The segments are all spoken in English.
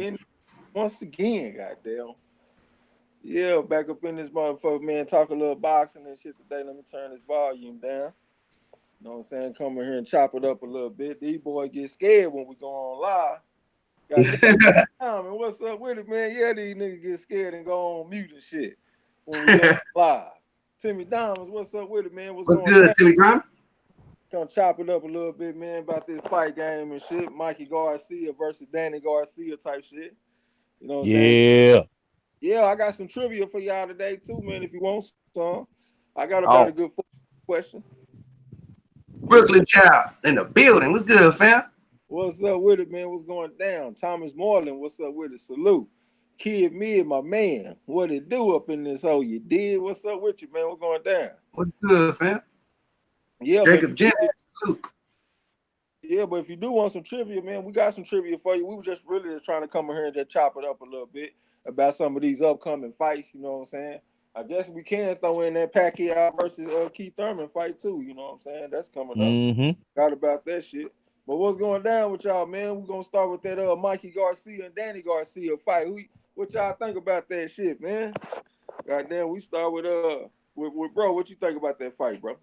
And once again, goddamn. Yeah, back up in this motherfucker, man. Talk a little boxing and shit today. Let me turn this volume down. You know what I'm saying? Come in here and chop it up a little bit. These boys get scared when we go on live. Goddamn, man, what's up with it, man? Yeah, these niggas get scared and go on mute and shit when we go live. Timmy Diamonds, what's up with it, man? What's What's going good, down? Timmy Graham? Come chop it up a little bit, man, about this fight game and shit. Mikey Garcia versus Danny Garcia type shit. You know what I'm saying? Yeah. Yeah, I got some trivia for y'all today too, man. If you want some, I got about a good Oh, question. Yes, sir. Brooklyn child in the building. What's good, fam? What's up with it, man? What's going down? Thomas Moreland, what's up with it? Salute. Kid Mid, my man. What it do up in this hole? You did? What's up with you, man? What's going down? What's good, fam? Yeah, but if Jacob you Jennings, do, salute. yeah, but if you do want some trivia, man, we got some trivia for you. We were just really just trying to come in here and just chop it up a little bit about some of these upcoming fights. You know what I'm saying? I guess we can throw in that Pacquiao versus Keith Thurman fight too. You know what I'm saying? That's coming up. Mm-hmm. Forgot about that shit. But what's going down with y'all, man? We're gonna start with that Mikey Garcia and Danny Garcia fight. What y'all think about that shit, man? Goddamn, we start with bro. What you think about that fight, bro?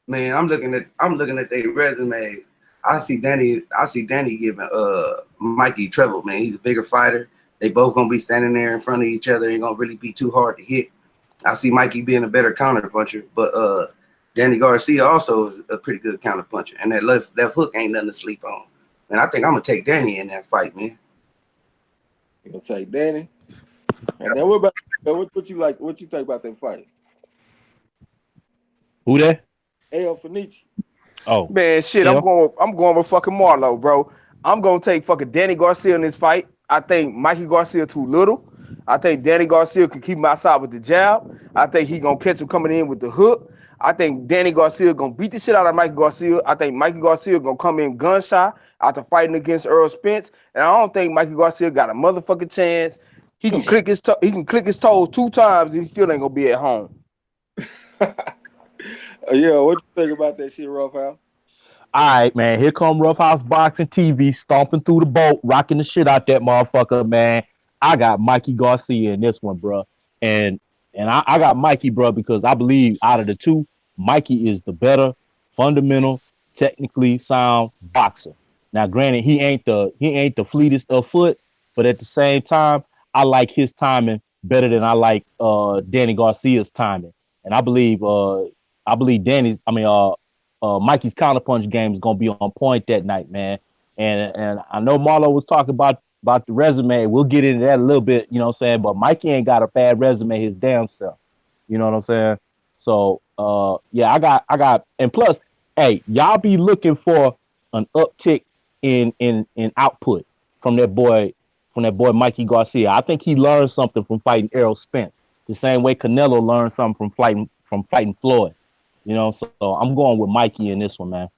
Man, I'm looking at their resume. I see Danny giving Mikey trouble, man. He's a bigger fighter. They both gonna be standing there in front of each other. Ain't gonna really be too hard to hit. I see Mikey being a better counter puncher, but Danny Garcia also is a pretty good counter puncher. And that left hook ain't nothing to sleep on. And I think I'm gonna take Danny in that fight, man. You gonna take Danny? And then what about what you like? What you think about that fight? Who that? El Fenici. Oh, Man, shit, L. I'm going with fucking Marlo, bro. I'm gonna take fucking Danny Garcia in this fight. I think Mikey Garcia too little. I think Danny Garcia can keep him outside with the jab. I think he gonna catch him coming in with the hook. I think Danny Garcia gonna beat the shit out of Mikey Garcia. I think Mikey Garcia gonna come in gunshot after fighting against Earl Spence. And I don't think Mikey Garcia got a motherfucking chance. He can click his toes 2 times and he still ain't gonna be at home. Yeah, what you think about that shit, Rough House? All right, man. Here come Roughhouse Boxing TV stomping through the boat, rocking the shit out that motherfucker, man. I got Mikey Garcia in this one, bro. And I got Mikey, bro, because I believe out of the two, Mikey is the better, fundamental, technically sound boxer. Now, granted, he ain't the fleetest of foot, but at the same time, I like his timing better than I like Danny Garcia's timing. And I believe Mikey's counterpunch game is gonna be on point that night, man. And I know Marlo was talking about the resume. We'll get into that a little bit, you know what I'm saying? But Mikey ain't got a bad resume his damn self. You know what I'm saying? So yeah, I got and plus, hey, y'all be looking for an uptick in output from that boy Mikey Garcia. I think he learned something from fighting Errol Spence. The same way Canelo learned something from fighting Floyd. So I'm going with Mikey in this one, man.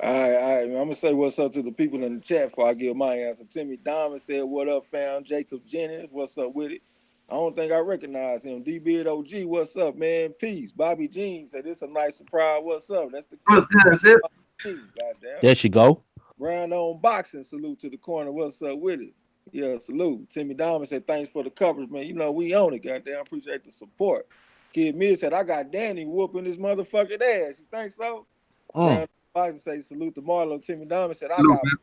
All right, man. I'm gonna say what's up to the people in the chat before I give my answer. Timmy Diamond said, "What up, fam?" Jacob Jennings, what's up with it? I don't think I recognize him. D Beard OG, what's up, man? Peace. Bobby Jean said, "This a nice surprise. What's up?" That's the What's good, Sip? goddamn. There she go. Brown on boxing. Salute to the corner. What's up with it? Yeah, salute. Timmy Diamond said, "Thanks for the coverage, man. You know we own it. Goddamn, appreciate the support." Kid Mid said, "I got Danny whooping this motherfucking ass. You think so?" Mm. Brown boxing say, "Salute to Marlo." Timmy Diamond said, "I Salute, got." man.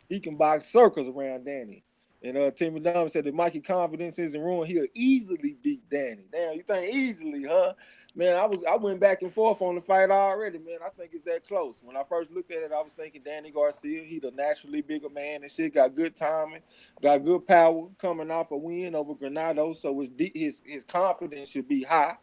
He can box circles around Danny. And Timmy Diamond said that Mikey confidence isn't ruined. He'll easily beat Danny. Damn, you think easily, huh? Man, I went back and forth on the fight already, man. I think it's that close. When I first looked at it, I was thinking Danny Garcia. He the naturally bigger man and shit. Got good timing, got good power coming off a win over Granado. So his confidence should be high.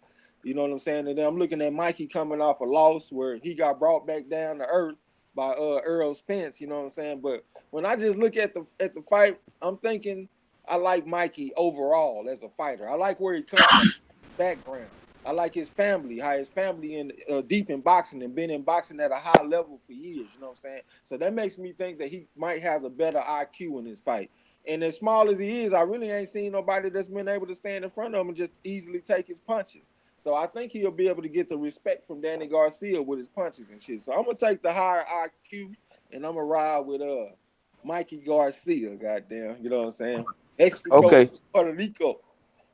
You know what I'm saying? And then I'm looking at Mikey coming off a loss where he got brought back down to earth by Earl Spence. You know what I'm saying? But when I just look at the fight, I'm thinking I like Mikey overall as a fighter. I like where he comes from, background. I like his family, how his family in deep in boxing and been in boxing at a high level for years. You know what I'm saying? So that makes me think that he might have a better IQ in his fight. And as small as he is, I really ain't seen nobody that's been able to stand in front of him and just easily take his punches. So I think he'll be able to get the respect from Danny Garcia with his punches and shit. So I'm gonna take the higher IQ and I'm gonna ride with Mikey Garcia, goddamn. You know what I'm saying? Mexico, Okay. Puerto Rico.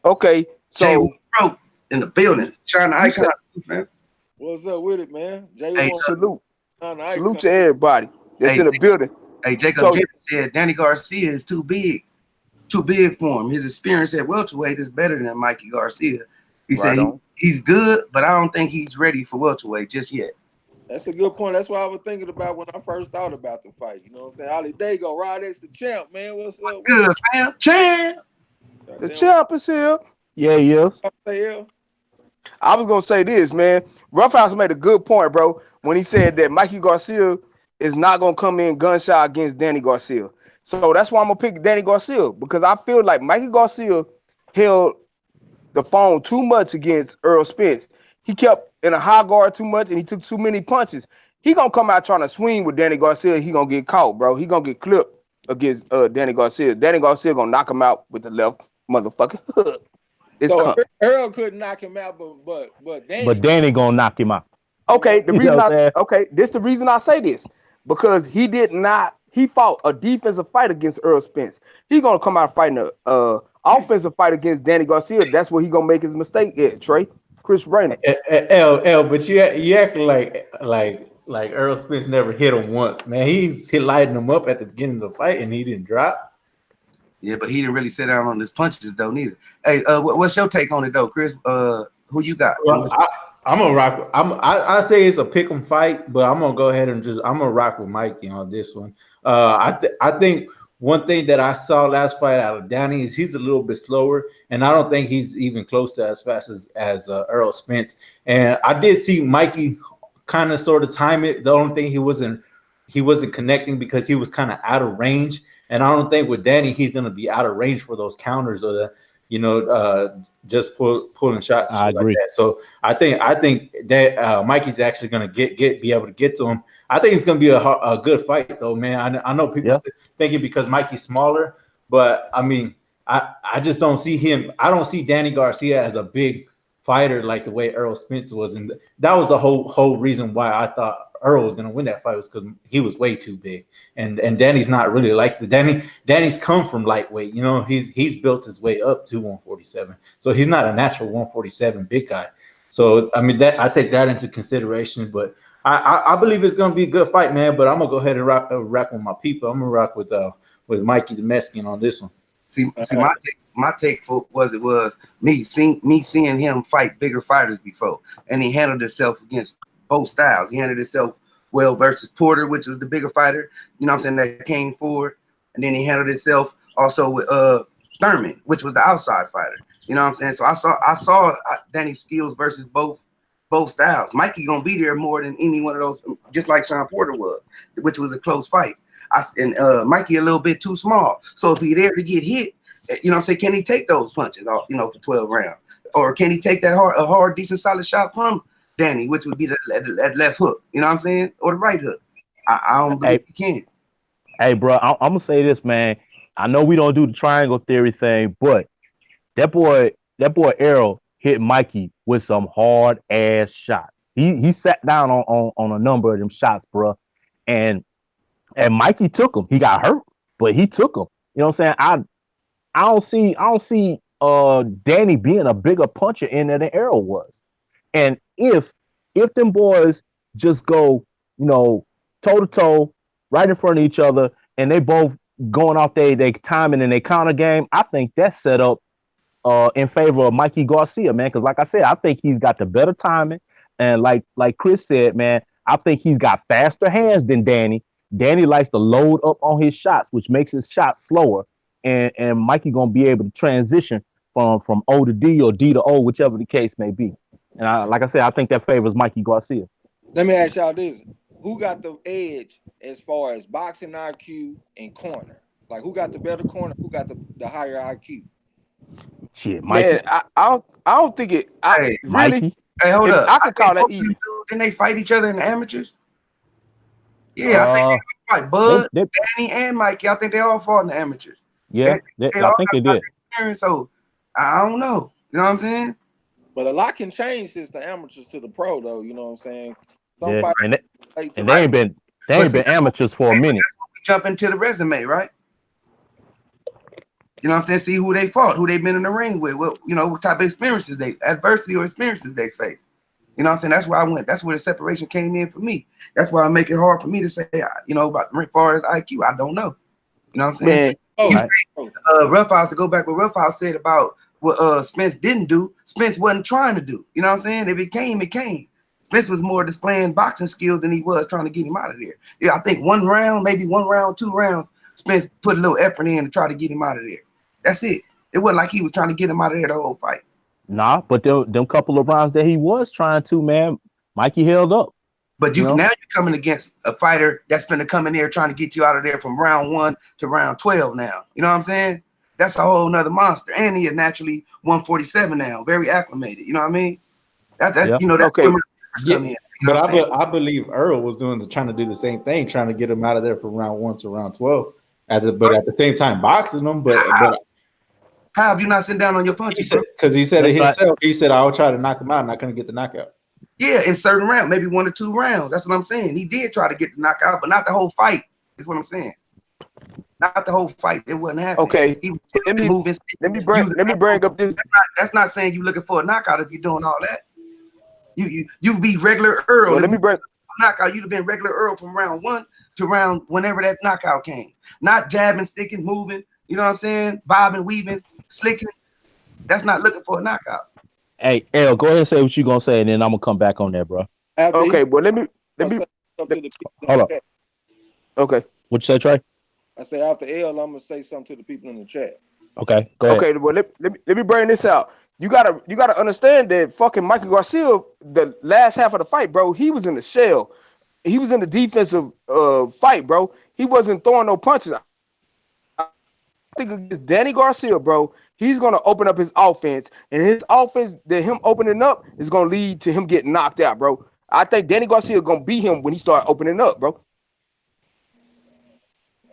Okay. Jay So Pro in the building. China You icon, said- man. What's up with it, man? Hey, J1 salute. China Salute icon. to everybody that's Hey, in the building. Hey, Jacob So- Jimmy said Danny Garcia is too big for him. His experience at welterweight is better than Mikey Garcia. He Right said on. he's good, but I don't think he's ready for welterweight just yet. That's a good point. That's what I was thinking about when I first thought about the fight. You know what I'm saying? Ali Dago, Rod X the champ, man. What's up? Good, fam. Champ. The champ is here. Yeah, yes. I was gonna say this, man. Roughhouse made a good point, bro, when he said that Mikey Garcia is not gonna come in gunshot against Danny Garcia. So that's why I'm gonna pick Danny Garcia, because I feel like Mikey Garcia held the phone too much against Earl Spence. He kept in a high guard too much, and he took too many punches. He gonna come out trying to swing with Danny Garcia. He gonna get caught, bro. He gonna get clipped against Danny Garcia. Danny Garcia gonna knock him out with the left motherfucker hook. It's So coming. Earl couldn't knock him out, but Danny gonna knock him out. Okay, the You reason know what I'm saying? this the reason I say this, because he fought a defensive fight against Earl Spence. He gonna come out fighting a offensive fight against Danny Garcia. That's where he gonna make his mistake at, Trey. Chris Rayner. L, but you acting like Earl Spence never hit him once, man. He's lighting him up at the beginning of the fight, and he didn't drop. Yeah, but he didn't really sit down on his punches though, neither. Hey, what's your take on it though, Chris? Who you got? Well, I'm gonna rock. I say it's a pick'em fight, but I'm gonna go ahead and I'm gonna rock with Mikey on this one. I think one thing that I saw last fight out of Danny is he's a little bit slower, and I don't think he's even close to as fast as Earl Spence. And I did see Mikey kind of sort of time it. The only thing he wasn't connecting because he was kind of out of range. And I don't think with Danny he's gonna be out of range for those counters or the just pulling shots. And I shit agree. like that. So I think that Mikey's actually gonna be able to get to him. I think it's gonna be a good fight though, man. I know people thinking because Mikey's smaller, but I mean I just don't see him. I don't see Danny Garcia as a big fighter like the way Earl Spence was, and that was the whole reason why I thought Earl was gonna win that fight, was because he was way too big, and Danny's not really like Danny's come from lightweight, he's built his way up to 147, so he's not a natural 147 big guy. So I mean that I take that into consideration, but I believe it's gonna be a good fight, man. But I'm gonna go ahead and rock with my people. I'm gonna rock with Mikey the Mexican on this one. See, my take was me seeing him fight bigger fighters before, and he handled himself against both styles. He handled himself well versus Porter, which was the bigger fighter, I'm saying, that came forward, and then he handled himself also with Thurman, which was the outside fighter. You know what I'm saying? So I saw Danny's skills versus both styles. Mikey gonna be there more than any one of those, just like Sean Porter was, which was a close fight. Mikey a little bit too small. So if he there to get hit, I'm saying, can he take those punches, for 12 rounds? Or can he take that hard, decent, solid shot from Danny, which would be that left hook, you know what I'm saying? Or the right hook. I don't believe he can. Hey, bro, I'm gonna say this, man. I know we don't do the triangle theory thing, but that boy Errol hit Mikey with some hard ass shots. He sat down on a number of them shots, bro. And Mikey took him. He got hurt, but he took him. You know what I'm saying? I don't see Danny being a bigger puncher in there than Errol was. And if them boys just go, toe to toe, right in front of each other, and they both going off their timing and their counter game, I think that's set up in favor of Mikey Garcia, man. Because like I said, I think he's got the better timing, and like Chris said, man, I think he's got faster hands than Danny. Danny likes to load up on his shots, which makes his shots slower, and Mikey gonna be able to transition from O to D or D to O, whichever the case may be. And like I said, I think that favors Mikey Garcia. Let me ask y'all this: who got the edge as far as boxing IQ and corner? Like, who got the better corner? Who got the higher IQ? Shit, Mikey. Man, I don't think it. Hey, really, Mikey. Hey, hold up. I could call that easy. Didn't they fight each other in the amateurs? Yeah, I think they fight Bud, Danny, and Mikey. I think they all fought in the amateurs. Yeah, I think they did. So I don't know. You know what I'm saying? But a lot can change since the amateurs to the pro, though. You know what I'm saying? Yeah, and they ain't been amateurs for a minute. jump into the resume, right? You know what I'm saying? See who they fought, who they've been in the ring with, what, you know, what type of experiences adversity or experiences they face. You know what I'm saying? That's where I went. That's where the separation came in for me. That's why I make it hard for me to say, you know, about as far as IQ, I don't know. You know what I'm saying? Roughhouse, to go back what Roughhouse said about what Spence didn't do, Spence wasn't trying to do. You know what I'm saying? If it came, it came. Spence was more displaying boxing skills than he was trying to get him out of there. Yeah, I think 1 round, maybe 1 round, 2 rounds, Spence put a little effort in to try to get him out of there. That's it. It wasn't like he was trying to get him out of there the whole fight. Nah, but them couple of rounds that he was trying to, man, Mikey held up. But now you're coming against a fighter that's going to come in there trying to get you out of there from round 1 to round 12 now. You know what I'm saying? That's a whole nother monster. And he is naturally 147 now, very acclimated. You know what I mean? That's you know, that's okay. But I believe Earl was trying to do the same thing, trying to get him out of there from round 1 to round 12. But at the same time, boxing them. But how have you not sitting down on your punches? Because he said it himself. He said, "I'll try to knock him out, and I couldn't get the knockout." Yeah, in certain rounds, maybe 1 or 2 rounds. That's what I'm saying. He did try to get the knockout, but not the whole fight. Is what I'm saying. Not the whole fight. It wasn't happening. Okay. Let me bring up this. That's not saying you're looking for a knockout if you're doing all that. You be regular Earl. Well, let me bring knockout. You'd have been regular Earl from round 1 to round whenever that knockout came. Not jabbing, sticking, moving. You know what I'm saying? Bobbing, weaving, slicking. That's not looking for a knockout. Hey, El, go ahead and say what you're gonna say, and then I'm gonna come back on that, bro. Okay, well let me hold up. Okay. What you say, Trey? I say after L, I'm gonna say something to the people in the chat. Okay, go ahead. Okay, well let me bring this out. You gotta understand that fucking Mikey Garcia, the last half of the fight, bro, he was in the shell. He was in the defensive fight, bro. He wasn't throwing no punches. I think against Danny Garcia, bro, he's gonna open up his offense, and his offense, that him opening up, is gonna lead to him getting knocked out, bro. I think Danny Garcia is gonna beat him when he start opening up, bro.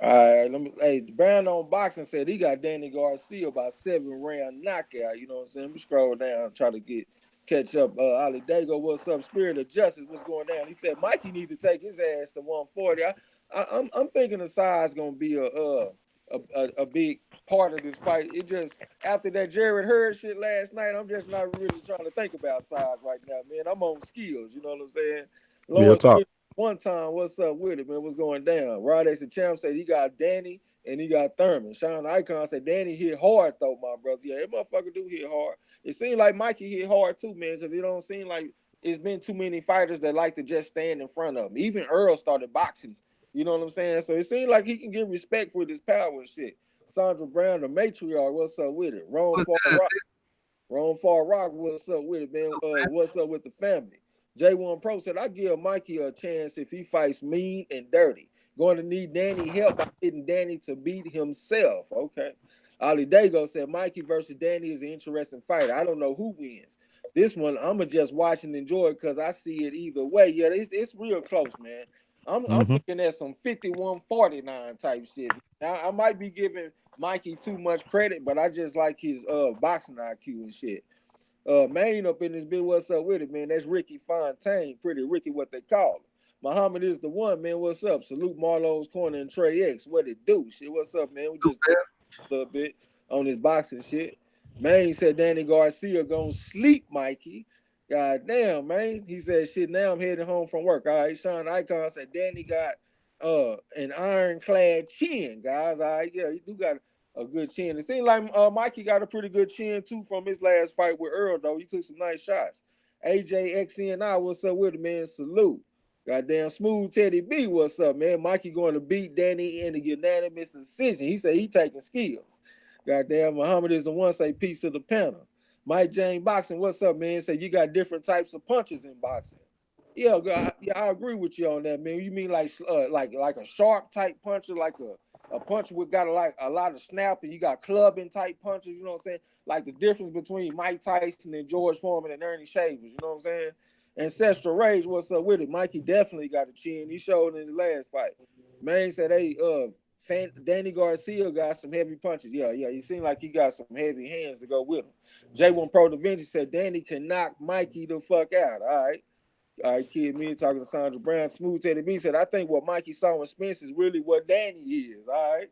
All right, hey, Brown on Boxing said he got Danny Garcia by 7-round knockout. You know what I'm saying? We scroll down, try to catch up. Ali Dago, what's up? Spirit of Justice, what's going down? He said Mikey need to take his ass to 140. I'm thinking the size gonna be a big part of this fight. It just after that Jared Hurd shit last night, I'm just not really trying to think about size right now, man. I'm on skills. You know what I'm saying? Lawrence, one time, what's up with it, man? What's going down? Rod X the Champ said he got Danny and he got Thurman. Sean Icon said Danny hit hard though, my brother. Yeah, that motherfucker do hit hard. It seemed like Mikey hit hard too, man, because it don't seem like it's been too many fighters that like to just stand in front of him. Even Earl started boxing. You know what I'm saying? So it seems like he can get respect for this power and shit. Sandra Brown, the matriarch, what's up with it? Ron Far Rock, what's up with it, man? What's up with the family? J1 Pro said, I give Mikey a chance if he fights mean and dirty. Going to need Danny help by getting Danny to beat himself. Okay. Ali Dago said, Mikey versus Danny is an interesting fight. I don't know who wins. This one, I'm going to just watch and enjoy it because I see it either way. Yeah, it's real close, man. I'm looking at some 51-49 type shit. Now, I might be giving Mikey too much credit, but I just like his boxing IQ and shit. Main up in this bit, what's up with it, man? That's Ricky Fontaine, Pretty Ricky, what they call him. Muhammad is the one, man. What's up? Salute Marlo's Corner and Trey X. What it do? Shit, what's up, man? We just a little bit on this boxing shit. Main said Danny Garcia gonna sleep, Mikey. God damn, man. He said, shit, now I'm heading home from work. All right, Sean Icon said Danny got an ironclad chin, guys. All right, yeah, you do got a good chin. It seems like Mikey got a pretty good chin too from his last fight with Earl, though. He took some nice shots. AJXNI, what's up with it, man? Salute. Goddamn Smooth Teddy B, what's up, man? Mikey going to beat Danny in a unanimous decision. He said he taking skills. Goddamn Muhammad is the one, say peace to the panel. Mike Jane Boxing, what's up, man? Say you got different types of punches in boxing. Yeah, I agree with you on that, man. You mean like a sharp type puncher, like a punch with got a lot of snap, and you got clubbing type punches, you know what I'm saying? Like the difference between Mike Tyson and George Foreman and Ernie Shavers, you know what I'm saying? Ancestral Rage, what's up with it? Mikey definitely got a chin. He showed in the last fight. Man said, hey, Danny Garcia got some heavy punches. Yeah, he seemed like he got some heavy hands to go with him. J1 Pro Da Vinci said Danny can knock Mikey the fuck out. All right. All right, Kid Me talking to Sandra Brown. Smooth Teddy B said, I think what Mikey saw in Spence is really what Danny is. All right.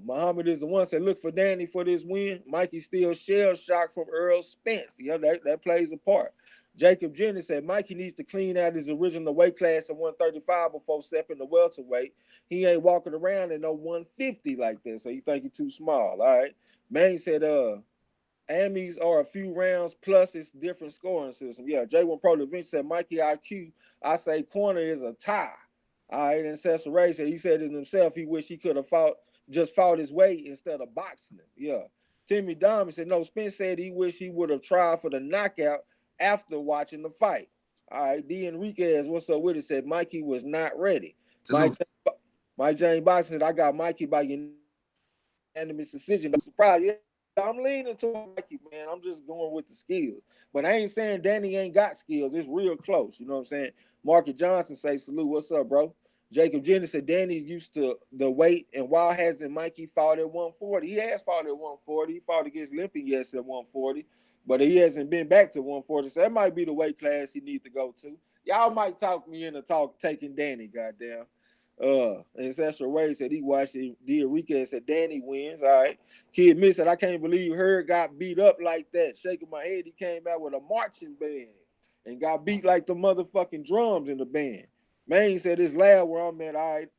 Muhammad is the one said, look for Danny for this win. Mikey still shell shocked from Earl Spence. Yeah, that plays a part. Jacob Jennings said Mikey needs to clean out his original weight class of 135 before stepping to welterweight. He ain't walking around in no 150 like that, so you think he's too small. All right. Maine said, Amis are a few rounds plus it's different scoring system. Yeah, J1 Pro Da Vinci said Mikey IQ, I say corner is a tie. All right, and Cecil Ray said he said it himself, he wish he could have fought his weight instead of boxing him. Yeah. Timmy Diamond said, no, Spence said he wish he would have tried for the knockout after watching the fight. All right, D. Enriquez, what's up with it? Said Mikey was not ready. Mike James Box said, I got Mikey by unanimous decision. I'm surprised. Yeah, I'm leaning to Mikey, man. I'm just going with the skills. But I ain't saying Danny ain't got skills. It's real close. You know what I'm saying? Market Johnson say, salute. What's up, bro? Jacob Jennings said Danny's used to the weight, and why hasn't Mikey fought at 140? He has fought at 140. He fought against Limping, yes, at 140, but he hasn't been back to 140. So that might be the weight class he needs to go to. Y'all might talk me into taking Danny, goddamn. And Cecil Ray said he watched it. D. Enriquez said Danny wins. All right. Kid Miss said, I can't believe HURD got beat up like that. Shaking my head, he came out with a marching band and got beat like the motherfucking drums in the band. Maine said his lab where I'm at, all right.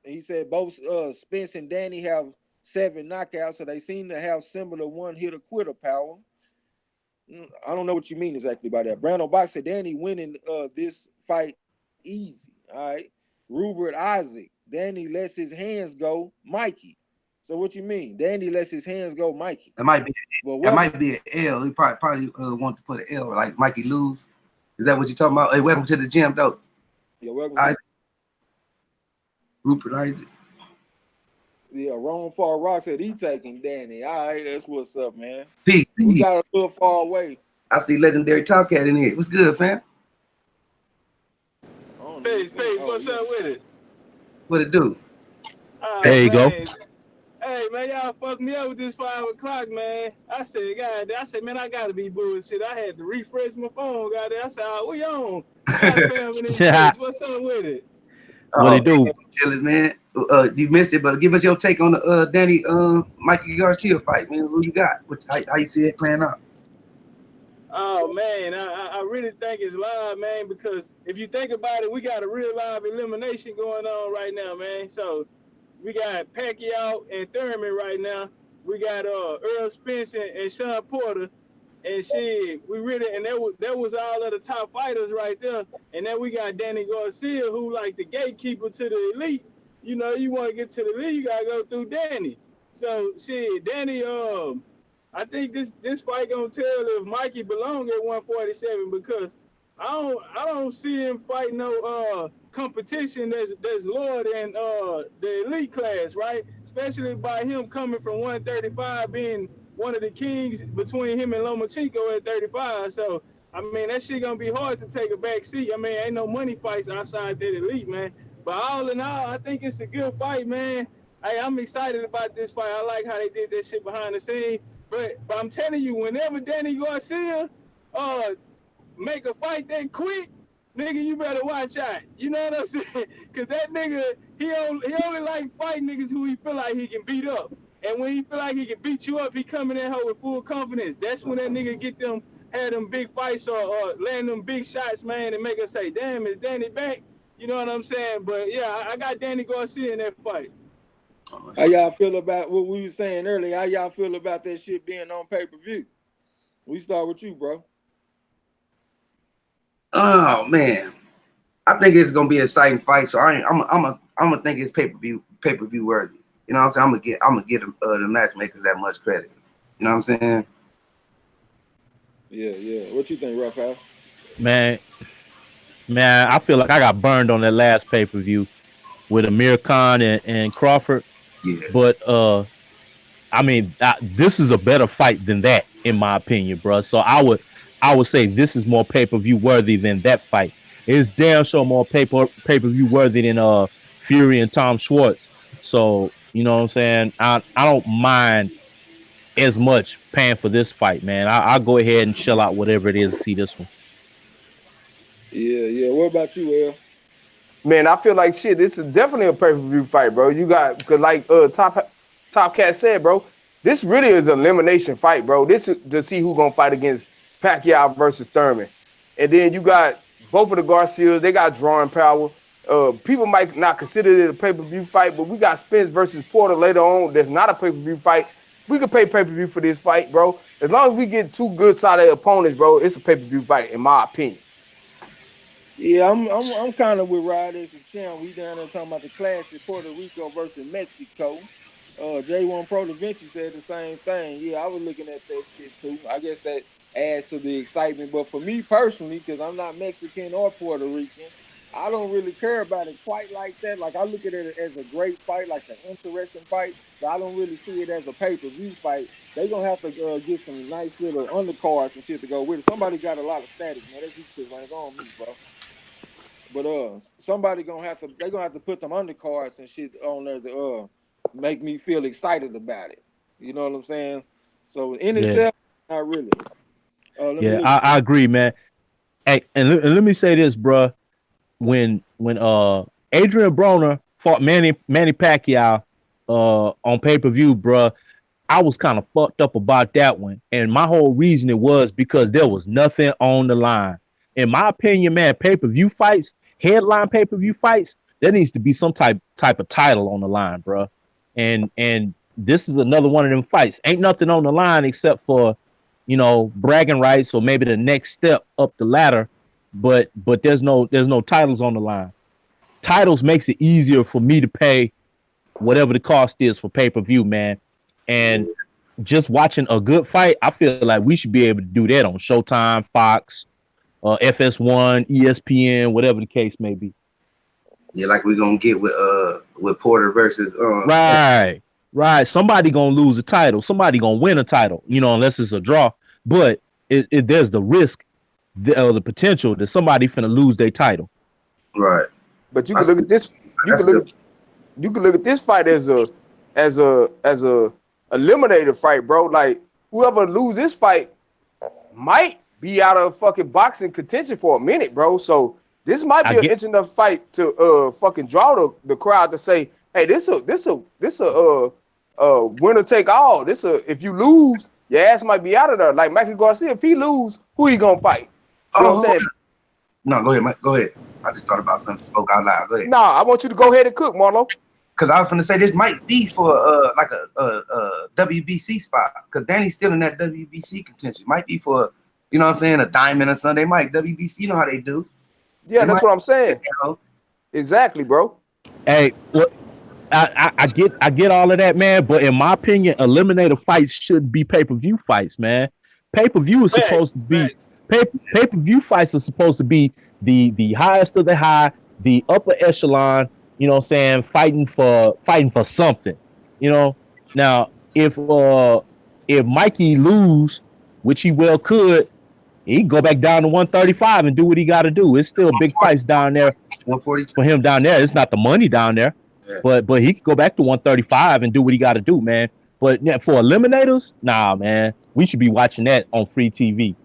He said both Spence and Danny have 7 knockouts, so they seem to have similar one-hitter quitter power. I don't know what you mean exactly by that. Brandon Box said Danny winning this fight easy. All right. Rupert Isaac, Danny lets his hands go, Mikey. So what you mean? Danny lets his hands go, Mikey. That might be an L. He probably want to put an L like Mikey lose. Is that what you're talking about? Hey, welcome to the gym, though. Yeah, welcome. Isaac. Rupert Isaac. Yeah, Ron Far Rock said he taking Danny. All right, that's what's up, man. Peace. We got a little far away. I see Legendary Top Cat in here. What's good, fam? Peace, what's up with it? What it do? There you go. Hey, man, y'all fucked me up with this 5 o'clock, man. I said, man, I gotta be bullshit. I had to refresh my phone, goddamn. I said, oh, we on. What's up with it? What it do? Chilling, man. You missed it, but give us your take on the Danny Mikey Garcia fight, man. Who you got? How you see it playing out? Oh man, I really think it's live, man, because if you think about it, we got a real live elimination going on right now, man. So we got Pacquiao and Thurman right now. We got Earl Spence and Sean Porter. And shit, we really, and that was all of the top fighters right there. And then we got Danny Garcia, who like the gatekeeper to the elite. You know, you want to get to the elite, you gotta go through Danny. So shit, Danny, I think this fight gonna tell if Mikey belong at 147 because I don't see him fight no competition that's lower than the elite class, right? Especially by him coming from 135 being one of the kings between him and Lomachenko at 35. So, I mean, that shit gonna be hard to take a back seat. I mean, ain't no money fights outside that elite, man. But all in all, I think it's a good fight, man. Hey, I'm excited about this fight. I like how they did that shit behind the scenes. But I'm telling you, whenever Danny Garcia make a fight that quick, nigga, you better watch out. You know what I'm saying? Because that nigga, he only like fight niggas who he feel like he can beat up. And when he feel like he can beat you up, he coming in her with full confidence. That's when that nigga have them big fights or land them big shots, man, and make us say, damn, is Danny back? You know what I'm saying? But yeah, I got Danny Garcia in that fight. How y'all feel about what we were saying earlier? How y'all feel about that shit being on pay-per-view? We start with you, bro. Oh man, I think it's gonna be an exciting fight. So I'm gonna think it's pay-per-view worthy. You know what I'm saying? I'm gonna get the matchmakers that much credit. You know what I'm saying? Yeah. What you think, Raphael? Man, I feel like I got burned on that last pay-per-view with Amir Khan and Crawford. Yeah. But I mean, this is a better fight than that, in my opinion, bro. So I would say this is more pay-per-view worthy than that fight. It's damn sure more pay-per-view worthy than Fury and Tom Schwartz. So you know what I'm saying? I don't mind as much paying for this fight, man. I'll go ahead and shell out whatever it is to see this one. Yeah. What about you, El? Man, I feel like shit. This is definitely a pay-per-view fight, bro. You got because like Top Cat said, bro. This really is an elimination fight, bro. This is to see who gonna fight against Pacquiao versus Thurman, and then you got both of the Garcias. They got drawing power. People might not consider it a pay-per-view fight, but we got Spence versus Porter later on. That's not a pay-per-view fight. We could pay pay-per-view for this fight, bro. As long as we get two good solid opponents, bro, it's a pay-per-view fight, in my opinion. Yeah, I'm kind of with Riders and Champ. We down there talking about the classic Puerto Rico versus Mexico. J1 Pro Da Vinci said the same thing. Yeah, I was looking at that shit too. I guess that adds to the excitement. But for me personally, because I'm not Mexican or Puerto Rican, I don't really care about it quite like that. Like I look at it as a great fight, like an interesting fight, but I don't really see it as a pay-per-view fight. They're gonna have to get some nice little undercards and shit to go with it. Somebody got a lot of static, man. That's because ain't on me, bro. But somebody they're gonna have to put them undercards and shit on there to make me feel excited about it. You know what I'm saying? So in itself, not really. I agree, man. Hey, and let me say this, bro. When Adrian Broner fought Manny Pacquiao on pay-per-view, bro, I was kind of fucked up about that one. And my whole reasoning was because there was nothing on the line. In my opinion, man, pay-per-view fights, headline pay-per-view fights, there needs to be some type of title on the line, bro. And this is another one of them fights. Ain't nothing on the line except for, bragging rights or maybe the next step up the ladder. But there's no titles on the line. Titles makes it easier for me to pay whatever the cost is for pay-per-view, man. And just watching a good fight, I feel like we should be able to do that on Showtime, Fox, FS1, ESPN, whatever the case may be. Yeah, like we're gonna get with Porter versus right. Somebody gonna lose a title. Somebody gonna win a title. Unless it's a draw. But there's the risk, the potential that somebody finna lose their title. Right. But you can look at this. You can look at this fight as a eliminator fight, bro. Like whoever lose this fight might be out of fucking boxing contention for a minute, bro. So this might be an interesting enough fight to fucking draw the crowd to say, hey, this a winner take all. If you lose, your ass might be out of there. Like Mikey Garcia, if he lose, who he gonna fight? You know what I'm saying? No, go ahead, Mike. Go ahead. I just thought about something, spoke out loud. Go ahead. Nah, I want you to go ahead and cook, Marlo. Because I was gonna say this might be for like a WBC spot. Because Danny's still in that WBC contention. Might be for, you know what I'm saying, a diamond or something. They might WBC, you know how they do. Yeah, that's what I'm saying. Exactly, bro. Hey, well, I get all of that, man. But in my opinion, eliminator fights should be pay-per-view fights, man. Pay-per-view is supposed to be pay-per-view fights are supposed to be the highest of the high, the upper echelon. You know what I'm saying? Fighting for something. Now if Mikey lose, which he well could, he can go back down to 135 and do what he got to do. It's still big fights down there for him down there. It's not the money down there, but he could go back to 135 and do what he got to do, man. But yeah, for eliminators, nah, man, we should be watching that on free TV.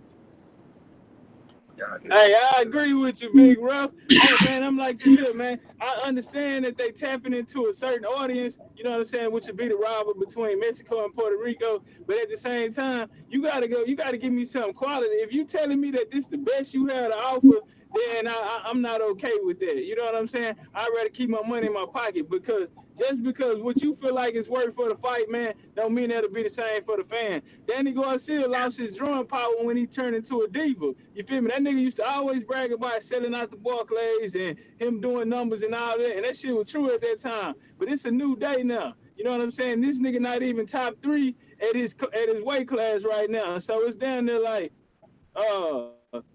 Hey, I agree with you, Big Ruff. Hey, man, I'm like this, man. I understand that they tapping into a certain audience, you know what I'm saying, which would be the rival between Mexico and Puerto Rico. But at the same time, you gotta give me some quality. If you telling me that this is the best you have to offer, then I'm not okay with that. You know what I'm saying? I'd rather keep my money in my pocket because just because what you feel like is worth for the fight, man, don't mean that'll be the same for the fan. Danny Garcia lost his drawing power when he turned into a diva. You feel me? That nigga used to always brag about selling out the Barclays and him doing numbers and all that, and that shit was true at that time. But it's a new day now. You know what I'm saying? This nigga not even top 3 at his weight class right now. So it's down there like,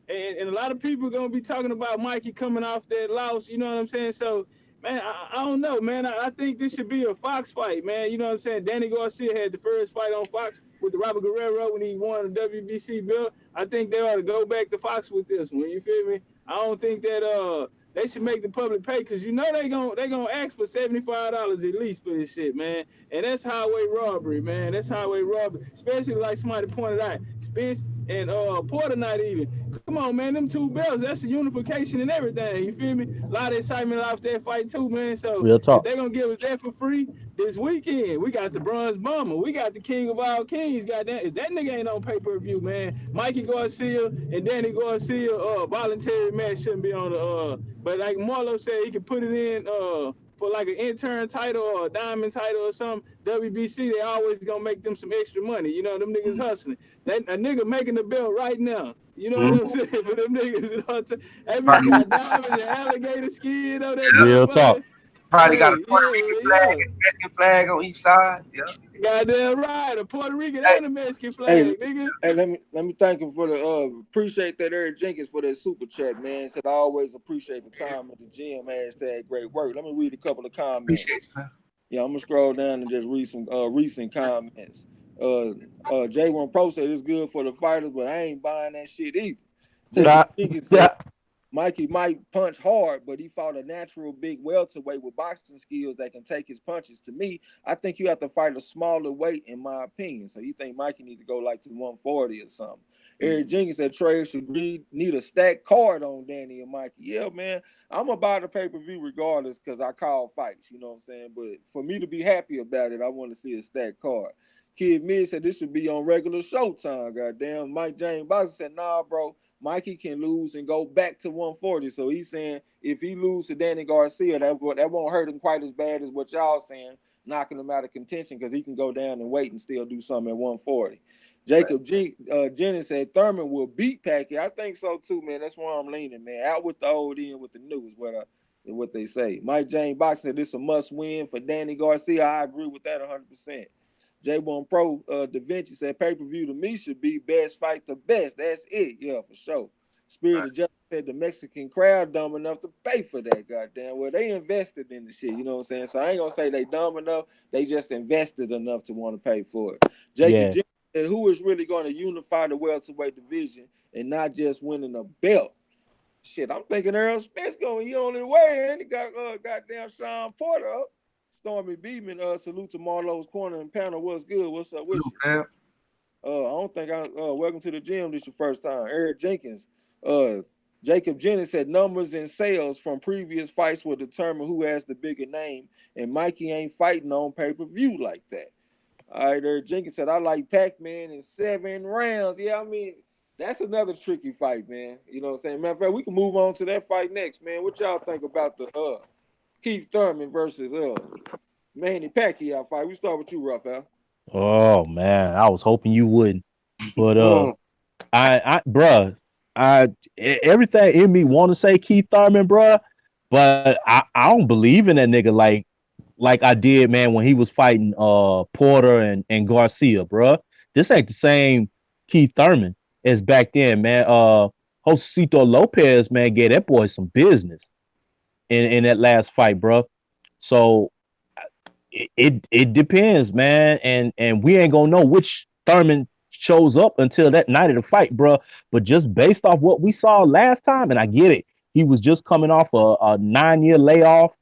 and a lot of people gonna be talking about Mikey coming off that loss. You know what I'm saying? So, man, I don't know, man. I think this should be a Fox fight, man. You know what I'm saying? Danny Garcia had the first fight on Fox with the Robert Guerrero when he won the WBC belt. I think they ought to go back to Fox with this one. You feel me? I don't think that they should make the public pay because you know they gonna ask for $75 at least for this shit, man. And that's highway robbery, man. That's highway robbery. Especially like somebody pointed out, Spence and Porter not even. Come on, man, them two belts, that's a unification and everything. You feel me? A lot of excitement off that fight too, man. So Real if talk. they gonna give us that for free this weekend, we got the Bronze Bomber, we got the King of all kings. Goddamn, if that nigga ain't on pay-per-view, man, Mikey Garcia and Danny Garcia, voluntary match shouldn't be on the but like Marlo said, he can put it in for like an intern title or a diamond title or something. WBC, they always gonna make them some extra money. You know, them niggas hustling. That a nigga making the belt right now. You know what I'm saying? For them niggas, you know what I'm saying? That bitch got diamonds and alligator skin on that Real talk. motherfucker. Probably got a Hey, Puerto Rican flag and Mexican flag on each side. Yeah. Goddamn right, a Puerto Rican Hey, and a Mexican flag, nigga. Hey, let me thank him for the appreciate that Eric Jenkins for that super chat, man. Said I always appreciate the time at the gym. Hashtag great work. Let me read a couple of comments. appreciate you, man. Yeah, I'm gonna scroll down and just read some recent comments. J1 Pro said it's good for the fighters, but I ain't buying that shit either. Jacob Jenkins said Mikey might punch hard, but he fought a natural big welterweight with boxing skills that can take his punches. To me, I think you have to fight a smaller weight, in my opinion. So you think Mikey need to go like to 140 or something? Eric Jenkins said Trey should need a stacked card on Danny and Mikey. Yeah, man, I'm gonna buy the pay-per-view regardless because I call fights, you know what I'm saying? But for me to be happy about it, I want to see a stacked card. Kid Mid said this should be on regular Showtime. Goddamn, Mike James Boxer said, nah, bro. Mikey can lose and go back to 140. So he's saying if he loses to Danny Garcia, that won't hurt him quite as bad as what y'all saying, knocking him out of contention because he can go down and wait and still do something at 140. Jacob Jennings said Thurman will beat Pacquiao. I think so too, man. That's where I'm leaning, man. Out with the old, in with the new is what they say. Mike James Box said this is a must win for Danny Garcia. I agree with that 100%. J1 Pro Da Vinci said pay-per-view to me should be best fight the best. That's it. Yeah, for sure. Spirit of Justice said the Mexican crowd dumb enough to pay for that. Goddamn. Well, they invested in the shit. You know what I'm saying? So I ain't gonna say they dumb enough. They just invested enough to want to pay for it. Jacob Jennings said who is really going to unify the welterweight division and not just winning a belt? Shit, I'm thinking Earl Spence going. He only way, and he got goddamn Sean Porter up. Stormy Beeman, salute to Marlo's Corner and panel. What's good? What's up with you? I don't think welcome to the gym. This your first time. Eric Jenkins, Jacob Jennings said numbers and sales from previous fights will determine who has the bigger name, and Mikey ain't fighting on pay-per-view like that. All right, Eric Jenkins said I like Pac-Man in 7 rounds. Yeah, I mean that's another tricky fight, man. You know what I'm saying? Matter of fact, we can move on to that fight next, man. What y'all think about the Keith Thurman versus Manny Pacquiao fight? We start with you, Raphael. Oh man, I was hoping you wouldn't, but everything in me want to say Keith Thurman, bruh, but I don't believe in that nigga like I did, man, when he was fighting Porter and Garcia, bruh. This ain't the same Keith Thurman as back then, man. Josecito Lopez, man, gave that boy some business in that last fight, bro. So it depends, man, and we ain't gonna know which Thurman shows up until that night of the fight, bro. But just based off what we saw last time, and I get it, he was just coming off a 9-year layoff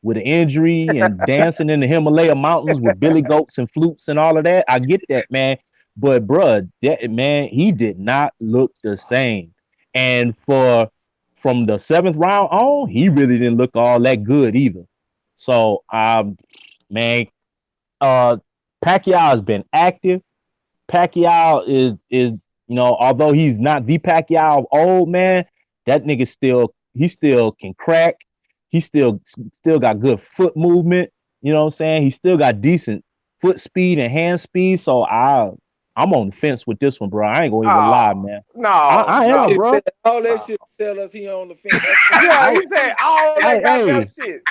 with an injury and dancing in the Himalaya mountains with billy goats and flutes and all of that. I get that, man. But bro, that man, he did not look the same. And from the 7th round on, he really didn't look all that good either. So, man, Pacquiao has been active. Pacquiao is although he's not the Pacquiao of old, man, that nigga still can crack. He still got good foot movement. You know what I'm saying? He still got decent foot speed and hand speed. So I'm on the fence with this one, bro. I ain't gonna even lie, man. I am, bro. All that shit tell us he on the fence. Yeah, he said all that goddamn shit.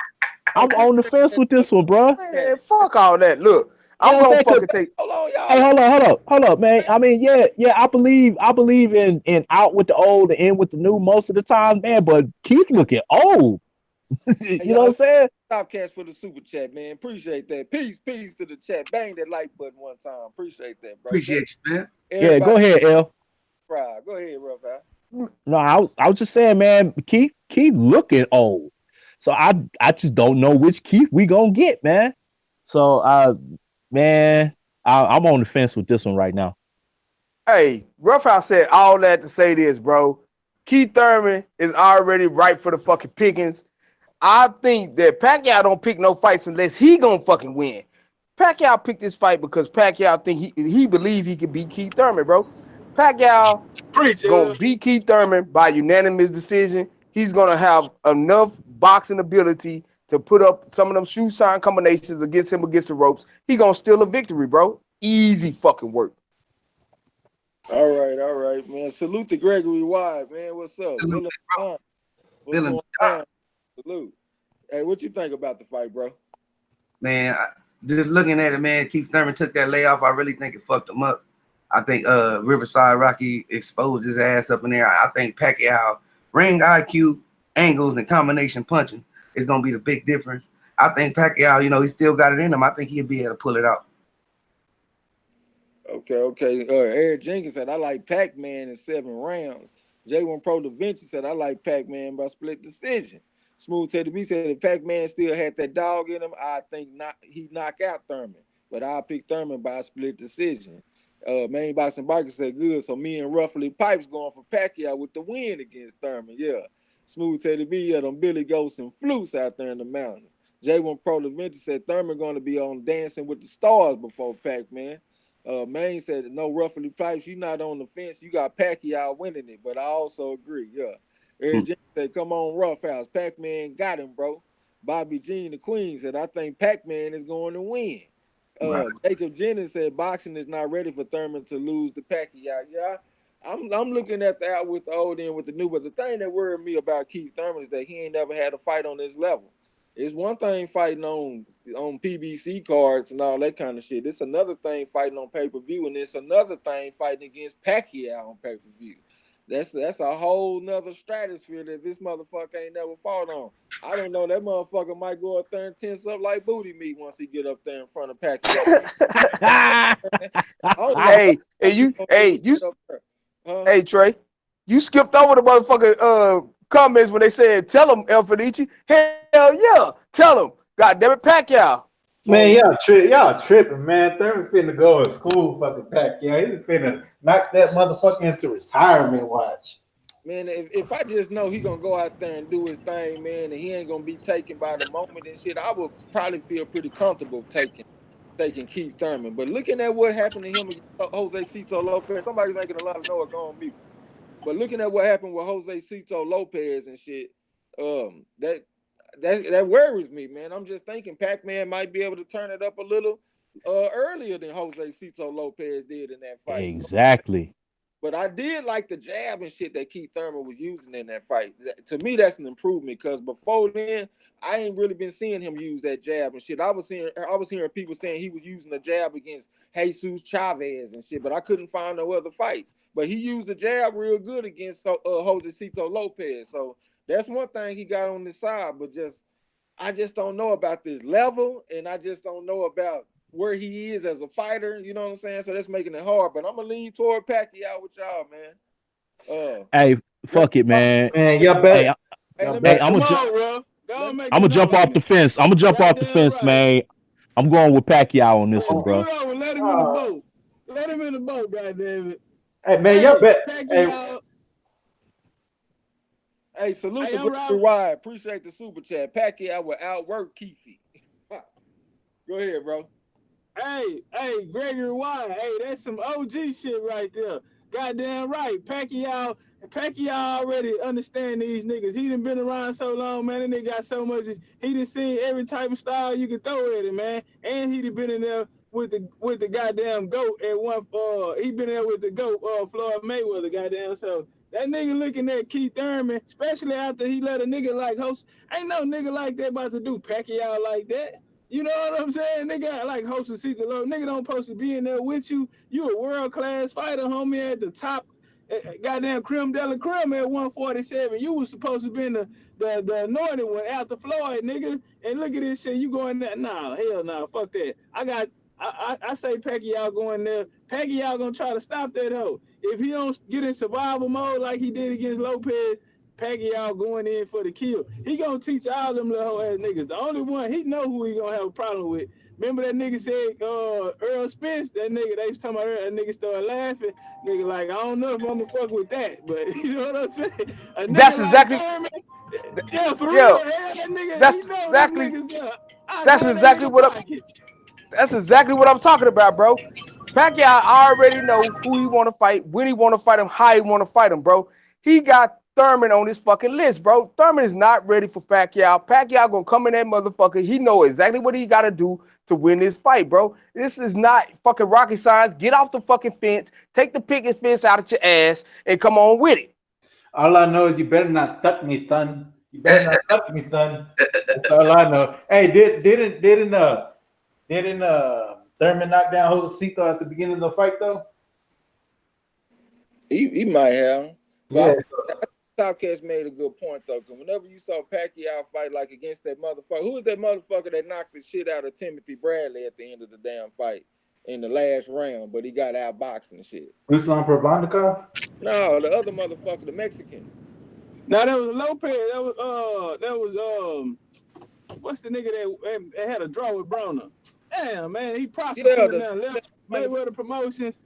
I'm on the fence with this one, bro. Man, fuck all that. Look, I'm gonna fucking take. Hold on, y'all. Hey, hold up, man. I mean, yeah. I believe in out with the old and in with the new most of the time, man. But Keith looking old. You know what I'm saying? Stop cash for the super chat, man. Appreciate that. Peace to the chat. Bang that like button one time. Appreciate that, bro. Appreciate you, man. Yeah, go ahead, L. Go ahead, Raphael. No, I was just saying, man. Keith looking old. So I just don't know which Keith we gonna get, man. So man, I'm on the fence with this one right now. Hey, Roughhouse said all that to say this, bro. Keith Thurman is already ripe for the fucking pickings. I think that Pacquiao don't pick no fights unless he gonna fucking win. Pacquiao picked this fight because Pacquiao think he believe he can beat Keith Thurman, bro. Pacquiao Preach, gonna beat Keith Thurman by unanimous decision. He's gonna have enough boxing ability to put up some of them shoe sign combinations against him against the ropes. He gonna steal a victory, bro. Easy fucking work. All right, man. Salute to Gregory Wide, man. What's up? Salute, What's Feeling going on? Salute. Hey, what you think about the fight, bro? man, just looking at it, man, Keith Thurman took that layoff. I really think it fucked him up. I think Riverside Rocky exposed his ass up in there. I think Pacquiao ring IQ, angles, and combination punching is gonna be the big difference. I think Pacquiao, he still got it in him. I think he'll be able to pull it out. Okay. Eric Jenkins said, I like Pac-Man in 7 rounds. J1 Pro Da Vinci said, I like Pac-Man by split decision. Smooth Teddy B said, if Pac-Man still had that dog in him, I think he knock out Thurman. But I'll pick Thurman by split decision. Main Boxing Biker said, good. So me and Roughly Pipes going for Pacquiao with the win against Thurman. Yeah. Smooth Teddy B, yeah, them Billy Ghosts and Flutes out there in the mountains. J1 Pro Da Vinci said, Thurman going to be on Dancing with the Stars before Pac-Man. Maine said, no, Roughly Pipes, you not on the fence. You got Pacquiao winning it, but I also agree. Yeah. Eric Jenkins said, come on, Roughhouse. Pac-Man got him, bro. Bobby Jean, the Queen, said, I think Pac-Man is going to win. Right. Jacob Jennings said, boxing is not ready for Thurman to lose to Pacquiao. Yeah, I'm looking at the out with the old and with the new, but the thing that worried me about Keith Thurman is that he ain't never had a fight on this level. It's one thing fighting on PBC cards and all that kind of shit. It's another thing fighting on pay-per-view, and it's another thing fighting against Pacquiao on pay-per-view. That's a whole nother stratosphere that this motherfucker ain't never fought on. I don't know. That motherfucker might go up there and tense up like booty meat once he get up there in front of Pacquiao. Hey Trey, you skipped over the motherfucker comments when they said, tell him El Fenici. Hell yeah, tell him. God damn it, Pacquiao. Man, y'all tripping, man. Thurman finna go to school, fucking Pacquiao. He's finna knock that motherfucker into retirement watch. Man, if I just know he gonna go out there and do his thing, man, and he ain't gonna be taken by the moment and shit, I would probably feel pretty comfortable taking Keith Thurman. But looking at what happened to him against Jose Cito Lopez, somebody's making a lot of noise, go on mute. But looking at what happened with Jose Cito Lopez and shit, that worries me, man. I'm just thinking Pac-Man might be able to turn it up a little earlier than Jose Cito Lopez did in that fight. Exactly. But I did like the jab and shit that Keith Thurman was using in that fight. To me, that's an improvement because before then, I ain't really been seeing him use that jab and shit. I was hearing people saying he was using the jab against Jesus Chavez and shit, but I couldn't find no other fights. But he used the jab real good against Jose Cito Lopez. So that's one thing he got on the side. But I just don't know about this level, and I just don't know about where he is as a fighter, you know what I'm saying? So that's making it hard. But I'm gonna lean toward Pacquiao with y'all, man. Hey, fuck it, man. Man, y'all better. I'm gonna jump off the fence. I'm gonna jump off the fence, man. I'm going with Pacquiao on this one, bro. Let him in the boat. Let him in the boat, goddammit. Hey, man, y'all bet. Hey, salute to Gregory Wide. Appreciate the super chat. Pacquiao will outwork Keefy. Go ahead, bro. Hey, Gregory Wide. Hey, that's some OG shit right there. Goddamn right. Pacquiao already understand these niggas. He done been around so long, man. That nigga got so much. He done seen every type of style you can throw at him, man. And he done been in there with the goddamn GOAT at one. He been there with the GOAT, Floyd Mayweather, goddamn. So that nigga looking at Keith Thurman, especially after he let a nigga like host. Ain't no nigga like that about to do Pacquiao like that. You know what I'm saying? Nigga like host of Cito Lopez. Nigga don't supposed to be in there with you. You a world-class fighter, homie, at the top. Goddamn creme de la creme at 147. You was supposed to be in the anointed one after Floyd, nigga. And look at this shit. You going there? Nah, hell nah. Fuck that. I say Pacquiao going there. Pacquiao gonna try to stop that hoe. If he don't get in survival mode like he did against Lopez, Pacquiao going in for the kill. He gonna teach all them little ass niggas. The only one he know who he gonna have a problem with. Remember that nigga said Earl Spence? That nigga, they was talking about Earl, that nigga started laughing. Nigga like, I don't know if I'm gonna fuck with that, but you know what I'm saying? A That's nigga like exactly. Thurman, yeah, for Yeah, real, hell, that nigga, he that's know them exactly. niggas, yeah. I That's burn that exactly nigga what. pockets. That's exactly what I'm talking about, bro. Pacquiao already know who he want to fight, when he want to fight him, how he want to fight him, bro. He got Thurman on his fucking list, bro. Thurman is not ready for Pacquiao. Pacquiao gonna come in that motherfucker. He know exactly what he got to do to win this fight, bro. This is not fucking rocket science. Get off the fucking fence, take the picket fence out of your ass, and come on with it. All I know is you better not tuck me, son. You better not tuck me, son. That's all I know. Hey, didn't Thurman knock down Josecito at the beginning of the fight though? He might have. Yeah. But Topcats made a good point though, because whenever you saw Pacquiao fight like against that motherfucker, who was that motherfucker that knocked the shit out of Timothy Bradley at the end of the damn fight in the last round, but he got outboxed and shit? Ruslan Probandikov? No, the other motherfucker, the Mexican. Now that was Lopez. That was what's the nigga that had a draw with Broner? Damn, man, he prosecuted now. Left Mayweather Promotions.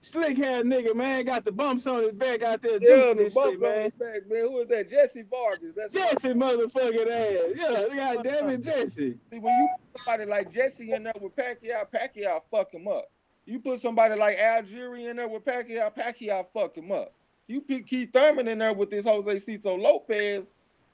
Slick hair nigga, man, got the bumps on his back out there juicing the this bumps shit, on man. his back, man. Who is that? Jesse Vargas. That's Jesse motherfucking ass. Yeah, God damn it, Jesse. See, when you put somebody like Jesse in there with Pacquiao, Pacquiao fuck him up. You put somebody like Algieri in there with Pacquiao, Pacquiao fuck him up. You put Keith Thurman in there with this Josecito Lopez.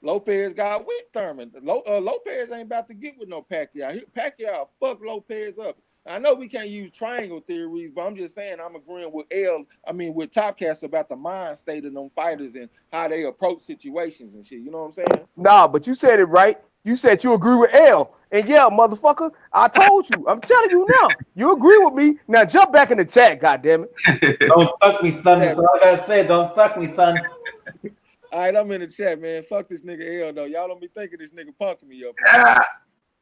Lopez got with Thurman. Lopez ain't about to get with no Pacquiao. Pacquiao fuck Lopez up. I know we can't use triangle theories, but I'm just saying I'm agreeing with with Topcast about the mind state of them fighters and how they approach situations and shit. You know what I'm saying? Nah, but you said it right. You said you agree with L. And yeah, motherfucker, I told you. I'm telling you now. You agree with me. Now jump back in the chat, goddammit. Don't fuck me, son. That's all I gotta say. Don't fuck me, son. All right, I'm in the chat, man. Fuck this nigga L though. Y'all don't be thinking this nigga punking me up.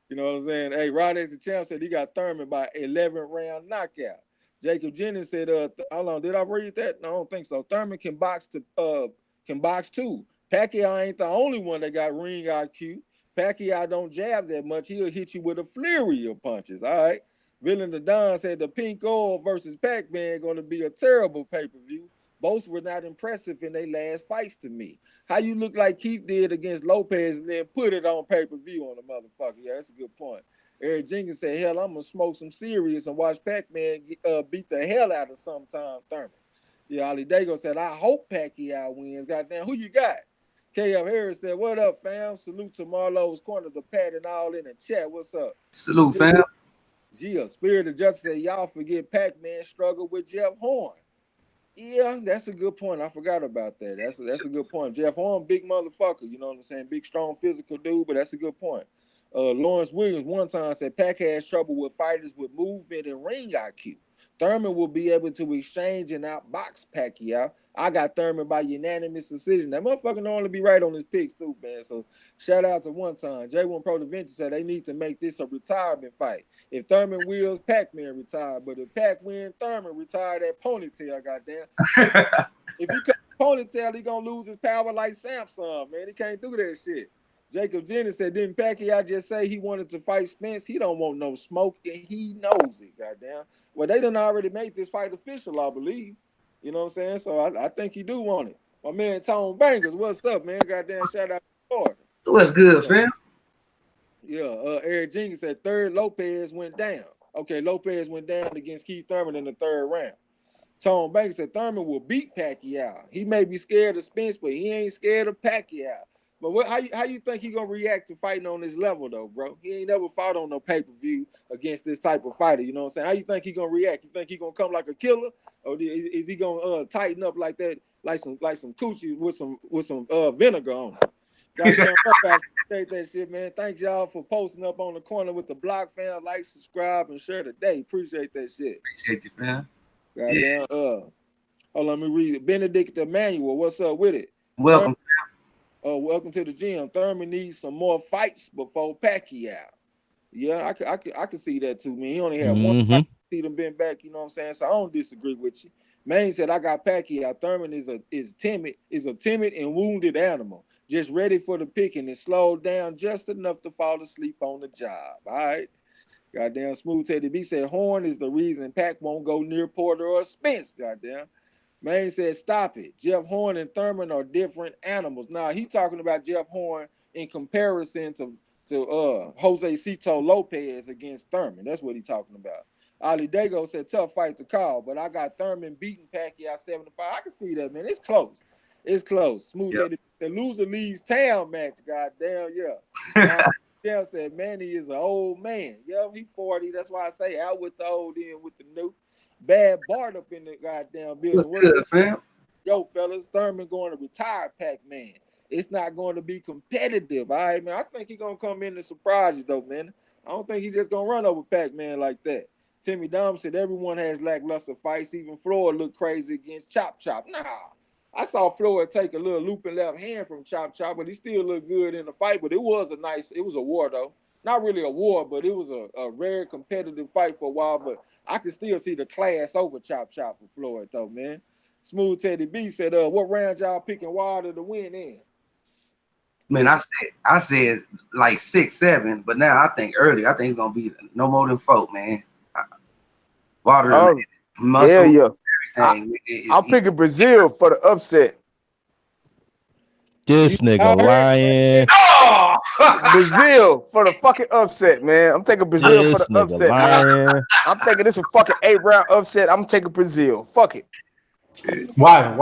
You know what I'm saying? Hey, Rod as the champ said he got Thurman by 11 round knockout. Jacob Jennings said, hold on, did I read that? No, I don't think so. Thurman can box too. Pacquiao ain't the only one that got ring IQ. Pacquiao don't jab that much. He'll hit you with a flurry of punches. All right. Villain the Don said the Pink Oil versus Pac-Man going to be a terrible pay-per-view. Both were not impressive in their last fights to me. How you look like Keith did against Lopez and then put it on pay-per-view on the motherfucker. Yeah, that's a good point. Eric Jenkins said, hell, I'm going to smoke some serious and watch Pac-Man beat the hell out of sometime Thurman. Yeah, Ali Dago said, I hope Pacquiao wins. Goddamn, who you got? KF Harris said, what up, fam? Salute to Marlo's Corner, the Pat and all in the chat. What's up? Salute, fam. Gia, Spirit of Justice said, y'all forget Pac-Man struggled with Jeff Horn. Yeah, that's a good point. I forgot about that. That's a good point. Jeff Horn, big motherfucker. You know what I'm saying? Big, strong, physical dude, but that's a good point. Lawrence Williams one time said Pac has trouble with fighters with movement and ring IQ. Thurman will be able to exchange and outbox Pacquiao. I got Thurman by unanimous decision. That motherfucker normally be right on his picks too, man. So shout out to one time. J1 Pro Venture said they need to make this a retirement fight. If Thurman wins, Pac-Man retire. But if Pac wins, Thurman retire that ponytail, goddamn. If he cut ponytail, he gonna lose his power like Samson, man. He can't do that shit. Jacob Jennings said, didn't Pacquiao just say he wanted to fight Spence? He don't want no smoke, and he knows it, goddamn. Well, they done already made this fight official, I believe. You know what I'm saying? So I think he do want it. My man Tone Bangers, what's up, man? Goddamn, shout out to Florida. What's good, fam? Yeah, Eric Jenkins said third Lopez went down. Okay, Lopez went down against Keith Thurman in the third round. Tone Banks said Thurman will beat Pacquiao. He may be scared of Spence, but he ain't scared of Pacquiao. But how you think he gonna react to fighting on this level though, bro? He ain't never fought on no pay-per-view against this type of fighter. You know what I'm saying? How you think he gonna react? You think he gonna come like a killer, or is he gonna tighten up like that, like some coochie with some vinegar on it? Goddamn, appreciate that shit, man. Thanks y'all for posting up on the corner with the BLOCKFAM. Like, subscribe, and share today. Appreciate that shit. Appreciate you, fam. Goddamn, hold on, let me read it. Benedict Emmanuel, what's up with it? Welcome. Welcome to the gym. Thurman needs some more fights before Pacquiao. Yeah, I could see that too, man. He only had one fight. See them been back, you know what I'm saying? So I don't disagree with you. Maine said I got Pacquiao. Thurman is a timid and wounded animal, just ready for the picking and slowed down just enough to fall asleep on the job. All right. Goddamn, Smooth Teddy B said Horn is the reason Pac won't go near Porter or Spence. Goddamn. Maine said, stop it. Jeff Horn and Thurman are different animals. Now, he talking about Jeff Horn in comparison to Jose Cito Lopez against Thurman. That's what he talking about. Ali Dago said, tough fight to call, but I got Thurman beating Pacquiao 75. I can see that, man. It's close. It's close. Smooth Teddy. The loser leaves town match. Goddamn, yeah. Dale said, Manny is an old man. Yeah, he 40. That's why I say out with the old, in with the new. Bad Bart up in the goddamn building. What's good, fam? Yo, fellas, Thurman going to retire Pac-Man. It's not going to be competitive. All right, man. I think he's going to come in and surprise you, though, man. I don't think he's just going to run over Pac-Man like that. Timmy Dom said everyone has lackluster fights. Even Floyd looked crazy against Chop Chop. Nah, I saw Floyd take a little looping left hand from Chop Chop, but he still looked good in the fight. But it was a war, though. Not really a war, but it was a rare competitive fight for a while. But I can still see the class over Chop Chop for Floyd, though, man. Smooth Teddy B said, what round y'all picking Wilder to win in? Man, I said like 6-7, but now I think early. I think it's gonna be no more than 4, man. Wilder, muscle, everything. I'm picking Brazil for the upset. This nigga lying. Oh! Brazil for the fucking upset, man. I'm taking Brazil for the upset. Man. I'm taking this a fucking 8-round upset. I'm taking Brazil. Fuck it. Why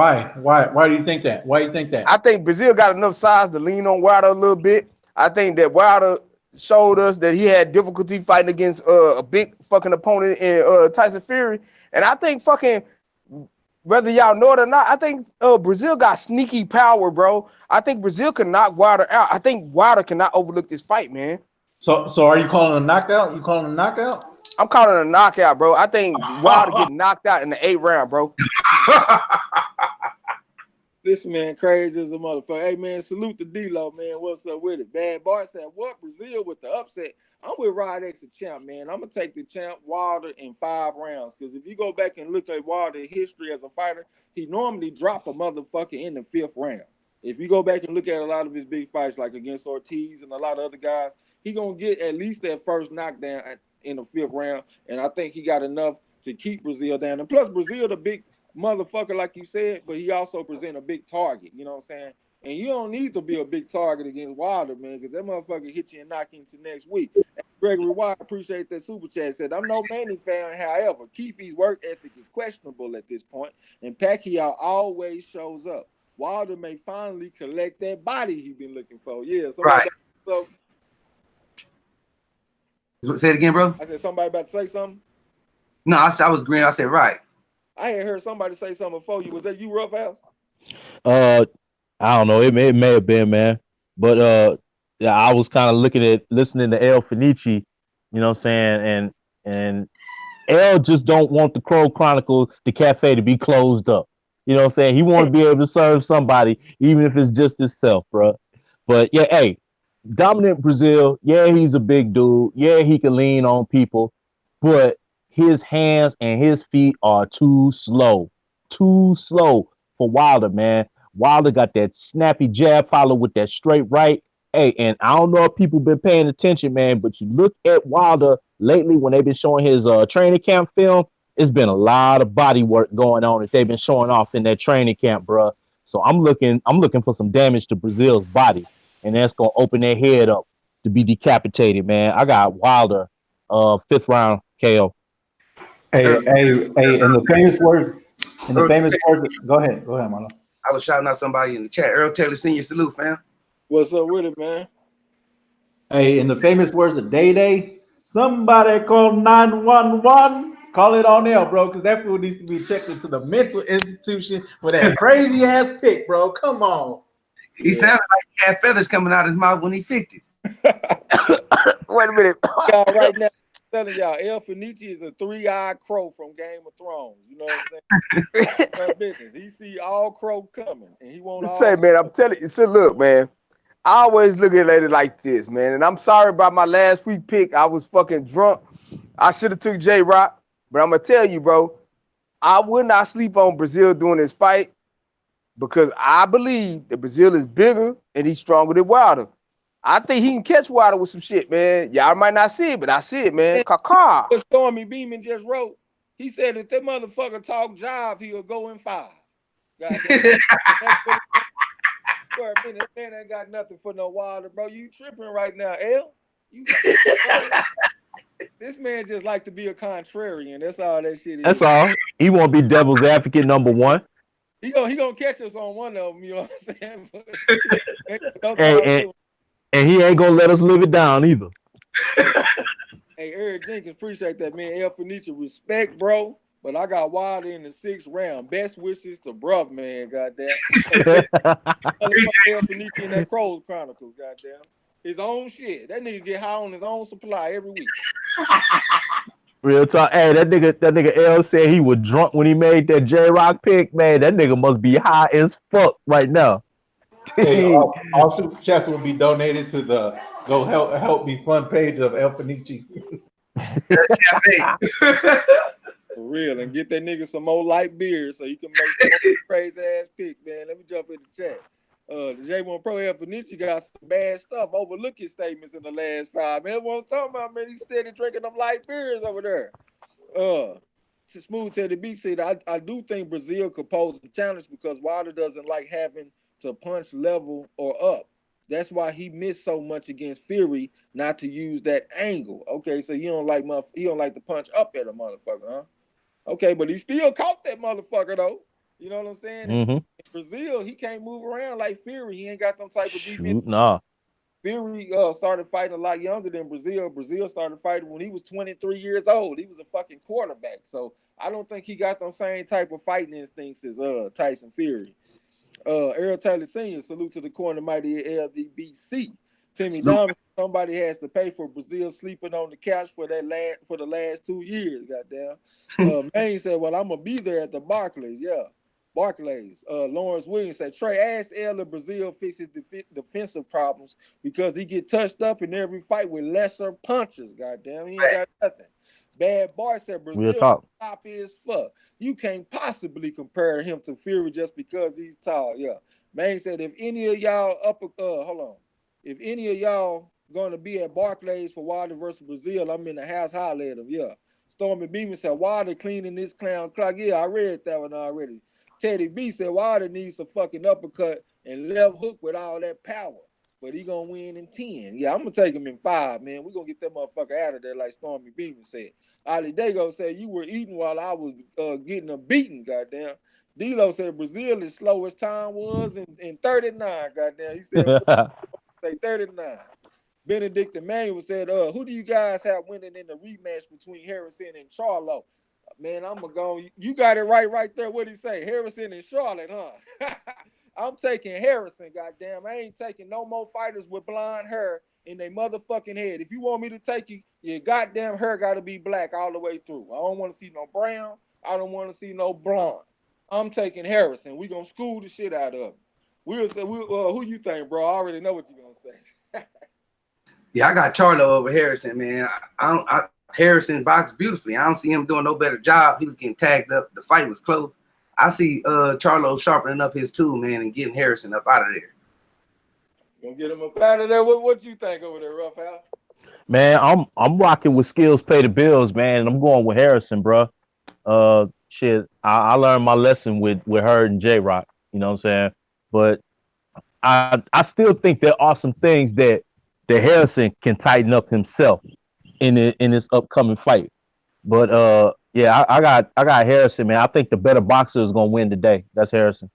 do you think that? Why do you think that? I think Brazil got enough size to lean on Wilder a little bit. I think that Wilder showed us that he had difficulty fighting against a big fucking opponent in Tyson Fury. And I think fucking, whether y'all know it or not, I think Brazil got sneaky power, bro. I think Brazil can knock Wilder out. I think Wilder cannot overlook this fight, man. So are you calling a knockout? You calling a knockout? I'm calling it a knockout, bro. I think Wilder get knocked out in the 8th round, bro. This man crazy as a motherfucker. Hey, man, salute to D-Lo, man. What's up with it? Bad Bart said, what? Brazil with the upset? I'm with Rod X, the champ, man. I'm going to take the champ Wilder in 5 rounds. Because if you go back and look at Wilder's history as a fighter, he normally drop a motherfucker in the 5th round. If you go back and look at a lot of his big fights, like against Ortiz and a lot of other guys, he going to get at least that first knockdown in the 5th round. And I think he got enough to keep Brazil down. And plus, Brazil, the big motherfucker, like you said, but he also present a big target. You know what I'm saying? And you don't need to be a big target against Wilder, man, because that motherfucker hit you and knock you into next week. And Gregory White, appreciate that super chat, said, I'm no Manny fan, however, Keefe's work ethic is questionable at this point, and Pacquiao always shows up. Wilder may finally collect that body he been looking for. Yeah, right. So, say it again, bro. I said, somebody about to say something? No, I was green. I said, right. I had heard somebody say something before you. Was that you, Rough House? I don't know. It may have been, man. But yeah, I was kind of listening to El Fenici, you know what I'm saying? And El just don't want the Crow Chronicle, the cafe, to be closed up. You know what I'm saying? He want to be able to serve somebody, even if it's just himself, bro. But yeah, hey, dominant Brazil. Yeah, he's a big dude. Yeah, he can lean on people, but his hands and his feet are too slow for Wilder, man. Wilder got that snappy jab followed with that straight right. Hey, and I don't know if people been paying attention, man, but you look at Wilder lately when they've been showing his training camp film, it's been a lot of body work going on that they've been showing off in that training camp, bro. So I'm looking for some damage to Brazil's body, and that's gonna open their head up to be decapitated, man. I got Wilder, 5th round KO. Hey, in the famous words, go ahead, Marlo. I was shouting out somebody in the chat. Earl Taylor Sr., salute, fam. What's up with it, man? Hey, in the famous words of Day, somebody call 911. Call it on there, bro, because that fool needs to be checked into the mental institution with that crazy ass pick, bro. Come on. He sounded like he had feathers coming out his mouth when he picked it. Wait a minute. Y'all, right now, I'm telling y'all, El Fenici is a 3-eyed crow from Game of Thrones. You know what I'm saying? He see all crow coming, and he won't. Say, man, I'm telling you. So look, man, I always look at it like this, man. And I'm sorry about my last week pick. I was fucking drunk. I should have took J-Rock, but I'm gonna tell you, bro, I would not sleep on Brazil doing this fight because I believe that Brazil is bigger and he's stronger than Wilder. I think he can catch Wilder with some shit, man. Y'all might not see it, but I see it, man. Kaka. What Stormy Beeman just wrote, he said if that motherfucker talk jive, he'll go in 5. Goddamn. That man ain't got nothing for no Wilder, bro. You tripping right now, L. This man just like to be a contrarian. That's all that shit is. That's all. He won't be devil's advocate number one. He gonna catch us on one of them, you know what I'm saying? And he ain't gonna let us live it down either. Hey, Eric Jenkins, appreciate that, man. El Fenicia, respect, bro. But I got Wilder in the 6th round. Best wishes to bruv, man. Goddamn. El Fenicia in that Crows Chronicles, goddamn. His own shit. That nigga get high on his own supply every week. Real talk. Hey, that nigga L said he was drunk when he made that J-Rock pick. Man, that nigga must be high as fuck right now. Hey, all super chats will be donated to the Go Help Me Fund page of El Fenici. For real, and get that nigga some more light beer so you can make some crazy ass pick, man. Let me jump in the chat. The J1 Pro El Fenici got some bad stuff. Overlook his statements in the last 5 minutes. What I'm talking about, man. He steady drinking them light beers over there. To Smooth Teddy B said, I do think Brazil could pose a challenge because Wilder doesn't like having to punch level or up. That's why he missed so much against Fury, not to use that angle. Okay, so he don't like to punch up at a motherfucker, huh? Okay, but he still caught that motherfucker though. You know what I'm saying? In Brazil, he can't move around like Fury. He ain't got them type of defense. Nah. Fury started fighting a lot younger than Brazil. Brazil started fighting when he was 23 years old. He was a fucking quarterback. So I don't think he got them same type of fighting instincts as Tyson Fury. Errol Taylor Sr., salute to the corner mighty LDBC. Timmy Diamond, somebody has to pay for Brazil sleeping on the couch for the last 2 years. Goddamn. Maine said, "Well, I'm gonna be there at the Barclays." Yeah, Barclays. Lawrence Williams said, "Trey, ask L if Brazil fixes defensive problems because he get touched up in every fight with lesser punches. Goddamn, he ain't got nothing." Bad Bar said, "Brazil top as fuck. You can't possibly compare him to Fury just because he's tall." Yeah, Maine said, "If any of y'all if any of y'all gonna be at Barclays for Wilder versus Brazil, I'm in the house. Holler at him." Yeah. Stormy Beeman said, "Wilder cleaning this clown clock." Yeah, I read that one already. Teddy B said, "Wilder needs a fucking uppercut and left hook with all that power, but he gonna win in 10. Yeah, I'm gonna take him in 5, man. We're gonna get that motherfucker out of there, like Stormy Beeman said. Ali Dago said, "You were eating while I was getting a beating, goddamn." D-Lo said, "Brazil is slow as time was in 39, goddamn." He said, say 39. Benedict Emmanuel said, "Who do you guys have winning in the rematch between Harrison and Charlo?" Man, I'm gonna go. You got it right there. What he say? Harrison and Charlotte, huh? I'm taking Harrison, goddamn. I ain't taking no more fighters with blonde hair in their motherfucking head. If you want me to take you, your goddamn hair got to be black all the way through. I don't want to see no brown. I don't want to see no blonde. I'm taking Harrison. We gonna school the shit out of him. We'll say, who you think, bro? I already know what you're gonna say. Yeah, I got Charlo over Harrison, man. Harrison boxed beautifully. I don't see him doing no better job. He was getting tagged up. The fight was close. I see Charlo sharpening up his tool, man, and getting Harrison up out of there. Gonna get him up out of there. What you think over there, Rough House? Man, I'm rocking with skills pay the bills, man, and I'm going with Harrison, bro. Shit, I learned my lesson with HURD and J-Rock. You know what I'm saying? But I still think there are some things that Harrison can tighten up himself in this upcoming fight. But yeah, I got Harrison, man. I think the better boxer is gonna win today. That's Harrison.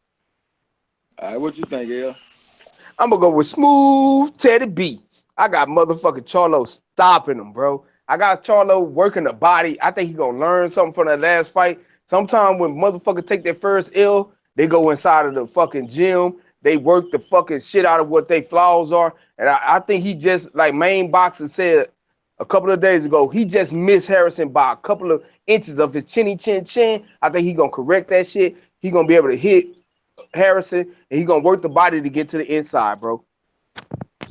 All right, what you think, El? I'm gonna go with Smooth Teddy B. I got motherfucking Charlo stopping him, bro. I got Charlo working the body. I think he gonna learn something from that last fight. Sometimes when motherfuckers take their first L, they go inside of the fucking gym. They work the fucking shit out of what their flaws are. And I think he just, like Main Boxer said a couple of days ago, he just missed Harrison by a couple of inches of his chinny chin. I think he gonna correct that shit. He gonna be able to hit Harrison, and he gonna work the body to get to the inside, bro.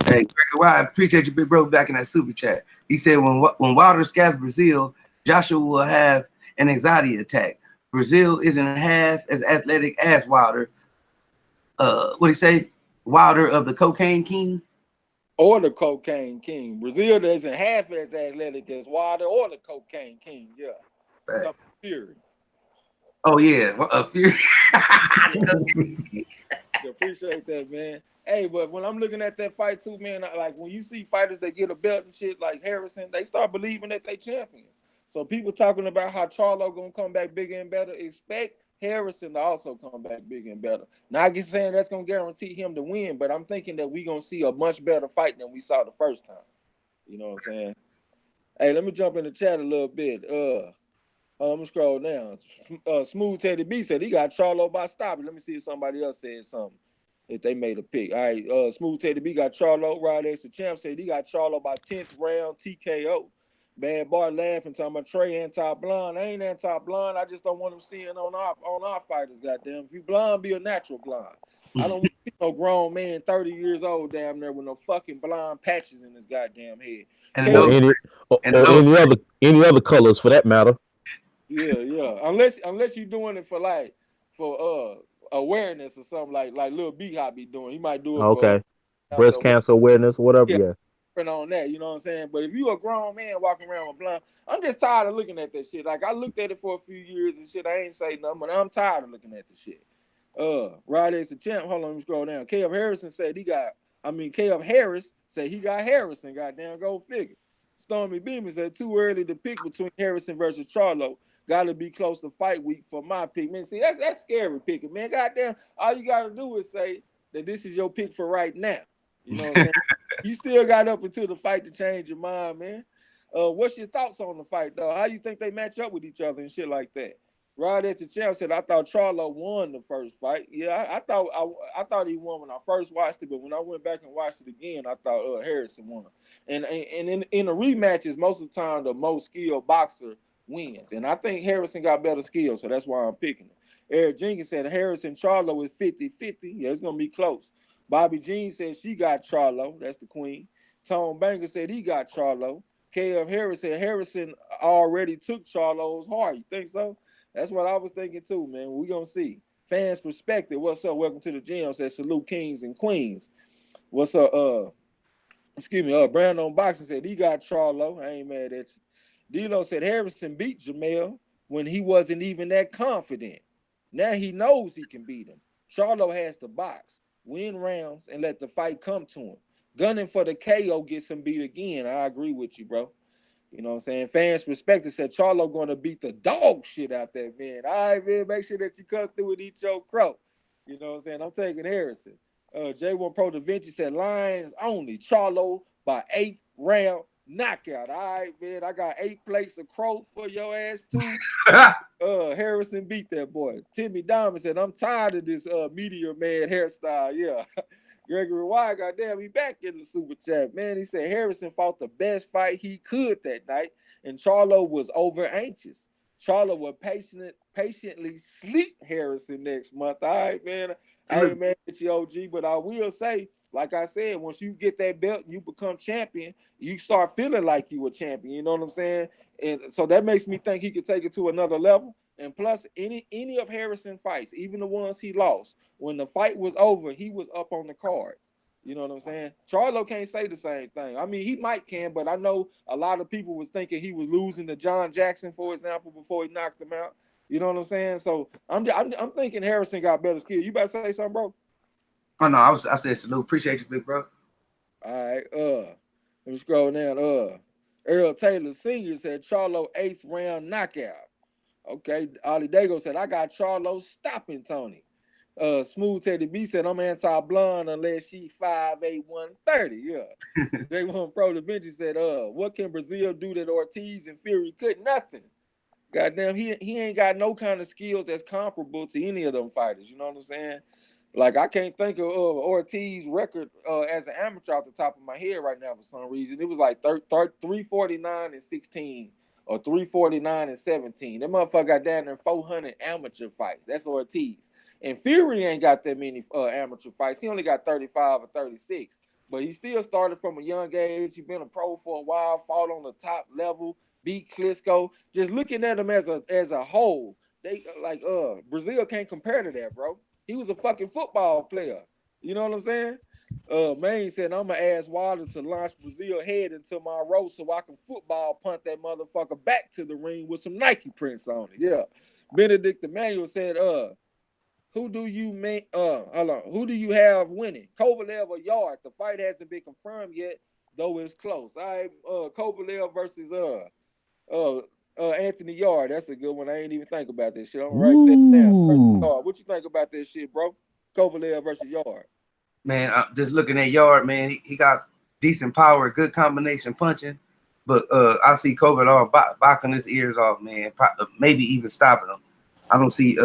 Hey, Gregor, well, I appreciate you, big bro, back in that super chat. He said when Wilder scabs Brazil, Joshua will have an anxiety attack. Brazil isn't half as athletic as Wilder. What he say? Wilder of the Cocaine King? or the Cocaine King. Brazil isn't half as athletic as Wilder or the Cocaine King. Yeah. Right. Fury. Oh yeah, Fury. Appreciate that, man. Hey, but when I'm looking at that fight too, man, like when you see fighters that get a belt and shit like Harrison, they start believing that they champions. So people talking about how Charlo gonna come back bigger and better. Expect Harrison to also come back bigger and better. Not saying that's gonna guarantee him to win, but I'm thinking that we gonna see a much better fight than we saw the first time. You know what I'm saying? Hey, let me jump in the chat a little bit. I'm gonna scroll down. Smooth Teddy B said he got Charlo by stopping. Let me see if somebody else said something. If they made a pick. All right, Smooth Teddy B got Charlo. Rod X the Champ said he got Charlo by 10th round TKO. Bad Bar laughing, talking about Trey anti-blonde. I ain't anti-blonde. I just don't want him seeing on our fighters, goddamn. If you blonde, be a natural blonde. I don't want to see no grown man 30 years old damn there with no fucking blonde patches in his goddamn head. Or any other colors for that matter. Yeah. Unless you're doing it for awareness or something like Lil B Hop be doing. He might do it for breast cancer awareness, whatever. Yeah. On that, you know what I'm saying? But if you a grown man walking around with blonde, I'm just tired of looking at that shit. Like I looked at it for a few years and shit. I ain't say nothing, but I'm tired of looking at the shit. Rod X the Champ. Hold on, let me scroll down. KF Harris said he got Harrison. Goddamn, go figure. Stormy Beeman said too early to pick between Harrison versus Charlo. Gotta be close to fight week for my pick. Man, see, that's scary picking, man. Goddamn, all you gotta do is say that this is your pick for right now. You know what I'm saying? You still got up until the fight to change your mind, man. What's your thoughts on the fight, though? How you think they match up with each other and shit like that? Rod at the champ said, I thought Charlo won the first fight. Yeah, I thought he won when I first watched it, but when I went back and watched it again, I thought Harrison won. And in the rematches, most of the time, the most skilled boxer wins. And I think Harrison got better skills, so that's why I'm picking him. Eric Jenkins said Harrison Charlo is 50-50. Yeah, it's going to be close. Bobby Jean said she got Charlo. That's the queen. Tone Banger said he got Charlo. KF Harris said Harrison already took Charlo's heart. You think so? That's what I was thinking too, man. We're going to see. Fans perspective. What's up? Welcome to the gym. Said salute kings and queens. What's up? Brandon Boxing said he got Charlo. I ain't mad at you. D-Lo said Harrison beat Jamel when he wasn't even that confident. Now he knows he can beat him. Charlo has the box. Win rounds and let the fight come to him. Gunning for the KO gets him beat again. I agree with you, bro. You know what I'm saying? Fans perspective said Charlo going to beat the dog shit out that man. All right, man, make sure that you come through and eat your crow. You know what I'm saying? I'm taking Harrison. J1 Pro Da Vinci said Lions only. Charlo by 8th round knockout. All right, man. I got 8 plates of crow for your ass too. Harrison beat that boy. Timmy Diamond said, I'm tired of this Meteor Man hairstyle. Yeah. Gregory Wyatt, goddamn, he back in the super chat. Man, he said Harrison fought the best fight he could that night, and Charlo was over anxious. Charlo will patiently sleep Harrison next month. All right, man. I ain't mad at you, OG, but I will say, like I said, once you get that belt and you become champion, you start feeling like you a champion. You know what I'm saying? And so that makes me think he could take it to another level. And plus, any of Harrison's fights, even the ones he lost, when the fight was over, he was up on the cards. You know what I'm saying? Charlo can't say the same thing. I mean, he might can, but I know a lot of people was thinking he was losing to John Jackson, for example, before he knocked him out. You know what I'm saying? So I'm thinking Harrison got better skill. You better say something, bro. Oh no, I said salute. Appreciate you, big bro. All right. Let me scroll down. Earl Taylor Sr. said Charlo 8th round knockout. Okay. Ali Dago said I got Charlo stopping Tony. Smooth Teddy B said I'm anti-blonde unless she 5'8", 130. Yeah. J1 Pro Da Vinci said, what can Brazil do that Ortiz and Fury couldn't? Nothing. Goddamn, he ain't got no kind of skills that's comparable to any of them fighters. You know what I'm saying? Like, I can't think of Ortiz's record as an amateur off the top of my head right now for some reason. It was like 349 and 16 or 349 and 17. That motherfucker got down there 400 amateur fights. That's Ortiz. And Fury ain't got that many amateur fights. He only got 35 or 36. But he still started from a young age. He been a pro for a while, fought on the top level, beat Klitschko. Just looking at him as a whole, they like Brazil can't compare to that, bro. He was a fucking football player. You know what I'm saying? Maine said, I'm gonna ask Wilder to launch Brazil head into my row so I can football punt that motherfucker back to the ring with some Nike prints on it. Yeah. Benedict Emmanuel said, who do you who do you have winning? Kovalev or Yard? The fight hasn't been confirmed yet, though it's close. All right, Kovalev versus Anthony Yard. That's a good one. I ain't even think about this shit. I'm gonna write that down. What you think about this shit, bro? Kovalev versus Yard. Man, just looking at Yard, man, he got decent power, good combination punching, but I see Kovalev boxing his ears off, man. Maybe even stopping him. I don't see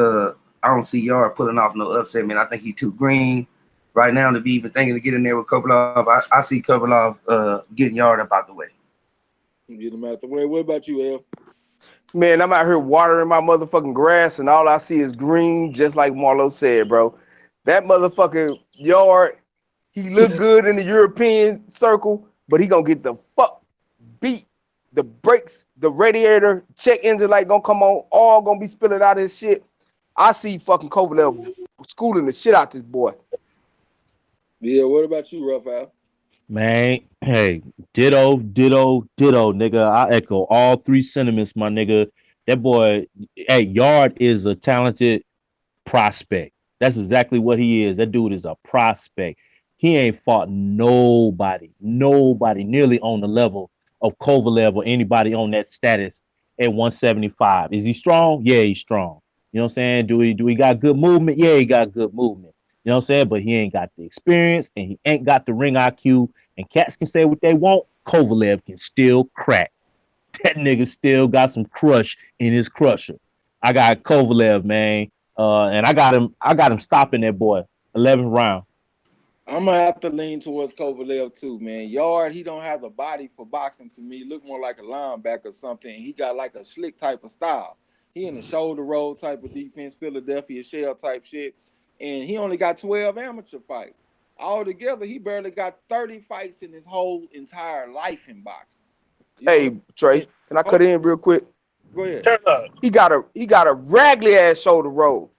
Yard pulling off no upset, man. I think he's too green right now to be even thinking to get in there with Kovalev. I see Kovalev getting Yard up out the way. Get him out the way. What about you, El? Man, I'm out here watering my motherfucking grass, and all I see is green, just like Marlo said, bro. That motherfucking Yard, he look good in the European circle, but he gonna get the fuck beat. The brakes, the radiator, check engine light gonna come on, all gonna be spilling out his shit. I see fucking Kovalev schooling the shit out this boy. Yeah, what about you, Raphael? Man, hey, ditto, nigga. I echo all three sentiments, my nigga. That boy, hey, Yard is a talented prospect. That's exactly what he is. That dude is a prospect. He ain't fought nobody nearly on the level of Kovalev or anybody on that status at 175. Is he strong? Yeah, he's strong. You know what I'm saying? Do he got good movement? Yeah, he got good movement. You know what I'm saying? But he ain't got the experience and he ain't got the ring IQ. And cats can say what they want. Kovalev can still crack. That nigga still got some crush in his crusher. I got Kovalev, man. And I got him stopping that boy. 11th round. I'm gonna have to lean towards Kovalev too, man. Yard, he don't have the body for boxing to me. Look more like a linebacker or something. He got like a slick type of style. He in the shoulder roll type of defense, Philadelphia shell type shit. And he only got 12 amateur fights. Altogether, he barely got 30 fights in his whole entire life in boxing. Hey, Trey, can I cut in real quick? Go ahead. Turn up. He got a raggedy ass shoulder roll.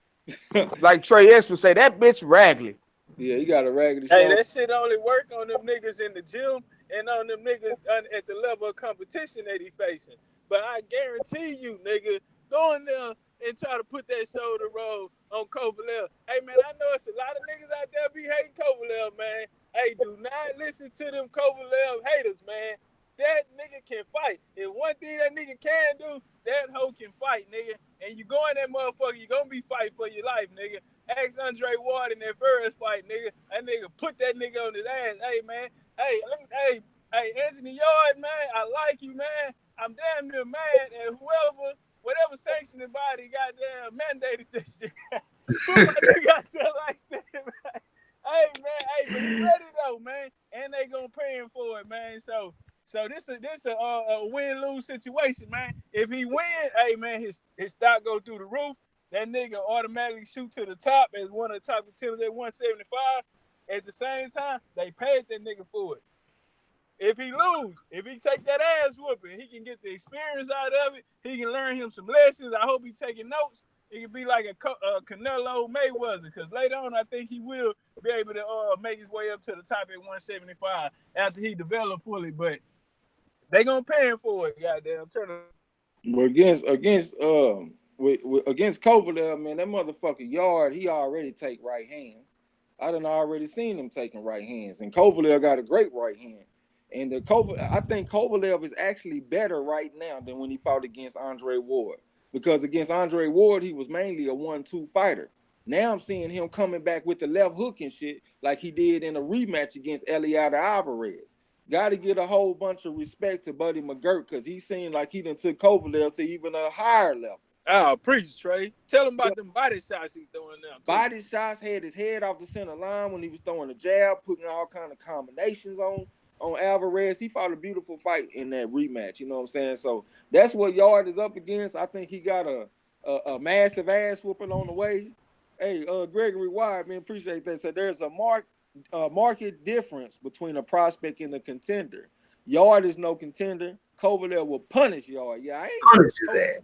Like Trey S would say, that bitch raggedy. Yeah, he got a raggedy Hey, shoulder. that shit only work on them niggas in the gym and on them niggas at the level of competition that he facing. But I guarantee you, nigga, go in there and try to put that shoulder roll on Kovalev. Hey, man, I know it's a lot of niggas out there be hating Kovalev, man. Hey, do not listen to them Kovalev haters, man. That nigga can fight. And one thing that nigga can do, that hoe can fight, nigga. And you go in that motherfucker, you gonna be fighting for your life, nigga. Ask Andre Ward in that first fight, nigga. That nigga put that nigga on his ass. Hey, man. Hey, Anthony Yard, man. I like you, man. I'm damn near mad at whatever sanctioning body goddamn mandated this shit. Put my nigga out there like that, man. Hey, man. Hey, but he ready though, man. And they gonna pay him for it, man. So this a win-lose situation, man. If he win, hey, man, his stock go through the roof. That nigga automatically shoot to the top as one of the top contenders at 175. At the same time, they paid that nigga for it. If he lose, if he take that ass whooping, he can get the experience out of it. He can learn him some lessons. I hope he taking notes. It could be like a Canelo Mayweather, because later on, I think he will be able to make his way up to the top at 175 after he developed fully. But they gonna pay him for it, goddamn. But against Kovalev, man, that motherfucker Yard, he already take right hands. I done already seen him taking right hands, and Kovalev got a great right hand. And I think Kovalev is actually better right now than when he fought against Andre Ward, because against Andre Ward, he was mainly a 1-2 fighter. Now I'm seeing him coming back with the left hook and shit like he did in a rematch against Eliada Alvarez. Got to get a whole bunch of respect to Buddy McGirt, because he seemed like he done took Kovalev to even a higher level. Oh, preach, Trey. Tell him about them body shots he's throwing now. Body shots, had his head off the center line when he was throwing a jab, putting all kind of combinations on Alvarez. He fought a beautiful fight in that rematch, you know what I'm saying? So that's what Yard is up against. I think he got a massive ass whooping on the way. Hey, Gregory Wyatt, man, appreciate that. So there's a market difference between a prospect and a contender. Yard is no contender. Kovalev will punish Yard. Yeah, I ain't punish his ass.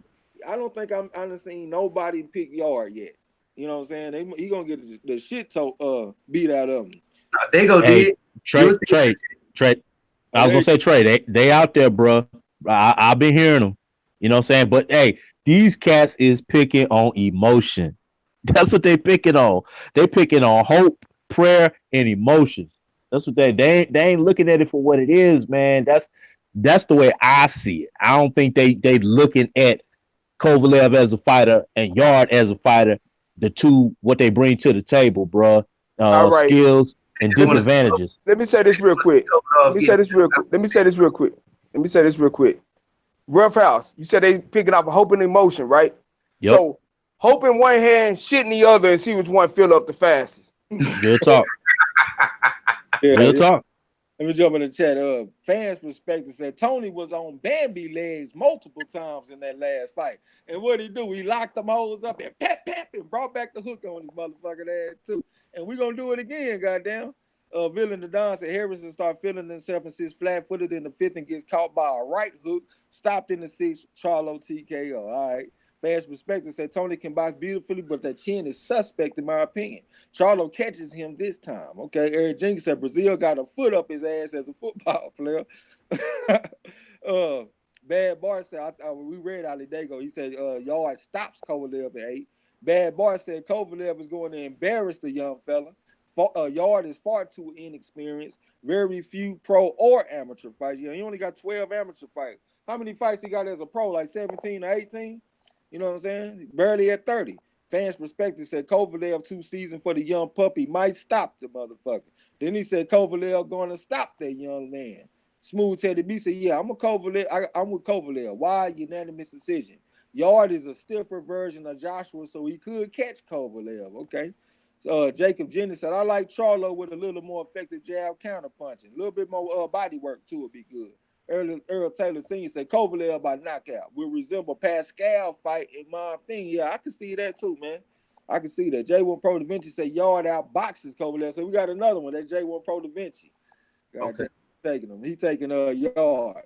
I don't think I'm seen nobody pick Yard yet. You know what I'm saying? He gonna get the shit beat out of him. They go Hey, did. Trey. I was gonna say Trey. They out there, bro. I've been hearing them. You know what I'm saying? But hey, these cats is picking on emotion. That's what they picking on. They picking on hope, prayer, and emotions. That's what they ain't looking at it for what it is, man. That's the way I see it. I don't think they looking at Kovalev as a fighter and Yard as a fighter, the two what they bring to the table, bro. All right. Skills and disadvantages. Let me say this real quick. Let me say this real quick. Rough House, you said they picking up a hope and emotion, right? Yep. So hope in one hand, shit in the other, and see which one fill up the fastest. Real talk. Real talk. Let me jump in the chat. Fans' perspective said Tony was on Bambi legs multiple times in that last fight. And what did he do? He locked them hoes up and pap and brought back the hook on his motherfucking ass too. And we're gonna do it again, goddamn. Villain the Don said Harrison started feeling himself and sits flat-footed in the fifth and gets caught by a right hook, stopped in the sixth, Charlo TKO. All right. Fans' perspective said Tony can box beautifully, but that chin is suspect in my opinion. Charlo catches him this time. Okay. Eric Jenkins said Brazil got a foot up his ass as a football player. Bad Bar said, we read Ali Dago. He said Yard stops Kovalev at 8. Bad Bar said Kovalev is going to embarrass the young fella. Yard is far too inexperienced. Very few pro or amateur fights. You know, he only got 12 amateur fights. How many fights he got as a pro? Like 17 or 18? You know what I'm saying? Barely at 30. Fans' perspective said Kovalev 2 seasons for the young puppy might stop the motherfucker. Then he said Kovalev going to stop that young man. Smooth Teddy B said, yeah, I'm with Kovalev. Why? Unanimous decision. Yard is a stiffer version of Joshua, so he could catch Kovalev. Okay. So Jacob Jennings said, I like Charlo with a little more effective jab counter punching. A little bit more body work too would be good. Earl Taylor Sr. said Kovalev by knockout will resemble Pascal fight in my opinion. Yeah, I can see that too, man. I can see that. J1 Pro Da Vinci said Yard out boxes Kovalev. So we got another one. That J1 Pro Da Vinci. Okay. Taking him. He taking Yard.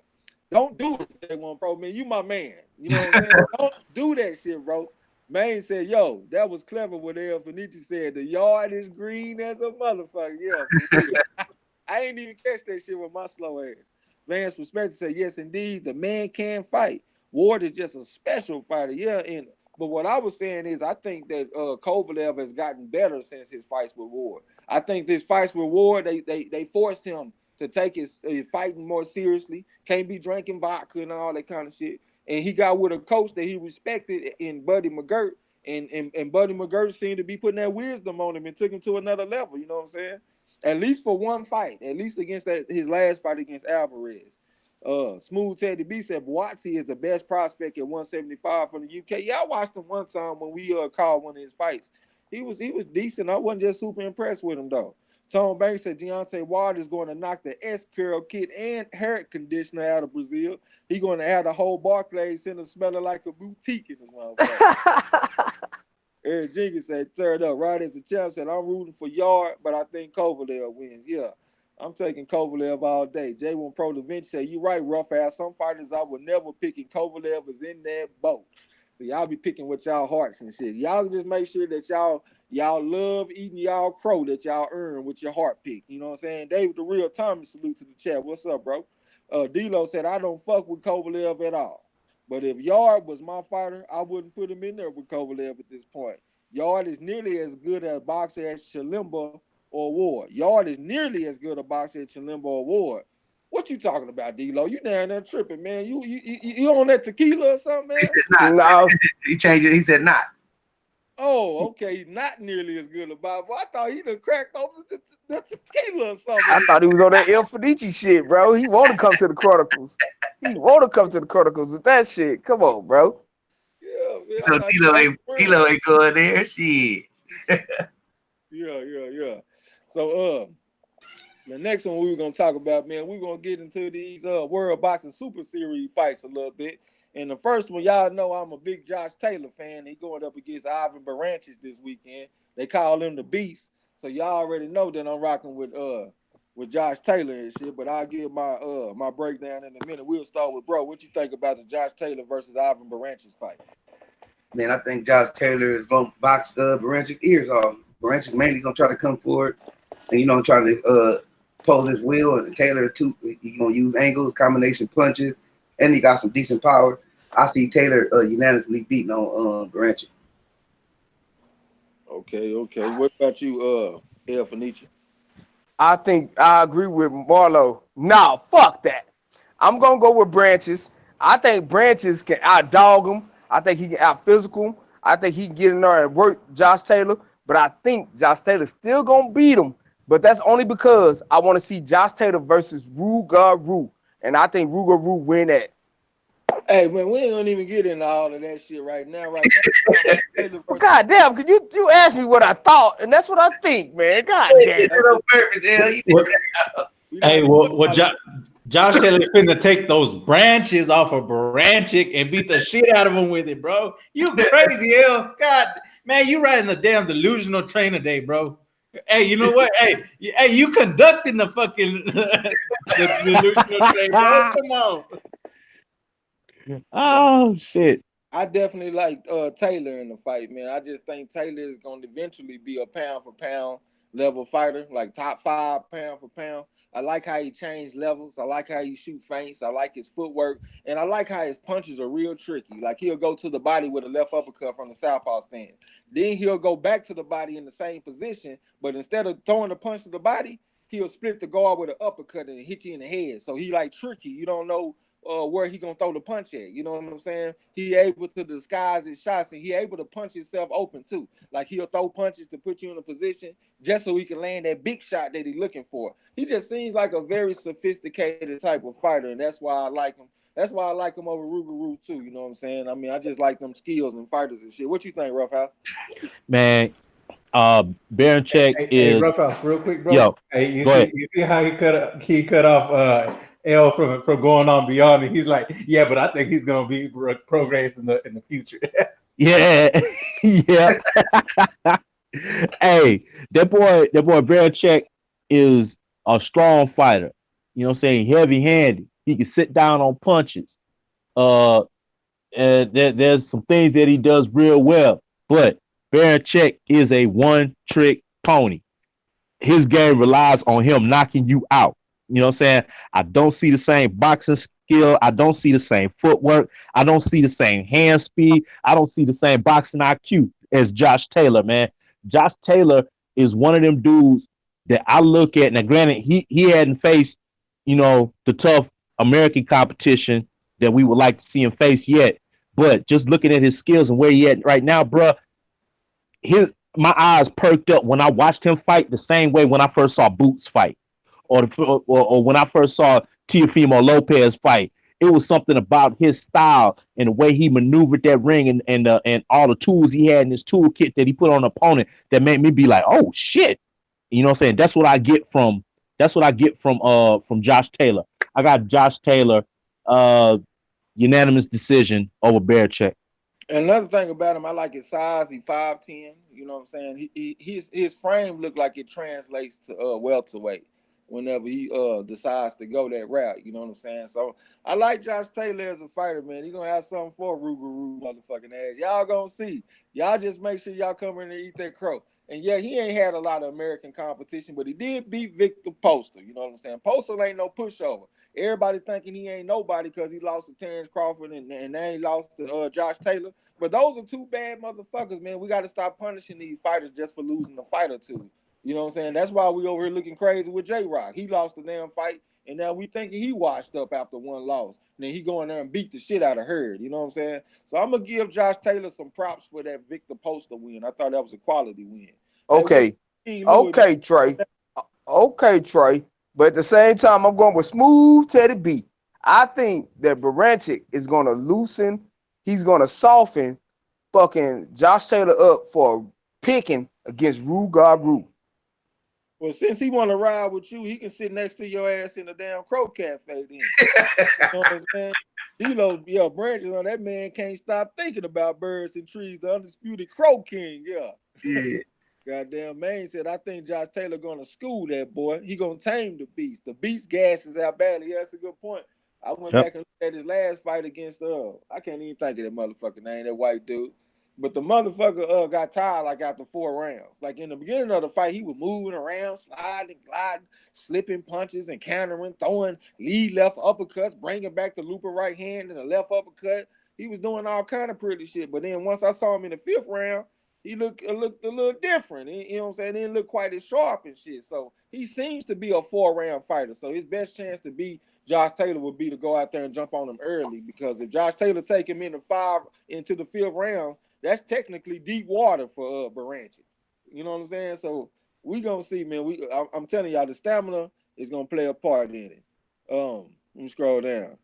Don't do it, J1 Pro, man. You my man. You know what I'm saying? Don't do that shit, bro. Maine said, yo, that was clever what El Fenici said. The Yard is green as a motherfucker. Yeah. I ain't even catch that shit with my slow ass. Van's perspective said, yes, indeed, the man can fight. Ward is just a special fighter. Yeah, but what I was saying is I think that Kovalev has gotten better since his fights with Ward. I think this fights with Ward, they forced him to take his fighting more seriously. Can't be drinking vodka and all that kind of shit. And he got with a coach that he respected in Buddy McGirt. And Buddy McGirt seemed to be putting that wisdom on him and took him to another level. You know what I'm saying? At least for one fight. At least against his last fight against Alvarez. Smooth Teddy B said Boazzi is the best prospect at 175 from the UK. Yeah, I watched him one time when we called one of his fights. He was decent. I wasn't just super impressed with him though. Tom Banks said Deontay Wilder is going to knock the S-Curl kit and hair conditioner out of Brazil. He's going to have the whole Barclays Center smelling like a boutique in his motherfucker. Eric Jenkins said, third up, right as the champ said, I'm rooting for Yard, but I think Kovalev wins. Yeah, I'm taking Kovalev all day. J1 Pro Da Vinci said, you're right, rough ass. Some fighters I would never pick, and Kovalev is in that boat. So y'all be picking with y'all hearts and shit. Y'all just make sure that y'all love eating y'all crow that y'all earn with your heart pick. You know what I'm saying? David the Real Tommy, salute to the chat. What's up, bro? D-Lo said, I don't fuck with Kovalev at all. But if Yard was my fighter, I wouldn't put him in there with Kovalev at this point. Yard is nearly as good a boxer as Chilemba or Ward. Yard is nearly as good a boxer as Chilemba or Ward. What you talking about, D-Lo? You down there tripping, man. You on that tequila or something, man? He said not. No. He changed it. He said not. Oh, okay. Not nearly as good a boxer. I thought he done cracked open the tequila or something. I thought he was on that El Fenici shit, bro. He want to come to the Chronicles. He want to come to the Chronicles with that shit. Come on, bro. Yeah, man. Kilo ain't going there. Shit. Yeah. So, the next one we were going to talk about, man, we're going to get into these World Boxing Super Series fights a little bit. And the first one, y'all know I'm a big Josh Taylor fan. He going up against Ivan Baranchis this weekend. They call him the Beast. So y'all already know that I'm rocking with Josh Taylor and shit. But I'll give my breakdown in a minute. We'll start with bro. What you think about the Josh Taylor versus Ivan Baranchis fight? Man, I think Josh Taylor is going to box Baranchis' ears off. Baranchis mainly going to try to come forward, and trying to pose his will. And Taylor too, he gonna use angles, combination punches, and he got some decent power. I see Taylor unanimously beating on Garanchi. Okay. What about you, El Fenicia? I think I agree with Marlo. No, fuck that. I'm gonna go with Branches. I think Branches can outdog him. I think he can out physical him. I think he can get in there and work Josh Taylor. But I think Josh Taylor still gonna beat him. But that's only because I want to see Josh Taylor versus Ruger. And I think Ruger win that. Hey man, we ain't gonna even get into all of that shit right now. Well, God damn, cause you asked me what I thought, and that's what I think, man. God damn. Hey, well, Josh Taylor finna take those branches off of Baranchik and beat the shit out of him with it, bro. You crazy hell. God, man, you riding the damn delusional train today, bro. Hey, you know what? Hey, you conducting the fucking the delusional train, bro. Come on. Oh shit. I definitely like Taylor in the fight, man. I just think Taylor is going to eventually be a pound for pound level fighter, like top 5 pound for pound. I like how he changed levels. I like how he shoot feints. I like his footwork, and I like how his punches are real tricky. Like he'll go to the body with a left uppercut from the southpaw stand. Then he'll go back to the body in the same position, but instead of throwing the punch to the body, he'll split the guard with an uppercut and hit you in the head. So he like tricky. You don't know where he gonna throw the punch at. You know what I'm saying? He able to disguise his shots, and he able to punch himself open too. Like he'll throw punches to put you in a position just so he can land that big shot that he's looking for. He just seems like a very sophisticated type of fighter, and that's why I like him. That's why I like him over Ruger too. You know what I'm saying? I mean, I just like them skills and fighters and shit. What you think, Roughhouse? Man, Baranchik is Hey, Roughhouse, real quick, bro. Yo, Hey, you see how he cut off L from going on beyond, and he's like, yeah, but I think he's gonna be progress in the future. Yeah, yeah. Hey, that boy Baranchik is a strong fighter. You know what I'm saying? Heavy handed. He can sit down on punches. And there's some things that he does real well. But Baranchik is a one-trick pony. His game relies on him knocking you out. You know what I'm saying? I don't see the same boxing skill. I don't see the same footwork. I don't see the same hand speed. I don't see the same boxing IQ as Josh Taylor, man. Josh Taylor is one of them dudes that I look at. Now, granted, he hadn't faced, the tough American competition that we would like to see him face yet. But just looking at his skills and where he at right now, bro, my eyes perked up when I watched him fight the same way when I first saw Boots fight, or when I first saw Teofimo Lopez fight. It was something about his style and the way he maneuvered that ring and all the tools he had in his toolkit that he put on the opponent that made me be like, oh shit. You know what I'm saying? That's what I get from Josh Taylor. I got Josh Taylor unanimous decision over Baranchik. Another thing about him, I like his size. He 5'10". You know what I'm saying? His frame look like it translates to welterweight whenever he decides to go that route. You know what I'm saying? So I like Josh Taylor as a fighter, man. He's gonna have something for Ruger motherfucking ass. Y'all gonna see. Y'all just make sure y'all come in and eat that crow. And yeah, he ain't had a lot of American competition, but he did beat Victor Postol. You know what I'm saying? Postol ain't no pushover. Everybody thinking he ain't nobody because he lost to Terrence Crawford and they ain't lost to Josh Taylor. But those are two bad motherfuckers, man. We got to stop punishing these fighters just for losing a fight or two. You know what I'm saying? That's why we over here looking crazy with J-Rock. He lost the damn fight, and now we thinking he washed up after one loss. And then he go in there and beat the shit out of HURD. You know what I'm saying? So I'm going to give Josh Taylor some props for that Victor Postol win. I thought that was a quality win. Okay. Okay, Trey. Okay, Trey. But at the same time, I'm going with Smooth Teddy B. I think that Baranchik is going to loosen. He's going to soften fucking Josh Taylor up for picking against Ruger. Well, since he want to ride with you, he can sit next to your ass in the damn Crow Cafe then. You know what I'm saying? Branches on that man can't stop thinking about birds and trees, the undisputed Crow King, Yeah. Goddamn man said, I think Josh Taylor gonna school that boy. He gonna tame the beast. The beast gasses out badly. That's a good point. I went back and looked at his last fight against I can't even think of that motherfucking name, that white dude. But the motherfucker got tired like after 4 rounds. Like in the beginning of the fight, he was moving around, sliding, gliding, slipping punches and countering, throwing lead left uppercuts, bringing back the looping right hand and the left uppercut. He was doing all kind of pretty shit. But then once I saw him in the 5th round, he looked a little different. You know what I'm saying? He didn't look quite as sharp and shit. So he seems to be a 4-round fighter. So his best chance to beat Josh Taylor would be to go out there and jump on him early, because if Josh Taylor take him into the 5th rounds, that's technically deep water for Baranchi. You know what I'm saying? So we gonna see, man. I'm telling y'all, the stamina is gonna play a part in it. Let me scroll down.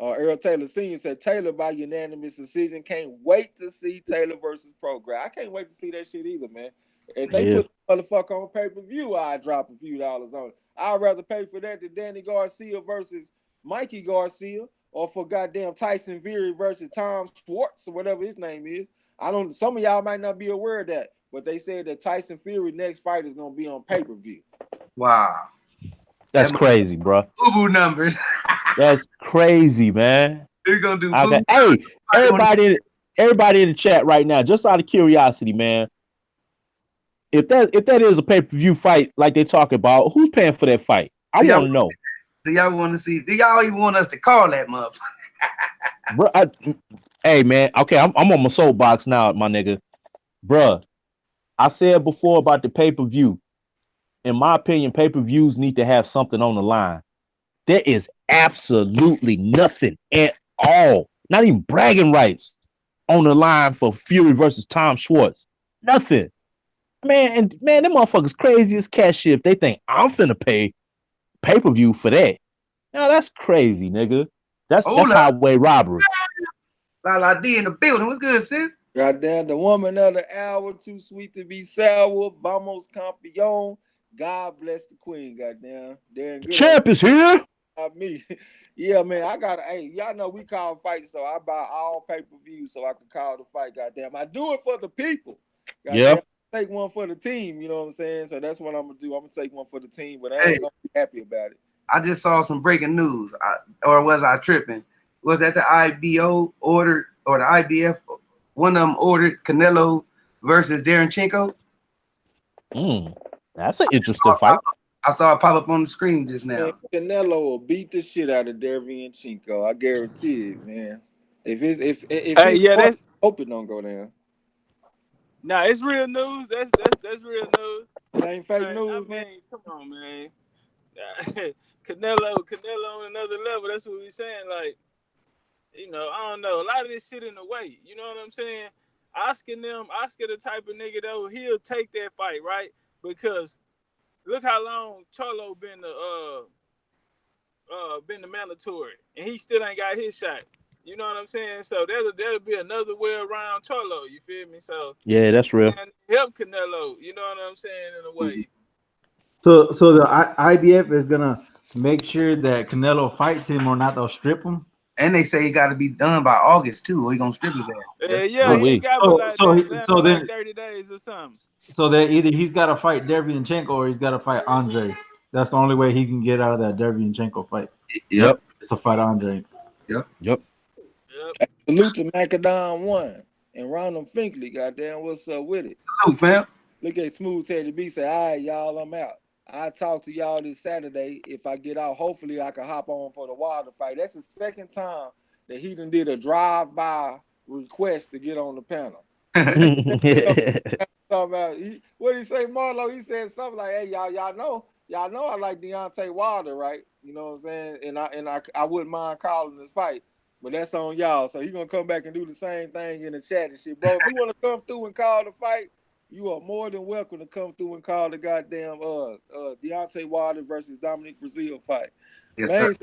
Earl Taylor Sr. said Taylor by unanimous decision. Can't wait to see Taylor versus Progress. I can't wait to see that shit either, man. If they put the motherfucker on pay-per-view, I'd drop a few dollars on it. I'd rather pay for that than Danny Garcia versus Mikey Garcia, or for goddamn Tyson Fury versus Tom Schwartz, or whatever his name is. Some of y'all might not be aware of that, but they said that Tyson Fury next fight is gonna be on pay-per-view. Wow. That's crazy, bro. Boo-boo numbers. That's crazy, man. They're gonna do hey, everybody in the chat right now, just out of curiosity, man. If that is a pay-per-view fight like they talk about, who's paying for that fight? I want to know. Do y'all want to see? Do y'all even want us to call that motherfucker? Bro, hey, man. Okay, I'm on my soapbox now, my nigga. Bruh, I said before about the pay-per-view. In my opinion, pay-per-views need to have something on the line. There is absolutely nothing at all, not even bragging rights, on the line for Fury versus Tom Schwartz. Nothing. Man, them motherfuckers crazy as cat shit if they think I'm finna pay pay-per-view for that. Now that's crazy, nigga. That's highway robbery. La D in the building. What's good, sis? Goddamn, the woman of the hour, too sweet to be sour. Vamos campeón. God bless the queen, goddamn. The champ is here. Me. Yeah, man. Hey, y'all know we call fights, so I buy all pay-per-view so I can call the fight, goddamn. I do it for the people. Yeah. Take one for the team, you know what I'm saying? So that's what I'm gonna do. I'm gonna take one for the team, but I ain't gonna be happy about it. I just saw some breaking news, or was I tripping? Was that the IBO ordered, or the IBF? One of them ordered Canelo versus Darenchenko. That's an interesting fight. I saw it pop up on the screen just now. Man, Canelo will beat the shit out of Darenchenko. I guarantee it, man. I hope it don't go down. Nah, it's real news. That's real news. It ain't fake news, man. Come on, man. Canelo on another level. That's what we saying. Like, you know, I don't know. A lot of this shit in the way. You know what I'm saying? Oscar the type of nigga though, he'll take that fight, right? Because look how long Charlo been the mandatory, and he still ain't got his shot. You know what I'm saying? So that'll be another way around Charlo. You feel me? So yeah, that's real. And help Canelo. You know what I'm saying? In a way. So the IBF is gonna make sure that Canelo fights him or not. They'll strip him. And they say he got to be done by August too, or he gonna strip his ass. He got like 30 days or something. So that either he's got to fight Derevyanchenko or he's got to fight Andre. That's the only way he can get out of that Derevyanchenko fight. Yep. It's to fight Andre. Yep. Salute to Macadon 1 and Ronald Finkley. Goddamn, what's up with it? Salute, fam. Look at Smooth Teddy B say, all right, y'all, I'm out. I'll talk to y'all this Saturday. If I get out, hopefully I can hop on for the Wilder fight. That's the second time that he done did a drive-by request to get on the panel. What did he say, Marlo? He said something like, hey, y'all know I like Deontay Wilder, right? You know what I'm saying? And I wouldn't mind calling this fight. But that's on y'all. So he gonna come back and do the same thing in the chat and shit. Bro, if you want to come through and call the fight, you are more than welcome to come through and call the goddamn Deontay Wilder versus Dominic Brazil fight. Yes, sir.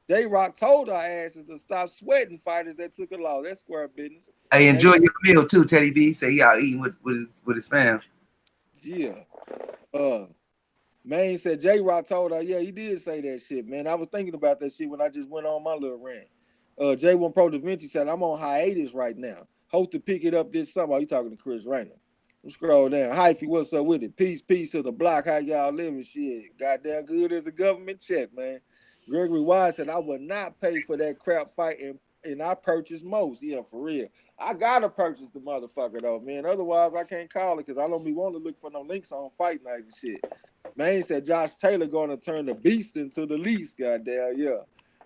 J-Rock told our asses to stop sweating fighters that took a loss. That's square business. Hey, enjoy your meal too, Teddy B. Say y'all eating with his fam. Yeah. Man said J-Rock told her, yeah, he did say that shit, man. I was thinking about that shit when I just went on my little rant. J1 Pro Da Vinci said, I'm on hiatus right now. Hope to pick it up this summer. You talking to Chris Rayner. Scroll down. Hyphy, what's up with it? Peace to the block. How y'all living? Shit. Goddamn good as a government check, man. Gregory Wise said, I would not pay for that crap fight and I purchased most. Yeah, for real. I gotta purchase the motherfucker though, man. Otherwise, I can't call it because I don't be wanting to look for no links on Fight Night and shit. Man said Josh Taylor gonna turn the beast into the least. Goddamn, yeah.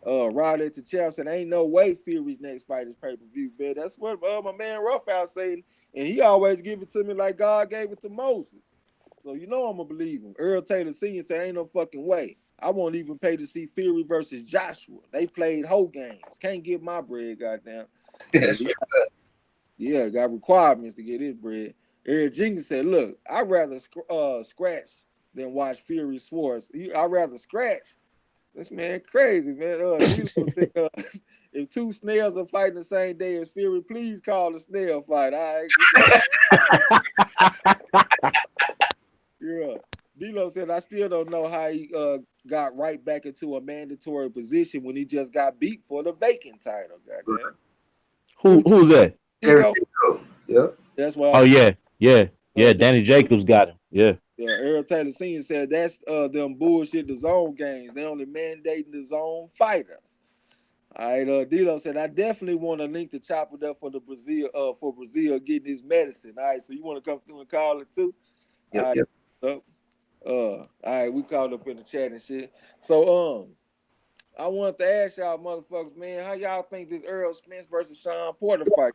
Rod at the champ said ain't no way Fury's next fight is pay-per-view, man. That's what my man Ruffhouse saying, and he always give it to me like God gave it to Moses. So you know I'm gonna believe him. Earl Taylor Sr. said ain't no fucking way. I won't even pay to see Fury versus Joshua. They played whole games. Can't get my bread, goddamn. Yeah, got requirements to get his bread. Eric Jenkins said, look, I'd rather scratch than watch Fury Swords. I'd rather scratch. This man crazy, man. Said, if two snails are fighting the same day as Fury, please call the snail fight. All right. Yeah. D-Lo said, I still don't know how he got right back into a mandatory position when he just got beat for the vacant title. Goddamn. Who's that? Yeah. That's why. Oh yeah. Danny Jacobs got him. Yeah. Yeah. Earl Taylor Sr. said that's them bullshit the zone games. They only mandating the zone fighters. All right. D-Lo said I definitely want to link the chop it up for the Brazil getting his medicine. All right. So you want to come through and call it too? Yep. All right, we called up in the chat and shit. So I wanted to ask y'all motherfuckers, man, how y'all think this Errol Spence versus Sean Porter fight?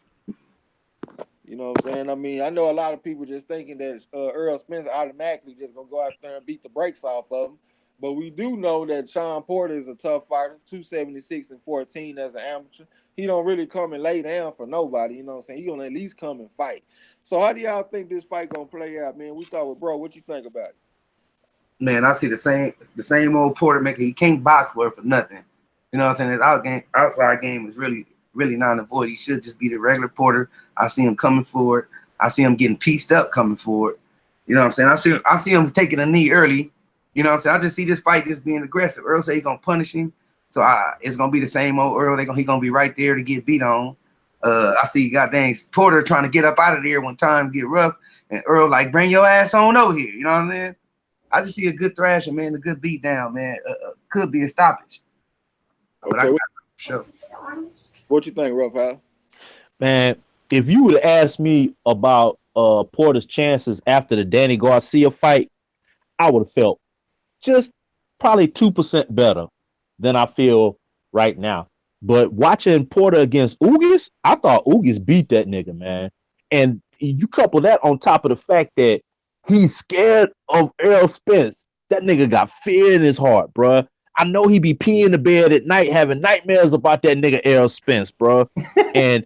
You know what I'm saying? I mean, I know a lot of people just thinking that Errol Spence automatically just gonna go out there and beat the brakes off of him. But we do know that Sean Porter is a tough fighter, 276-14 as an amateur. He don't really come and lay down for nobody, you know what I'm saying? He gonna at least come and fight. So how do y'all think this fight gonna play out, man? We start with bro. What you think about it? Man, I see the same old Porter maker. He can't box for nothing. You know what I'm saying? His outside game is really non void. He should just be the regular Porter. I see him coming forward. I see him getting pieced up coming forward. You know what I'm saying? I see him taking a knee early. You know what I'm saying? I just see this fight just being aggressive. Earl say he's gonna punish him. So it's gonna be the same old Earl. He gonna be right there to get beat on. I see goddamn Porter trying to get up out of there when times get rough, and Earl like bring your ass on over here. You know what I'm saying? I just see a good thrashing, man, a good beat down, man. Could be a stoppage. But okay, sure. What you think, Ruff? Man, if you would have asked me about Porter's chances after the Danny Garcia fight, I would have felt just probably 2% better than I feel right now. But watching Porter against Ugis, I thought Ugis beat that nigga, man. And you couple that on top of the fact that he's scared of Errol Spence. That nigga got fear in his heart, bruh. I know he be peeing the bed at night, having nightmares about that nigga Errol Spence, bruh. And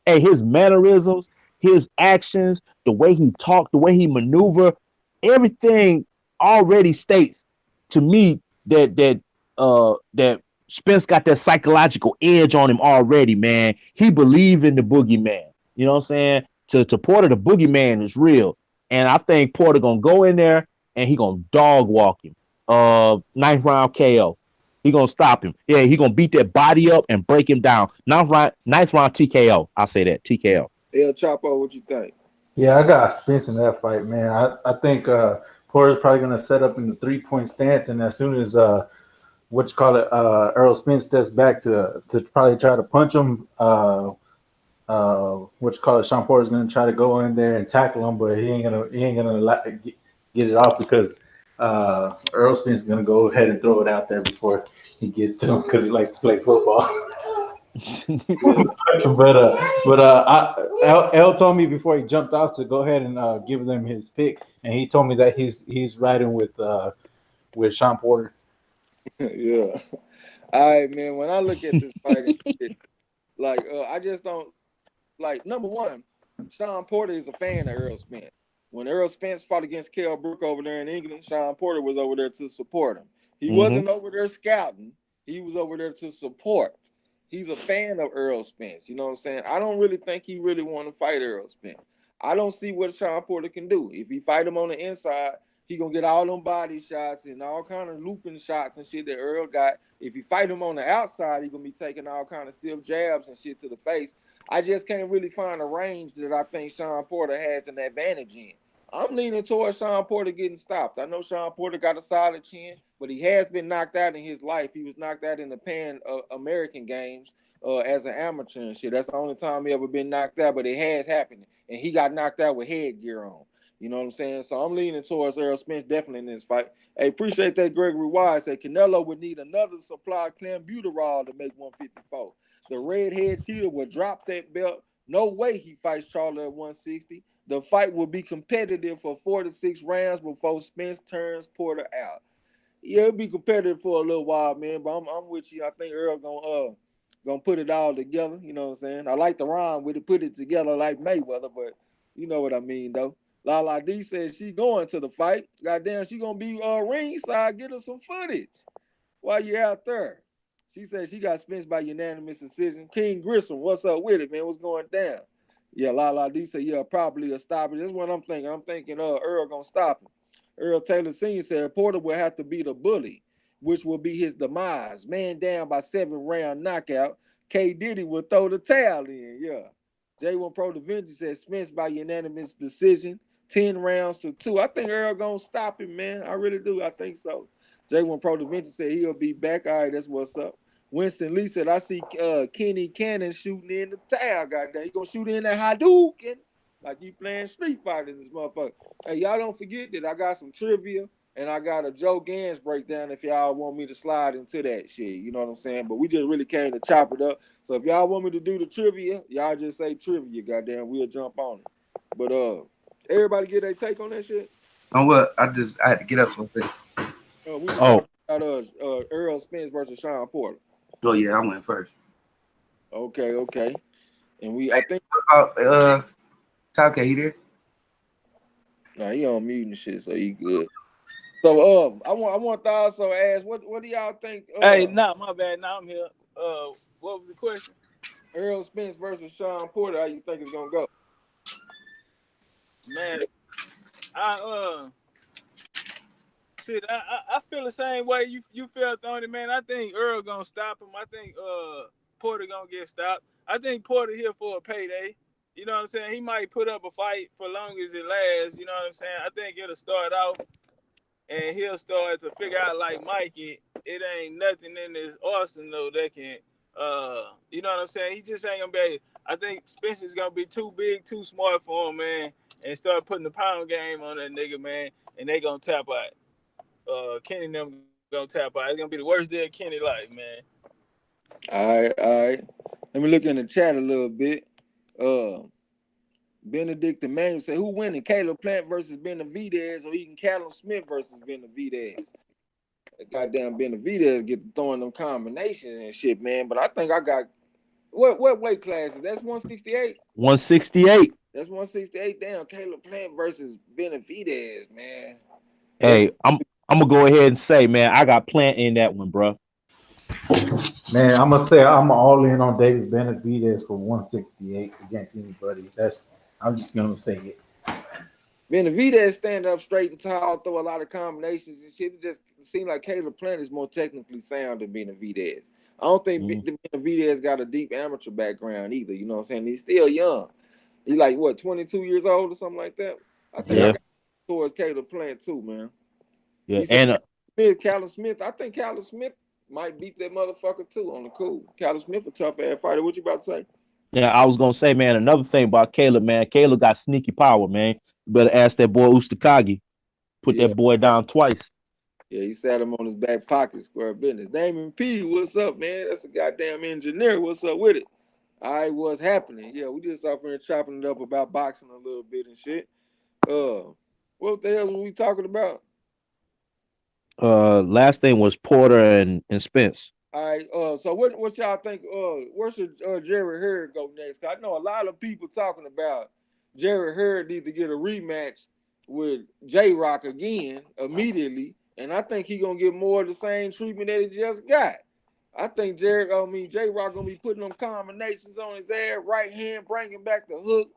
his mannerisms, his actions, the way he talked, the way he maneuver, everything already states to me that Spence got that psychological edge on him already, man. He believe in the boogeyman. You know what I'm saying? To Porter, the boogeyman is real. And I think Porter gonna go in there and he gonna dog walk him. 9th round KO. He gonna stop him. Yeah, he gonna beat that body up and break him down. 9th round TKO. I'll say that TKO. El Chapo, what you think? Yeah, I got Spence in that fight, man. I think Porter's probably gonna set up in the 3-point stance, and as soon as Errol Spence steps back to probably try to punch him, Sean Porter's gonna try to go in there and tackle him, but he ain't gonna get it off because Errol Spence is gonna go ahead and throw it out there before he gets to him because he likes to play football. but L told me before he jumped off to go ahead and give them his pick, and he told me that he's riding with Sean Porter. Yeah. All right, man. When I look at this fight, I just don't like. Number one, Sean Porter is a fan of Errol Spence. When Errol Spence fought against Kell Brook over there in England, Sean Porter was over there to support him. He wasn't over there scouting. He was over there to support. He's a fan of Errol Spence. You know what I'm saying? I don't really think he really want to fight Errol Spence. I don't see what Sean Porter can do. If he fight him on the inside, he gonna get all them body shots and all kind of looping shots and shit that Earl got. If you fight him on the outside, he gonna be taking all kind of stiff jabs and shit to the face. I just can't really find a range that I think Sean Porter has an advantage in. I'm leaning towards Sean Porter getting stopped. I know Sean Porter got a solid chin, but he has been knocked out in his life. He was knocked out in the Pan American Games as an amateur and shit. That's the only time he ever been knocked out, but it has happened. And he got knocked out with headgear on. You know what I'm saying? So I'm leaning towards Errol Spence definitely in this fight. Hey, appreciate that. Gregory Wise said Canelo would need another supply of clenbuterol to make 154. The redhead cheater will drop that belt. No way he fights Charlie at 160. The fight will be competitive for 4 to 6 rounds before Spence turns Porter out. Yeah, it'll be competitive for a little while, man. But I'm with you. I think Earl gonna put it all together. You know what I'm saying? I like the rhyme with it, put it together like Mayweather, but you know what I mean though. Lala D says she going to the fight. Goddamn, she gonna be ringside. Get her some footage while you're out there. She said she got Spence by unanimous decision. King Grissom, what's up with it, man? What's going down? Yeah, Lala D said, yeah, probably a stop. That's what I'm thinking. I'm thinking Earl gonna stop him. Earl Taylor Sr. said Porter will have to be the bully, which will be his demise. Man down by 7-round knockout. K. Diddy will throw the towel in. Yeah. J1 Pro Da Vinci said Spence by unanimous decision. 10 rounds to 2. I think Earl gonna stop him, man. I really do. I think so. J1 Pro Da Vinci said he'll be back. All right, that's what's up. Winston Lee said, I see Kenny Cannon shooting in the towel. Goddamn, he gonna shoot in that Hadouken like you playing Street Fighter in this motherfucker. Hey, y'all don't forget that I got some trivia and I got a Joe Gans breakdown if y'all want me to slide into that shit. You know what I'm saying? But we just really came to chop it up. So if y'all want me to do the trivia, y'all just say trivia. Goddamn, we'll jump on it. But everybody get their take on that shit? On what? I had to get up for a second. We just talking about Earl Spence versus Sean Porter. Oh yeah, I went first. Okay. And I think about Top Cat, he there? Nah, he on mute and shit, so he good. So I want to also ask, what do y'all think? Hey, my bad. Now I'm here. What was the question? Earl Spence versus Sean Porter. How you think it's gonna go? Man, I feel the same way you felt on it, man. I think Earl gonna stop him. I think Porter gonna get stopped. I think Porter here for a payday. You know what I'm saying? He might put up a fight for long as it lasts. You know what I'm saying? I think it'll start out and he'll start to figure out like Mikey, it ain't nothing in this arsenal that can you know what I'm saying? He just ain't gonna be. I think Spencer's gonna be too big, too smart for him, man, and start putting the pound game on that nigga, man, and they gonna tap out. Kenny and them gonna tap out. It's gonna be the worst day of Kenny life, man. All right. Let me look in the chat a little bit. Benedict Emmanuel said, who winning? Caleb Plant versus Benavidez or Eaton Callum Smith versus Benavidez? Goddamn Benavidez get throwing them combinations and shit, man. But I think I got what weight class is that's 168? 168. That's 168. Damn, Caleb Plant versus Benavidez, man. Hey, I'm gonna go ahead and say, man, I got Plant in that one, bro. Man, I'm gonna say I'm all in on David Benavidez for 168 against anybody. I'm just gonna say it. Benavidez stand up straight and tall, throw a lot of combinations and shit. It just seems like Caleb Plant is more technically sound than Benavidez. I don't think Benavidez got a deep amateur background either. You know what I'm saying? He's still young. He's like, what, 22 years old or something like that? I think I got towards Caleb Plant too, man. Yeah, and Callum Smith. I think Callum Smith might beat that motherfucker too on the cool. Callum Smith a tough ass fighter. What you about to say? Yeah, I was gonna say, man, another thing about Caleb, man. Caleb got sneaky power, man. You better ask that boy Ustakagi. Put that boy down twice. Yeah, he sat him on his back pocket, square business. Damon P, what's up, man? That's a goddamn engineer. What's up with it? All right, what's happening? Yeah, we just off here chopping it up about boxing a little bit and shit. What the hell was we talking about? Last thing was Porter and Spence. All right, so what y'all think? Where should Jerry Hurd go next? I know a lot of people talking about Jerry Hurd need to get a rematch with J-Rock again immediately, and I think he gonna get more of the same treatment that he just got. I think J-Rock gonna be putting them combinations on his ass, right hand, bringing back the hook,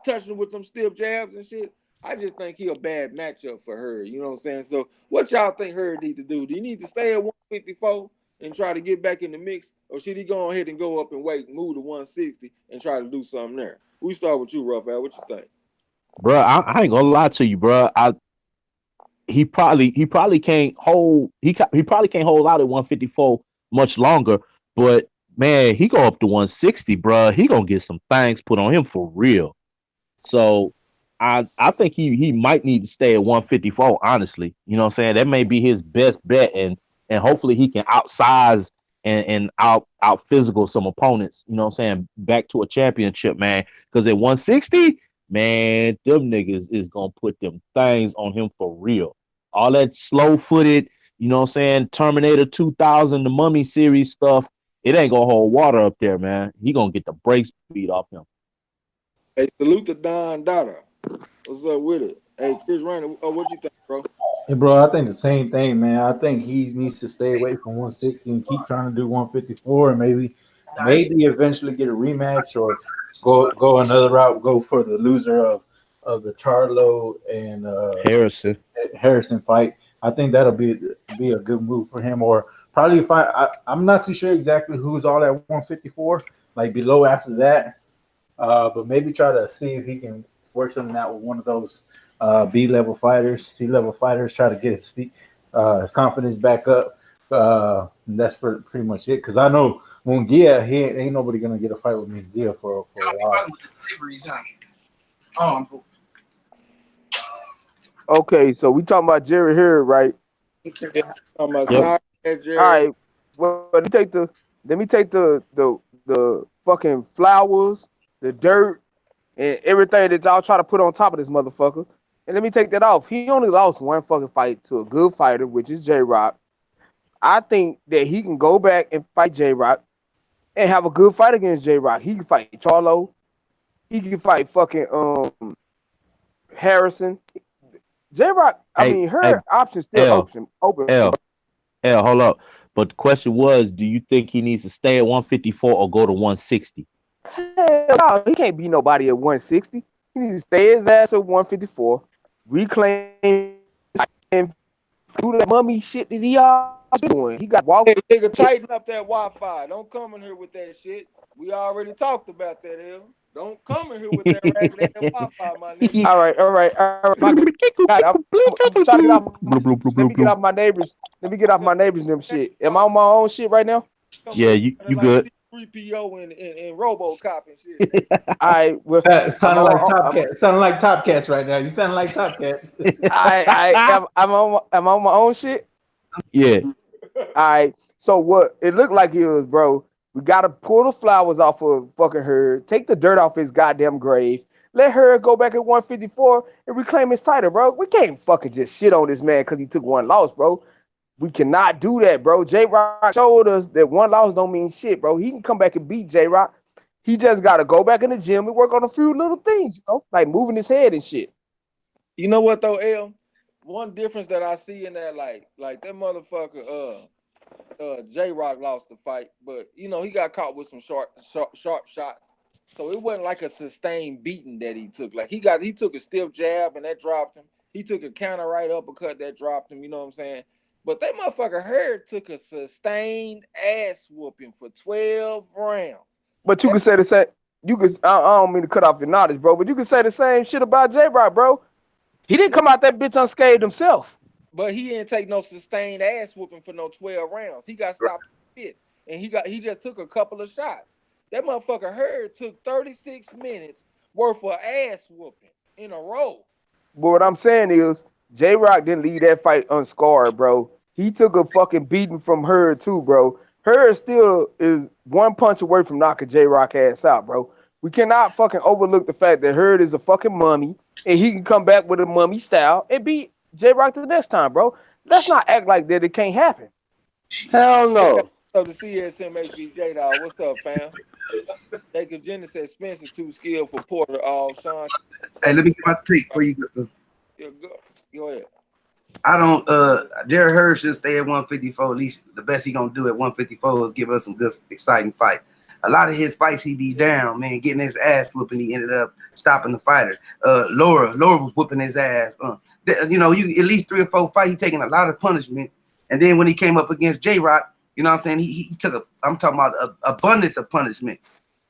touching with them stiff jabs and shit. I just think he a bad matchup for Hurd. You know what I'm saying? So what y'all think Hurd need to do? Do he need to stay at 154 and try to get back in the mix, or should he go ahead and go up and move to 160 and try to do something there? We start with you, Raphael. What you think? Bro, I ain't gonna lie to you, bro. He probably can't hold. He probably can't hold out at 154 much longer. But man, he go up to 160, bro. He gonna get some things put on him for real. So I think he might need to stay at 154, honestly. You know what I'm saying? That may be his best bet, and hopefully he can outsize and out physical some opponents, you know what I'm saying, back to a championship, man. Because at 160, man, them niggas is gonna put them things on him for real. All that slow footed, you know what I'm saying, Terminator 2000, the Mummy series stuff, it ain't gonna hold water up there, man. He gonna get the brakes beat off him. Hey, salute to Don Dada. What's up with it? Hey, Chris Rainer, what you think, bro? Hey, bro, I think the same thing, man. I think he needs to stay away from 160 and keep trying to do 154, and maybe eventually get a rematch or go another route, go for the loser of the Charlo and Harrison fight. I think that'll be a good move for him. Or probably if I'm not too sure exactly who's all at 154, like below after that. But maybe try to see if he can work something out with one of those B-level fighters, C-level fighters, try to get his feet, his confidence back up. And that's pretty much it. Because I know Munguia, he ain't nobody going to get a fight with Munguia for a while. Okay, so we talking about Jerry Hurd, right? Yeah, talking about Jerry. All right. Well, let me take the fucking flowers, the dirt, and everything that y'all try to put on top of this motherfucker. And let me take that off. He only lost one fucking fight to a good fighter, which is J-Rock. I think that he can go back and fight J-Rock and have a good fight against J-Rock. He can fight Charlo. He can fight fucking Harrison. J-Rock, her option's still open. L, hold up. But the question was, do you think he needs to stay at 154 or go to 160? Hell no, he can't beat nobody at 160. He needs to stay his ass at 154, reclaim and do that mummy shit that he always doing. He got walk. Hey, nigga, tighten up that Wi-Fi. Don't come in here with that shit. We already talked about that, L. Don't come in here with that ragged ass Wi-Fi, my nigga. All right. God, I'm trying to get off. Let me get off my neighbors. Let me get off my neighbors and them shit. Am I on my own shit right now? Yeah, you good. C-3PO and RoboCop and shit. All right. Well, sounding like Top Cats right now. You sound like Top Cats. I'm on my own shit. Yeah. All right. So what it looked like is, bro, we gotta pull the flowers off of fucking Hurd, take the dirt off his goddamn grave, let Hurd go back at 154 and reclaim his title, bro. We can't fucking just shit on this man because he took one loss, bro. We cannot do that, bro. J-Rock showed us that one loss don't mean shit, bro. He can come back and beat J-Rock. He just got to go back in the gym and work on a few little things, you know, like moving his head and shit. You know what, though, L? One difference that I see in that, like that motherfucker, J-Rock lost the fight, but, you know, he got caught with some sharp shots. So it wasn't like a sustained beating that he took. Like, he took a stiff jab, and that dropped him. He took a counter right uppercut that dropped him, you know what I'm saying? But that motherfucker Hurd took a sustained ass whooping for 12 rounds. But you can say the same. I don't mean to cut off your knowledge, bro, but you can say the same shit about J-Rock, bro. He didn't come out that bitch unscathed himself. But he didn't take no sustained ass whooping for no 12 rounds. He got stopped fit, and he just took a couple of shots. That motherfucker Hurd took 36 minutes worth of ass whooping in a row. But what I'm saying is, J-Rock didn't leave that fight unscarred, bro. He took a fucking beating from Hurd too, bro. Hurd still is one punch away from knocking J-Rock ass out, bro. We cannot fucking overlook the fact that Hurd is a fucking mummy, and he can come back with a mummy style and beat J-Rock the next time, bro. Let's not act like that it can't happen. Hell no. So the CSM dog. What's up, fam? Jacob Jenner said Spencer too skilled for Porter. Sean. Hey, let me get my take for you. Yeah, go ahead. I don't. Jerry Hurd should stay at 154. At least the best he gonna do at 154 is give us some good, exciting fight. A lot of his fights he be down, man, getting his ass whooping. He ended up stopping the fighter. Laura was whooping his ass. You know, you at least 3 or 4 fights. He taking a lot of punishment, and then when he came up against J-Rock, you know what I'm saying? He took I'm talking about abundance of punishment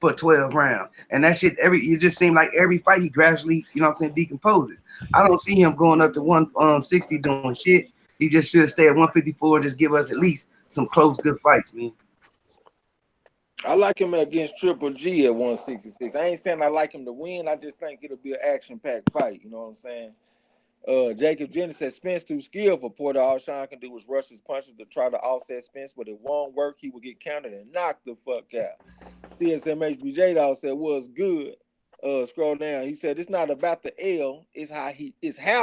for 12 rounds. And that shit, it just seemed like every fight he gradually, you know what I'm saying, decompose it. I don't see him going up to 160 doing shit. He just should stay at 154 and just give us at least some close, good fights, man. I like him against Triple G at 166. I ain't saying I like him to win. I just think it'll be an action-packed fight. You know what I'm saying? Jacob Jennings said Spence too skilled for Porter. All Sean can do is rush his punches to try to offset Spence, but it won't work. He will get counted and knocked the fuck out. CSMHBJ dog said was good. Scroll down. He said it's not about the L, it's how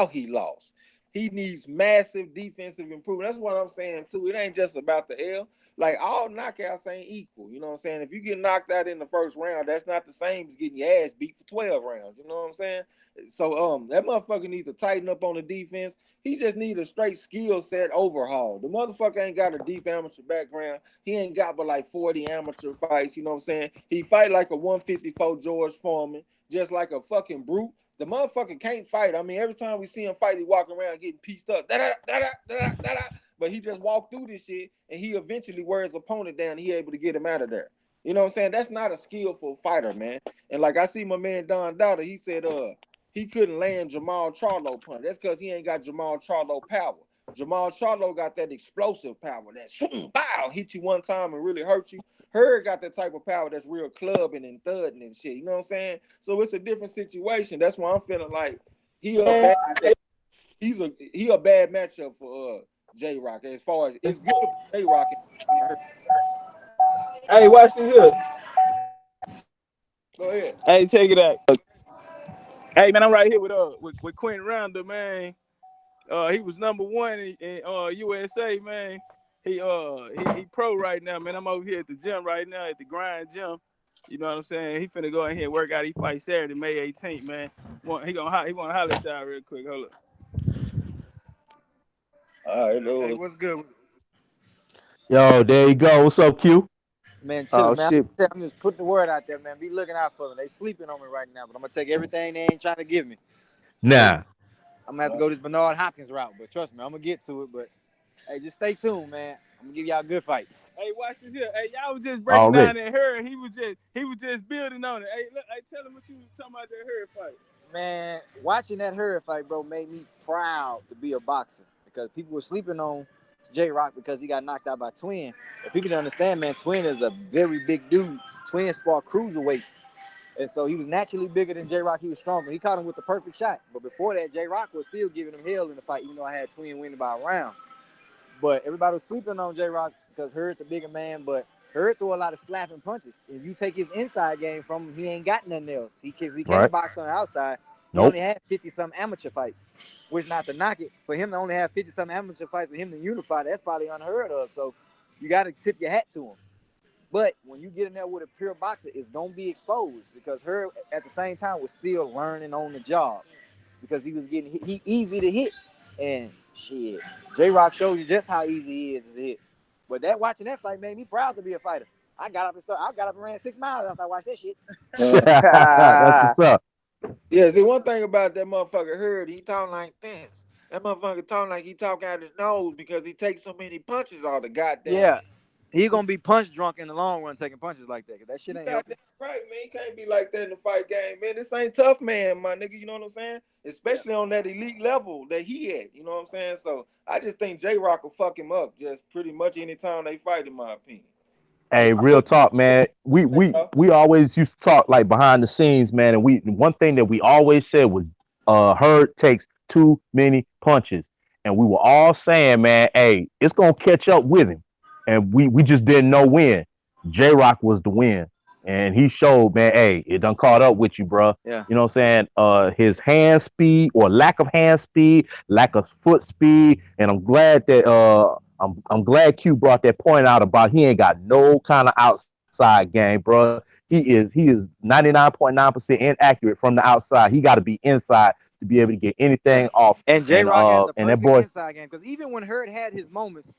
he lost. He needs massive defensive improvement. That's what I'm saying too. It ain't just about the L. Like all knockouts ain't equal. You know what I'm saying? If you get knocked out in the first round, that's not the same as getting your ass beat for 12 rounds. You know what I'm saying? So that motherfucker needs to tighten up on the defense. He just need a straight skill set overhaul. The motherfucker ain't got a deep amateur background. He ain't got but like 40 amateur fights. You know what I'm saying? He fight like a 154 George Foreman, just like a fucking brute. The motherfucker can't fight. I mean, every time we see him fight, he walking around getting pieced up. But he just walked through this shit, and he eventually wears his opponent down. And he able to get him out of there. You know what I'm saying? That's not a skillful fighter, man. And like I see my man Don Dada, he said, he couldn't land Jamal Charlo punch. That's because he ain't got Jamal Charlo power. Jamal Charlo got that explosive power, that bow, hit you one time and really hurt you. HURD got that type of power that's real clubbing and thudding and shit. You know what I'm saying? So it's a different situation. That's why I'm feeling like he a bad matchup for J-Rock. As far as it's good for J-Rock. Hey, watch this here. Go ahead. Hey, check it out. Hey, man, I'm right here with Quentin Rounder, man. He was number one in USA, man. He pro right now, man. I'm over here at the gym right now at the Grind Gym. You know what I'm saying? He finna go in here and work out. He fight Saturday, May 18th, man. He wanna holler at y'all real quick. Hold up. All right, Hey, what's good? Yo, there you go. What's up, Q? Man, chill, Oh man. shit. I'm just putting the word out there, man. Be looking out for them. They sleeping on me right now, but I'm gonna take everything they ain't trying to give me. Nah. I'm gonna have to go this Bernard Hopkins route, but trust me, I'm gonna get to it. But hey, just stay tuned, man. I'm gonna give y'all good fights. Hey, watch this here. Hey, y'all was just breaking down that HURD. He was just building on it. Hey, look, tell him what you was talking about that HURD fight. Man, watching that HURD fight, bro, made me proud to be a boxer because people were sleeping on J-Rock because he got knocked out by Twin. But people don't understand, man, Twin is a very big dude. Twin sparred cruiserweights. And so he was naturally bigger than J-Rock. He was stronger. He caught him with the perfect shot. But before that, J-Rock was still giving him hell in the fight, even though I had Twin winning by a round. But everybody was sleeping on J-Rock because HURD the bigger man, but HURD threw a lot of slapping punches. If you take his inside game from him, he ain't got nothing else. He can't box on the outside. He only had 50-some amateur fights, which not to knock it. For him to only have 50-some amateur fights, for him to unify, that's probably unheard of. So you got to tip your hat to him. But when you get in there with a pure boxer, it's going to be exposed because HURD at the same time was still learning on the job because he was getting he easy to hit. And shit, J-Rock shows you just how easy he is to hit. But watching that fight made me proud to be a fighter. I got up and ran 6 miles after I watched that shit. That's what's up. Yeah, see, one thing about that motherfucker HURD, he talking like this. That motherfucker talking like he talking out his nose because he takes so many punches all the goddamn. Yeah, he gonna be punch drunk in the long run taking punches like that. Cause that shit ain't healthy. Right, man. You can't be like that in the fight game, man. This ain't tough, man, my nigga. You know what I'm saying? Especially on that elite level that he at. You know what I'm saying? So I just think J-Rock will fuck him up just pretty much any time they fight, in my opinion. Hey, real talk, man. We always used to talk like behind the scenes, man. And one thing that we always said was HURD takes too many punches. And we were all saying, man, hey, it's gonna catch up with him. And we just didn't know when. J-Rock was the win. And he showed, man, hey, it done caught up with you, bro. Yeah. You know what I'm saying? His hand speed or lack of hand speed, lack of foot speed. And I'm glad that I'm glad Q brought that point out about he ain't got no kind of outside game, bro. He is 99.9% inaccurate from the outside. He got to be inside to be able to get anything off. And J-Rock has the perfect that boy, inside game because even when HURD had his moments,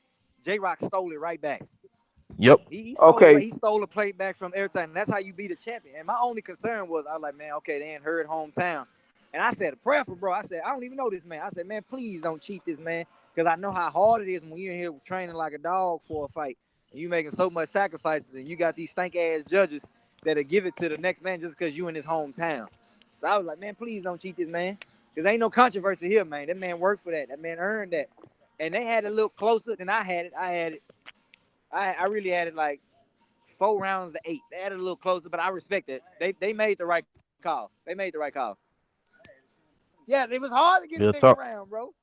J-Rock stole it right back. Yep. He stole a plate back from every time. And that's how you beat a champion. And my only concern was, I was like, man, okay, they ain't HURD hometown. And I said a prayer for bro. I said, I don't even know this man. I said, man, please don't cheat this man. Because I know how hard it is when you're in here training like a dog for a fight. And you making so much sacrifices. And you got these stank-ass judges that'll give it to the next man just because you in his hometown. So I was like, man, please don't cheat this man. Because ain't no controversy here, man. That man worked for that. That man earned that. And they had it a little closer than I had it. I really had it like 4 rounds to 8. They had it a little closer, but I respect it. They made the right call. They made the right call. Yeah, it was hard to get Real the nigga talk. around, bro.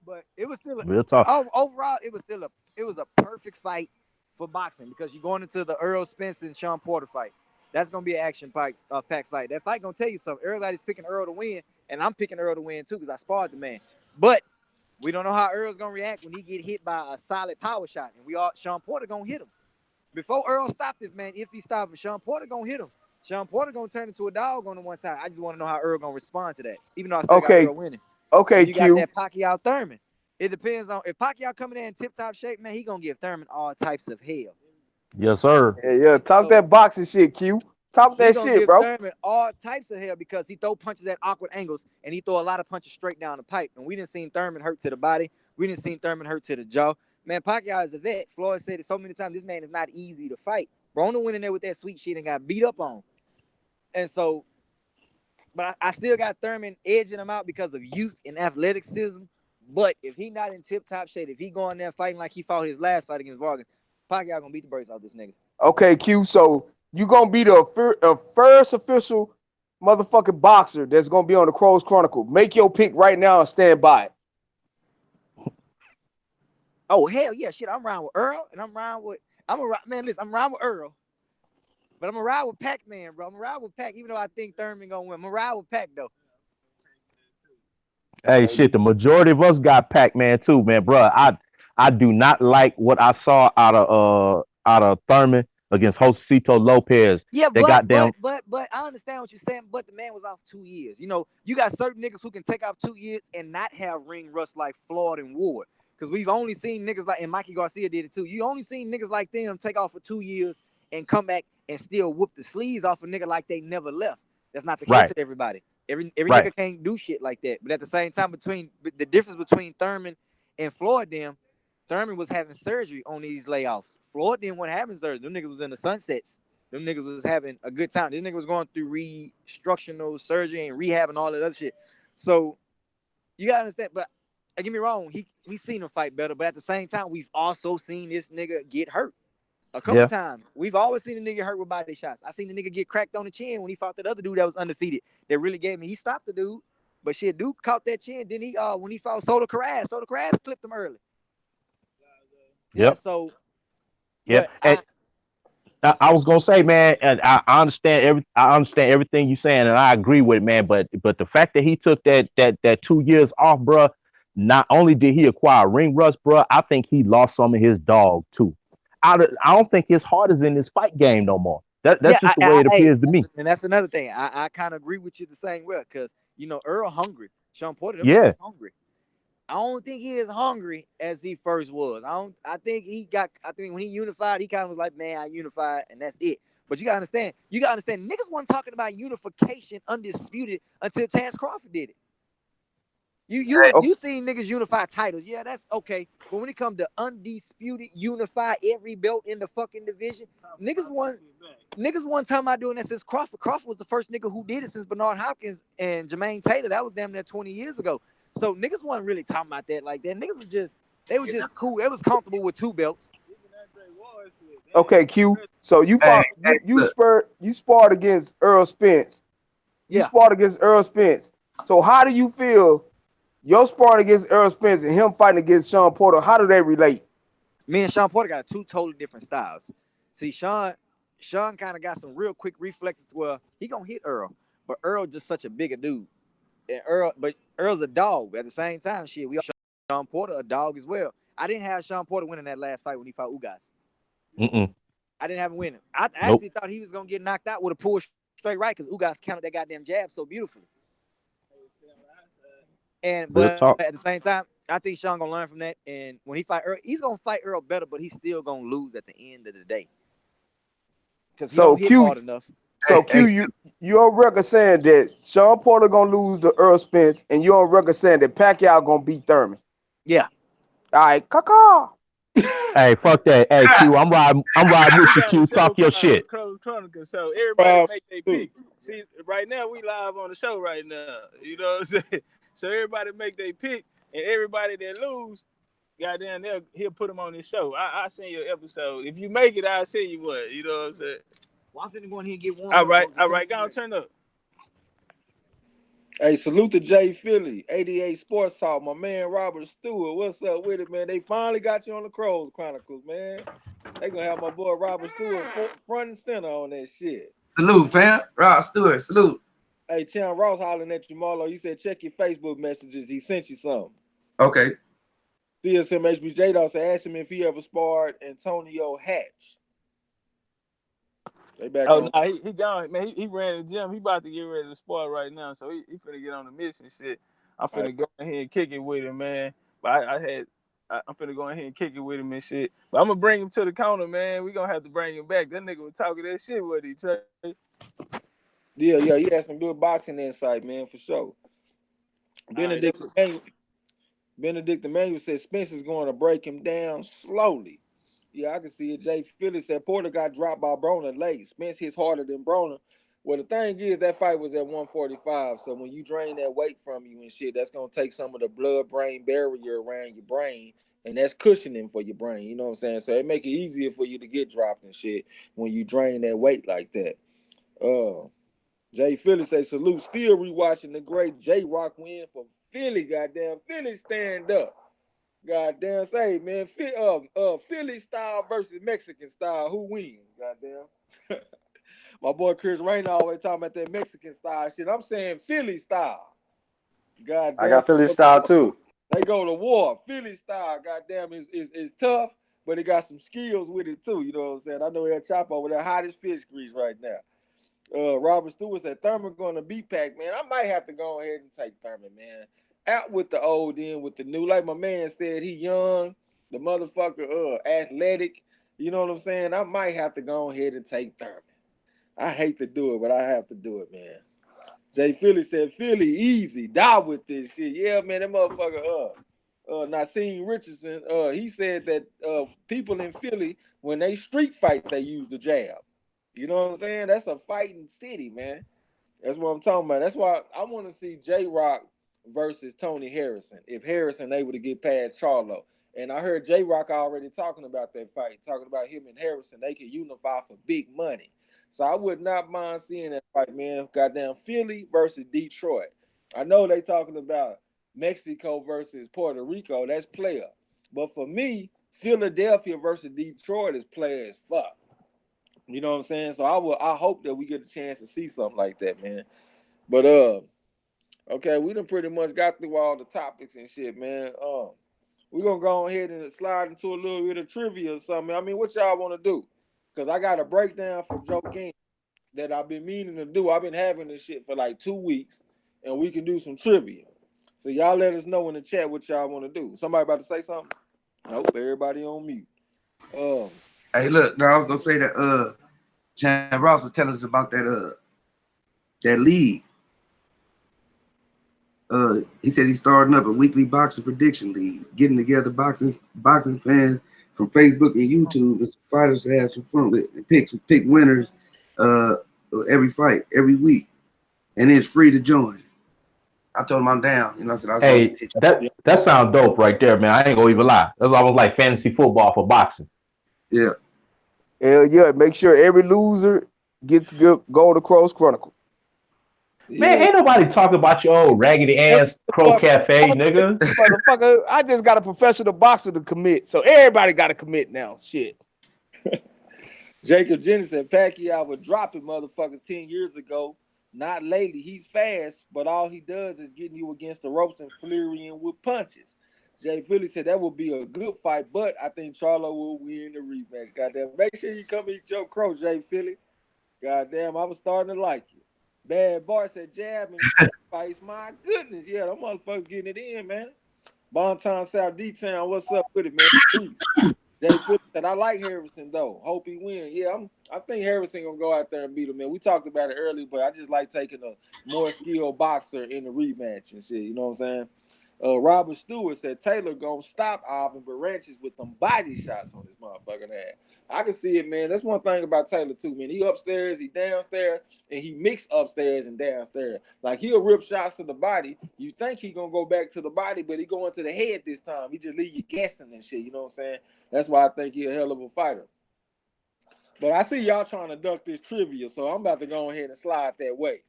But it was still Real talk. overall, it was a perfect fight for boxing because you're going into the Errol Spence and Sean Porter fight. That's gonna be an action-packed fight. That fight gonna tell you something. Everybody's picking Earl to win, and I'm picking Earl to win too because I sparred the man. But we don't know how Earl's gonna react when he get hit by a solid power shot, and Sean Porter gonna hit him. Before Earl stopped this man, if he stopped him, Sean Porter gonna hit him. Sean Porter gonna turn into a dog on the one time. I just want to know how Earl gonna respond to that, even though I still got Earl winning. Okay, you got that Pacquiao Thurman. It depends on if Pacquiao coming in tip-top shape, man. He gonna give Thurman all types of hell. Yes, sir. Yeah. Talk that boxing shit, Q. Talk that shit, give bro. Thurman all types of hell because he throw punches at awkward angles and he throw a lot of punches straight down the pipe. And we didn't see Thurman hurt to the body. We didn't see Thurman hurt to the jaw. Man, Pacquiao is a vet. Floyd said it so many times. This man is not easy to fight. Broner went in there with that sweet shit and got beat up on. And so, but I still got Thurman edging him out because of youth and athleticism. But if he not in tip-top shape, if he going there fighting like he fought his last fight against Vargas, Pacquiao gonna beat the brakes off this nigga. Okay, Q. So you gonna be the first official motherfucking boxer that's gonna be on the Crows Chronicle. Make your pick right now and stand by it. Oh hell yeah, shit! I'm around with Earl, and I'm around with I'm around with Earl, but I'm gonna ride with Pac-Man, bro. I'm gonna ride with Pac, even though I think Thurman gonna win. I'm gonna ride with Pac though. Hey, shit, the majority of us got Pac-Man too, man, bro. I do not like what I saw out of Thurman against Josecito Lopez. Yeah, but I understand what you're saying. But the man was off 2 years. You know, you got certain niggas who can take off 2 years and not have ring rust like Floyd and Ward. Because we've only seen niggas like, and Mikey Garcia did it too. You only seen niggas like them take off for 2 years and come back and still whoop the sleeves off a nigga like they never left. That's not the case with everybody. Every nigga can't do shit like that. But at the same time, the difference between Thurman and Floyd, Thurman was having surgery on these layoffs. Floyd didn't want to have surgery. Them niggas was in the sunsets. Them niggas was having a good time. This nigga was going through restructural surgery and rehab and all that other shit. So you gotta understand. But don't get me wrong, we seen him fight better. But at the same time, we've also seen this nigga get hurt a couple times. We've always seen a nigga hurt with body shots. I seen the nigga get cracked on the chin when he fought that other dude that was undefeated. That really gave me. He stopped the dude, but shit, dude caught that chin. Then he when he fought Soto Carras clipped him early. Yep. So. Yeah. I was gonna say, man, and I understand everything you're saying, and I agree with it, man. But the fact that he took that 2 years off, bro, not only did he acquire ring rust, bro, I think he lost some of his dog too. I don't think his heart is in his fight game no more. That's just the way it appears to me. And that's another thing. I kind of agree with you the same way because you know Earl hungry, Sean Porter, hungry. I don't think he is hungry as he first was. I think when he unified, he kind of was like, man, I unified and that's it. But you gotta understand, niggas weren't talking about unification undisputed until Terrence Crawford did it. You seen niggas unify titles. Yeah, that's okay. But when it comes to undisputed, unify every belt in the fucking division, niggas wasn't talking about doing that since Crawford. Crawford was the first nigga who did it since Bernard Hopkins and Jermaine Taylor. That was damn near 20 years ago. So niggas wasn't really talking about that like that. Niggas was just cool. They was comfortable with 2 belts. Okay, Q. So you sparred against Earl Spence. You sparred against Earl Spence. So how do you feel your sparring against Earl Spence and him fighting against Sean Porter? How do they relate? Me and Sean Porter got 2 totally different styles. See, Sean kind of got some real quick reflexes where he gonna hit Earl, but Earl just such a bigger dude. And Earl's a dog. At the same time, shit, we Sean Porter a dog as well. I didn't have Sean Porter winning that last fight when he fought Ugas. I didn't have him winning. I actually thought he was gonna get knocked out with a pull straight right because Ugas counted that goddamn jab so beautifully. But at the same time, I think Sean gonna learn from that. And when he fight Earl, he's gonna fight Earl better, but he's still gonna lose at the end of the day because he don't hit hard enough. So Q, you on record saying that Sean Porter gonna lose to Earl Spence, and you on record saying that Pacquiao gonna beat Thurman. Yeah. All right, caca. Hey, fuck that. Hey, Q, I'm riding with you, Q. Talk your shit. Chronicle, so everybody make their pick. See, right now we live on the show right now. You know what I'm saying? So everybody make their pick, and everybody that lose goddamn, he'll put him on his show. I'll send you an episode. If you make it, I'll send you one. You know what I'm saying? Well, I'm finna go in here and get one. All right, go on, turn up. Hey, salute to Jay Philly, 88 Sports Talk, my man Robert Stewart. What's up with it, man? They finally got you on the Crows Chronicles, man. They gonna have my boy Robert Stewart front and center on that shit. Salute, fam. Rob Stewart, salute. Hey, Tim Ross hollering at you, Marlo. You said check your Facebook messages. He sent you something. Okay. CSM HBJ though said ask him if he ever sparred Antonio Hatch. They back on. No, he gone, man. He ran the gym. He about to get ready to spar right now, so he finna get on the mission shit. I'm finna go ahead and kick it with him, man. But I'm finna go ahead and kick it with him and shit. But I'm gonna bring him to the corner, man. We gonna have to bring him back. That nigga was talking that shit with he Trey. Yeah, he had some good boxing insight, man, for sure. Benedict Emmanuel said Spencer's going to break him down slowly. Yeah, I can see it. Jay Philly said Porter got dropped by Broner late. Spence hits harder than Broner. Well, the thing is, that fight was at 145. So when you drain that weight from you and shit, that's going to take some of the blood-brain barrier around your brain, and that's cushioning for your brain. You know what I'm saying? So it make it easier for you to get dropped and shit when you drain that weight like that. Jay Philly say salute. Still rewatching the great J-Rock win for Philly. Goddamn, Philly stand up. Goddamn, say man, Philly style versus Mexican style. Who wins? Goddamn. My boy Chris Rainer always talking about that Mexican style shit. I'm saying Philly style. Goddamn. I got Philly style too. They go to war. Philly style, goddamn, is tough, but it got some skills with it too. You know what I'm saying? I know he'll chop over there, hottest fish grease right now. Robert Stewart said Thurman going to be packed, man. I might have to go ahead and take Thurman, man. Out with the old, in with the new. Like my man said, he young, the motherfucker, athletic. You know what I'm saying? I might have to go ahead and take Thurman. I hate to do it, but I have to do it, man. Jay Philly said, Philly easy, die with this shit. Yeah, man, that motherfucker, Nassim Richardson, he said that people in Philly, when they street fight, they use the jab. You know what I'm saying? That's a fighting city, man. That's what I'm talking about. That's why I want to see J-Rock versus Tony Harrison. If Harrison able to get past Charlo. And I heard J-Rock already talking about that fight, talking about him and Harrison. They could unify for big money. So I would not mind seeing that fight, man. Goddamn Philly versus Detroit. I know they talking about Mexico versus Puerto Rico. That's player. But for me, Philadelphia versus Detroit is player as fuck. You know what I'm saying? So I hope that we get a chance to see something like that, man. But okay, we done pretty much got through all the topics and shit, man. We're gonna go ahead and slide into a little bit of trivia or something. I mean, what y'all want to do? Because I got a breakdown for Joe King that I've been meaning to do. I've been having this shit for like 2 weeks, and we can do some trivia. So y'all let us know in the chat what y'all want to do. Somebody about to say something? Nope, everybody on mute. Hey, look, now I was gonna say that Jan Ross was telling us about that league. He said he's starting up a weekly boxing prediction league, getting together boxing fans from Facebook and YouTube and fighters to have some fun with and pick winners every fight, every week. And it's free to join. I told him I'm down. You know, I said, hey, that sounds dope right there, man. I ain't gonna even lie. That's almost like fantasy football for boxing. Yeah. Hell yeah. Make sure every loser gets to go to Crows Chronicle. Man, ain't nobody talking about your old raggedy ass Crow Cafe, nigga. Motherfucker, I just got a professional boxer to commit, so everybody got to commit now. Shit. Jacob Jennings said Pacquiao was dropping motherfuckers 10 years ago. Not lately. He's fast, but all he does is getting you against the ropes and flurrying with punches. Jay Philly said that would be a good fight, but I think Charlo will win the rematch. Goddamn. Make sure you come eat your crow, Jay Philly. Goddamn, I was starting to like you. Bad Bart said jab and fights. My goodness. Yeah, them motherfuckers getting it in, man. Bonton South D-Town, what's up with it, man? Peace. Jay Philly said, I like Harrison, though. Hope he win. Yeah, I think Harrison going to go out there and beat him, man. We talked about it earlier, but I just like taking a more skilled boxer in the rematch and shit. You know what I'm Robert Stewart said Taylor gonna stop Alvin Baranchis with them body shots on his motherfucking ass. I can see it, man. That's one thing about Taylor too, man. He upstairs, he downstairs, and he mix upstairs and downstairs. Like he'll rip shots to the body. You think he gonna go back to the body, but he going to the head this time. He just leave you guessing and shit. You know what I'm saying? That's why I think he a hell of a fighter. But I see y'all trying to duck this trivia, so I'm about to go ahead and slide that way.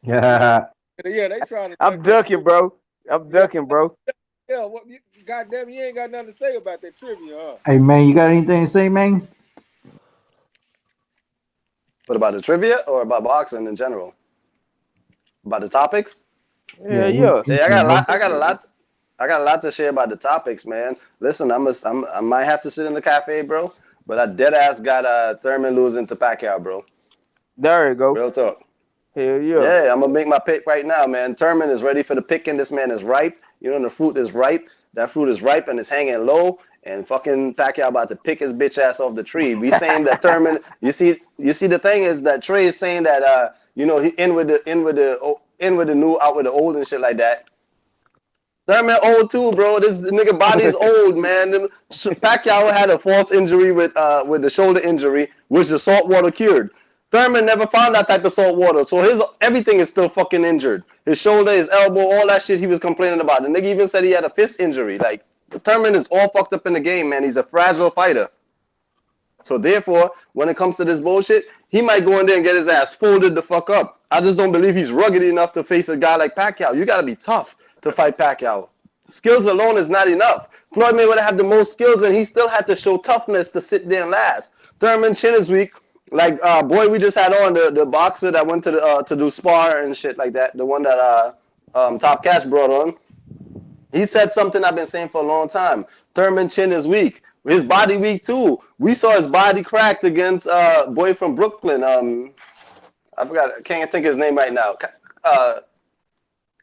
Yeah. Yeah, they trying to. I'm ducking, bro. I'm ducking, bro. Yeah, well, goddamn, you ain't got nothing to say about that trivia, huh? Hey, man, you got anything to say, man? What about the trivia or about boxing in general? About the topics? Yeah. Yeah, I got a lot to share about the topics, man. Listen, I might have to sit in the cafe, bro, but I dead ass got Thurman losing to Pacquiao, bro. There you go. Real talk. Hell yeah. Yeah, I'm gonna make my pick right now, man. Thurman is ready for the picking. This man is ripe. You know, the fruit is ripe. That fruit is ripe and it's hanging low. And fucking Pacquiao about to pick his bitch ass off the tree. We saying that Thurman. You see, the thing is that Trey is saying that you know, he in with the new, out with the old and shit like that. Thurman old too, bro. This nigga body is old, man. Pacquiao had a false injury with the shoulder injury, which the salt water cured. Thurman never found that type of salt water, so his everything is still fucking injured. His shoulder, his elbow, all that shit he was complaining about. The nigga even said he had a fist injury. Like, Thurman is all fucked up in the game, man. He's a fragile fighter. So therefore, when it comes to this bullshit, he might go in there and get his ass folded the fuck up. I just don't believe he's rugged enough to face a guy like Pacquiao. You gotta be tough to fight Pacquiao. Skills alone is not enough. Floyd Mayweather had the most skills, and he still had to show toughness to sit there and last. Thurman chin is weak. Like boy, we just had on the boxer that went to do spar and shit like that. The one that Top Cash brought on. He said something I've been saying for a long time. Thurman chin is weak. His body weak too. We saw his body cracked against boy from Brooklyn. I forgot. I can't think of his name right now.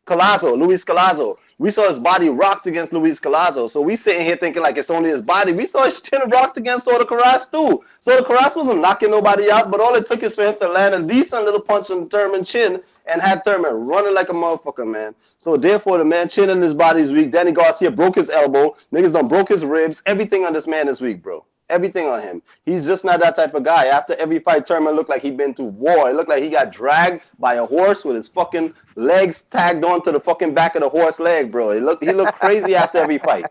Luis Collazo. We saw his body rocked against Luis Collazo. So we sitting here thinking like it's only his body. We saw his chin rocked against Soto Karass too. Soto Karass wasn't knocking nobody out, but all it took is for him to land a decent little punch on Thurman's chin and had Thurman running like a motherfucker, man. So therefore, the man chin in his body is weak. Danny Garcia broke his elbow. Niggas done broke his ribs. Everything on this man is weak, bro. Everything on him. He's just not that type of guy. After every fight, Thurman looked like he'd been through war. It looked like he got dragged by a horse with his fucking legs tagged onto the fucking back of the horse leg, bro. He looked crazy after every fight.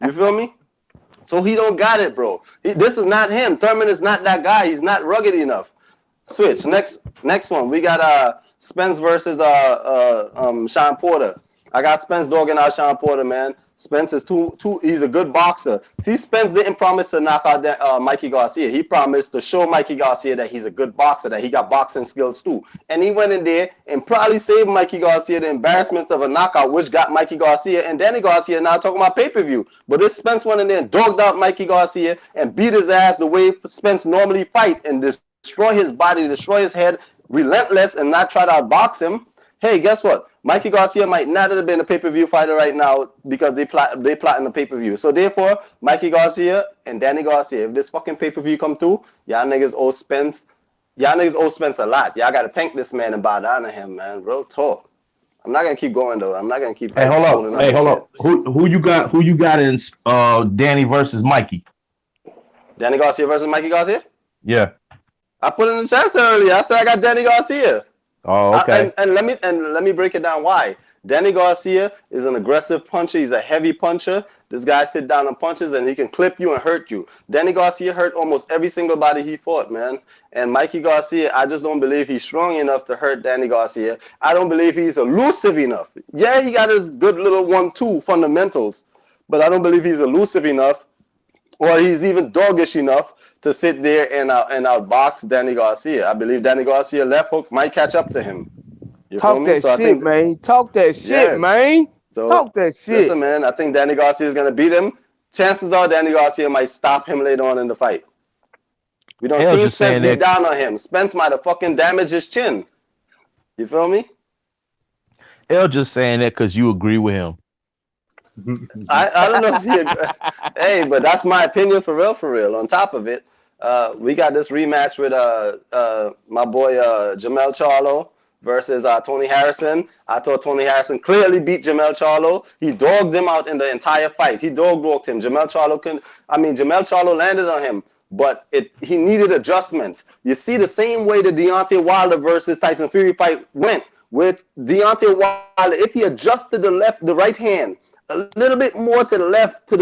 You feel me? So he don't got it, bro. This is not him. Thurman is not that guy. He's not rugged enough. Switch. Next one. We got Spence versus Sean Porter. I got Spence dogging out Sean Porter, man. Spence is he's a good boxer. See, Spence didn't promise to knock out Mikey Garcia. He promised to show Mikey Garcia that he's a good boxer, that he got boxing skills too. And he went in there and probably saved Mikey Garcia the embarrassments of a knockout, which got Mikey Garcia and Danny Garcia now talking about pay-per-view. But this Spence went in there and dogged out Mikey Garcia and beat his ass the way Spence normally fight and destroy his body, destroy his head, relentless, and not try to outbox him. Hey, guess what? Mikey Garcia might not have been a pay-per-view fighter right now because they plotting the pay-per-view. So therefore, Mikey Garcia and Danny Garcia, if this fucking pay-per-view come through, y'all niggas owe Spence a lot. Y'all gotta thank this man and bow down to him, man. Real talk. I'm not gonna keep going though. I'm not gonna keep. Hey, hold up. Who you got in Danny versus Mikey? Danny Garcia versus Mikey Garcia? Yeah. I put in the chat earlier. I said I got Danny Garcia. Oh, okay. And let me break it down why. Danny Garcia is an aggressive puncher. He's a heavy puncher. This guy sit down and punches, and he can clip you and hurt you. Danny Garcia hurt almost every single body he fought, man. And Mikey Garcia, I just don't believe he's strong enough to hurt Danny Garcia. I don't believe he's elusive enough. Yeah, he got his good little 1-2 fundamentals, but I don't believe he's elusive enough, or he's even doggish enough to sit there and outbox Danny Garcia. I believe Danny Garcia left hook might catch up to him. Talk that shit, man. Talk that shit, man. Talk that shit. Listen, man, I think Danny Garcia is going to beat him. Chances are Danny Garcia might stop him later on in the fight. We don't see Spence beat down on him. Spence might have fucking damaged his chin. You feel me? L just saying that because you agree with him. I don't know if he hey, but that's my opinion for real. On top of it, we got this rematch with my boy Jamel Charlo versus Tony Harrison. I thought Tony Harrison clearly beat Jamel Charlo. He dogged him out in the entire fight. He dog-walked him. Jamel Charlo landed on him, but he needed adjustments. You see the same way the Deontay Wilder versus Tyson Fury fight went with Deontay Wilder. If he adjusted the right hand a little bit more to the left,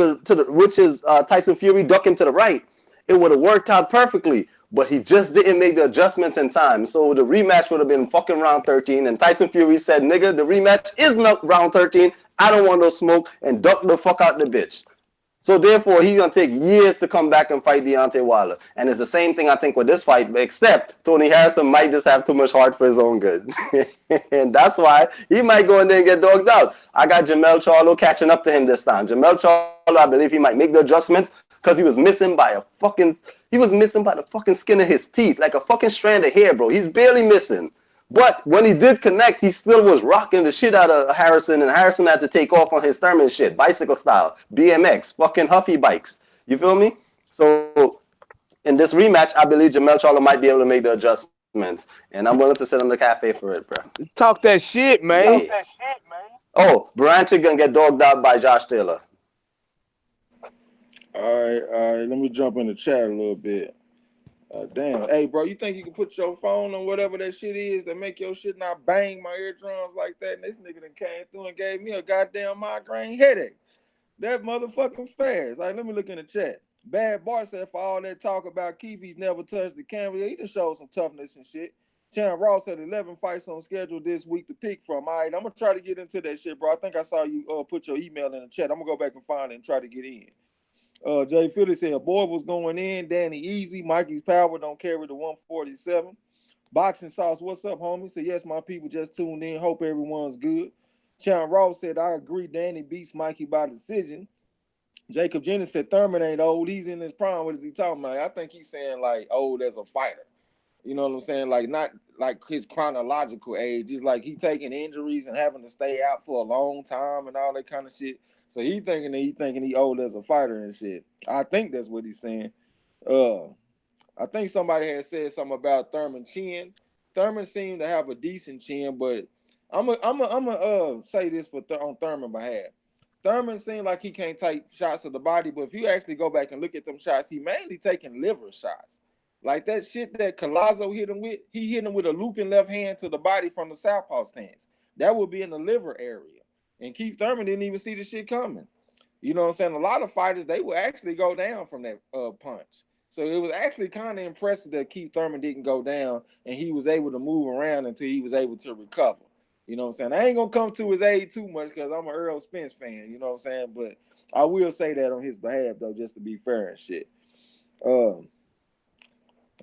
which is Tyson Fury ducking to the right, it would have worked out perfectly. But he just didn't make the adjustments in time. So the rematch would have been fucking round 13. And Tyson Fury said, nigga, the rematch is not round 13. I don't want no smoke, and duck the fuck out the bitch. So therefore, he's going to take years to come back and fight Deontay Wilder. And it's the same thing, I think, with this fight, except Tony Harrison might just have too much heart for his own good. And that's why he might go in there and get dogged out. I got Jamel Charlo catching up to him this time. Jamel Charlo, I believe he might make the adjustments because he was missing by the fucking skin of his teeth, like a fucking strand of hair, bro. He's barely missing. But when he did connect, he still was rocking the shit out of Harrison, and Harrison had to take off on his Thurman shit, bicycle style, BMX, fucking Huffy bikes. You feel me? So in this rematch, I believe Jamel Charlo might be able to make the adjustments, and I'm willing to sit on the cafe for it, bro. Talk that shit, man. Yeah. Oh, Baranchik gonna get dogged out by Josh Taylor. All right. Let me jump in the chat a little bit. Damn. Hey, bro, you think you can put your phone on whatever that shit is that make your shit not bang my eardrums like that? And this nigga done came through and gave me a goddamn migraine headache. That motherfucking fast. All right, let me look in the chat. Bad Bart said, for all that talk about Keith, he's never touched the camera. He done showed some toughness and shit. Chan Ross had 11 fights on schedule this week to pick from. All right, I'm going to try to get into that shit, bro. I think I saw you put your email in the chat. I'm going to go back and find it and try to get in. Jay Philly said, boy was going in. Danny easy. Mikey's power don't carry the 147. Boxing Sauce, what's up, homie? Said, yes, my people just tuned in. Hope everyone's good. Chan Ross said, I agree. Danny beats Mikey by decision. Jacob Jennings said, Thurman ain't old. He's in his prime. What is he talking about? I think he's saying, like, old as a fighter. You know what I'm saying? Like, not like his chronological age. It's like he taking injuries and having to stay out for a long time and all that kind of shit. So he thinking he old as a fighter and shit. I think that's what he's saying. I think somebody had said something about Thurman chin. Thurman seemed to have a decent chin, but I'm a say this on Thurman's behalf. Thurman seemed like he can't take shots to the body, but if you actually go back and look at them shots, he mainly taking liver shots. Like that shit that Collazo hit him with, he hit him with a looping left hand to the body from the southpaw stance. That would be in the liver area. And Keith Thurman didn't even see the shit coming. You know what I'm saying? A lot of fighters, they would actually go down from that punch. So it was actually kind of impressive that Keith Thurman didn't go down and he was able to move around until he was able to recover. You know what I'm saying? I ain't going to come to his aid too much because I'm an Earl Spence fan. You know what I'm saying? But I will say that on his behalf, though, just to be fair and shit. Hold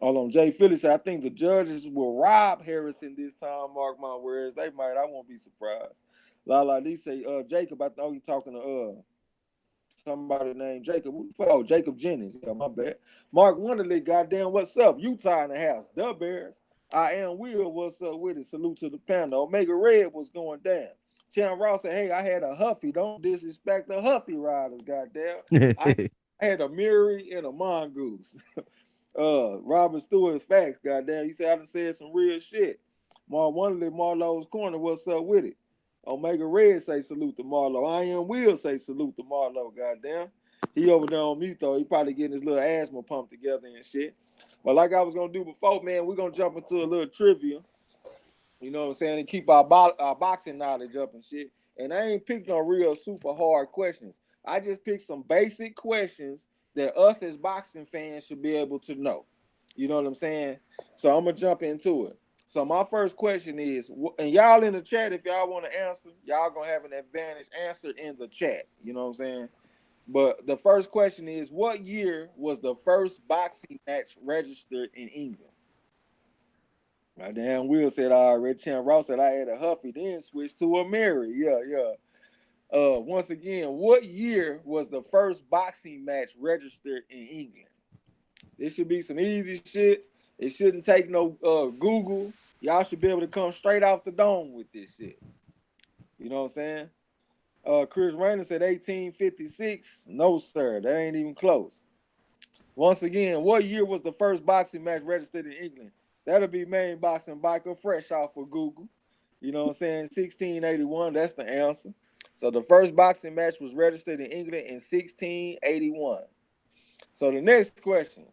on. Jay Phillips said, I think the judges will rob Harrison this time. Mark my words. They might. I won't be surprised. Lee say, Jacob, I thought you talking to somebody named Jacob. Oh, Jacob Jennings. Yeah, my bad. Mark Wonderly, goddamn, what's up? Utah in the house. The Bears. I am Will. What's up with it? Salute to the panel. Omega Red was going down. Chan Ross said, hey, I had a Huffy. Don't disrespect the Huffy riders, goddamn. I had a Miri and a Mongoose. Robert Stewart, facts, goddamn. You say I done said some real shit. Mark Wonderly, MARLO'S Corner, what's up with it? Omega Red say salute to Marlo. I am Will say salute to Marlo, goddamn. He over there on mute, though. He probably getting his little asthma pump together and shit. But like I was going to do before, man, we're going to jump into a little trivia. You know what I'm saying? And keep our boxing knowledge up and shit. And I ain't picked no real super hard questions. I just picked some basic questions that us as boxing fans should be able to know. You know what I'm saying? So I'm going to jump into it. So my first question is, and y'all in the chat, if y'all want to answer, y'all going to have an advantage. Answer in the chat. You know what I'm saying? But the first question is, what year was the first boxing match registered in England? My damn Will said, all right. Chan Ross said, I had a Huffy, then switched to a Mary. Yeah. Once again, what year was the first boxing match registered in England? This should be some easy shit. It shouldn't take no Google. Y'all should be able to come straight off the dome with this shit. You know what I'm saying? Chris Rainer said 1856. No, sir. That ain't even close. Once again, what year was the first boxing match registered in England? That'll be Main Boxing Biker, fresh off of Google. You know what I'm saying? 1681, that's the answer. So the first boxing match was registered in England in 1681. So the next question,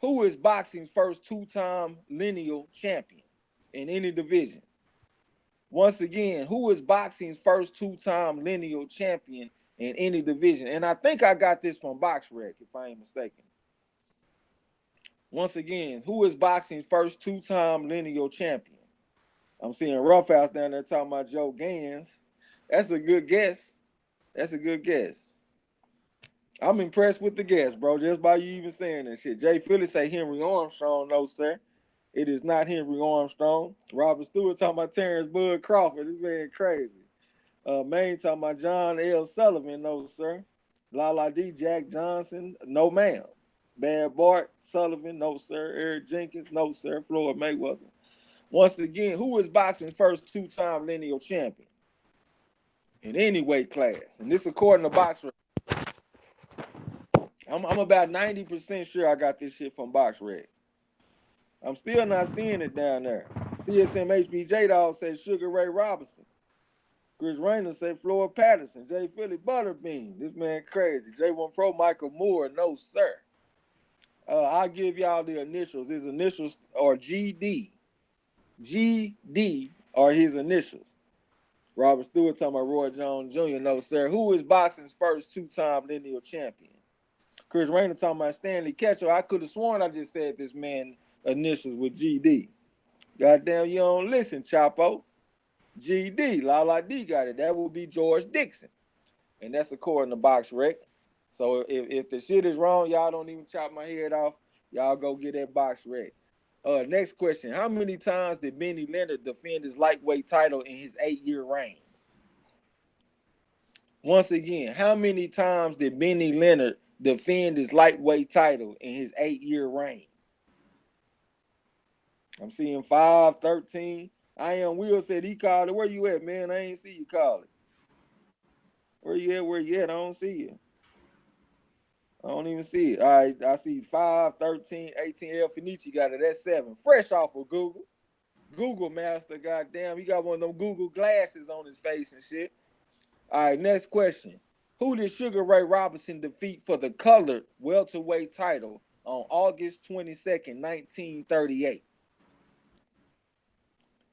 who is boxing's first two-time lineal champion in any division? Once again, who is boxing's first two-time lineal champion in any division? And I think I got this from BoxRec, if I ain't mistaken. Once again, who is boxing's first two-time lineal champion? I'm seeing Roughhouse down there talking about Joe Gans. That's a good guess. That's a good guess. I'm impressed with the guess, bro, just by you even saying that shit. Jay Philly say Henry Armstrong. No, sir. It is not Henry Armstrong. Robert Stewart talking about Terrence Bud Crawford. This man crazy. Maine talking about John L. Sullivan. No, sir. Lala D. Jack Johnson. No, ma'am. Bad Bart Sullivan. No, sir. Eric Jenkins. No, sir. Floyd Mayweather. Once again, who is boxing's first two-time lineal champion in any weight class? And this according to BoxRec. I'm about 90% sure I got this shit from BoxRec. I'm still not seeing it down there. CSM HBJ Dog says Sugar Ray Robinson. Chris Rayner said Floyd Patterson. Jay Philly Butterbean. This man crazy. J1 Pro Michael Moore. No, sir. I'll give y'all the initials. His initials are GD. GD are his initials. Robert Stewart talking about Roy Jones Jr. No, sir. Who is boxing's first two-time lineal champion? Chris Rayner talking about Stanley Ketchel. I could have sworn I just said this man initials with GD. Goddamn, you don't listen, Chapo. GD, Lala D got it. That will be George Dixon. And that's according to BoxRec. So if the shit is wrong, y'all don't even chop my head off. Y'all go get that BoxRec. Next question. How many times did Benny Leonard defend his lightweight title in his 8-year reign? Once again, how many times did Benny Leonard defend his lightweight title in his 8-year reign? I'm seeing 5, 13. I am Will said he called it. Where you at, man? I ain't see you call it. Where you at? Where you at? I don't see you. I don't even see it. All right, I see 5, 13, 18. El Finici got it at 7. Fresh off of Google. Google master, goddamn. He got one of them Google glasses on his face and shit. All right, next question. Who did Sugar Ray Robinson defeat for the colored welterweight title on August 22nd, 1938?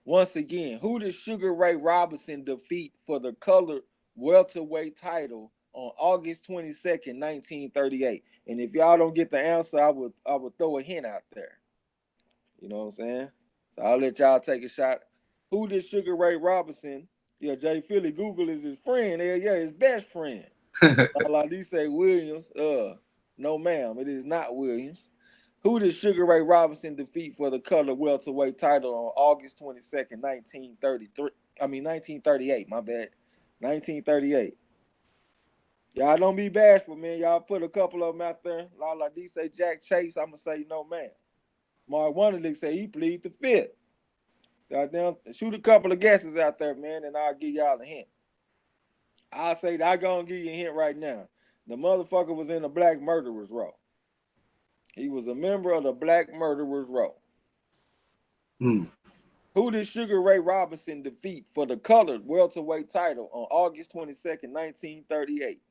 Once again, who did Sugar Ray Robinson defeat for the colored welterweight title on August 22nd, 1938? And if y'all don't get the answer, I would throw a hint out there. You know what I'm saying? So I'll let y'all take a shot. Who did Sugar Ray Robinson? Yeah, Jay Philly Google is his friend. Yeah, his best friend. Like they say Williams. No, ma'am, it is not Williams. Who did Sugar Ray Robinson defeat for the color welterweight title on August 22nd, 1938, my bad. 1938. Y'all don't be bashful, man. Y'all put a couple of them out there. Lala D say Jack Chase. I'm going to say no, man. Mark Wonderlick say he plead the fifth. Goddamn, shoot a couple of guesses out there, man, and I'll give y'all a hint. I'll say that I'm going to give you a hint right now. The motherfucker was in the Black Murderers Row. He was a member of the Black Murderers Row. Who did Sugar Ray Robinson defeat for the colored welterweight title on August 22nd, 1938?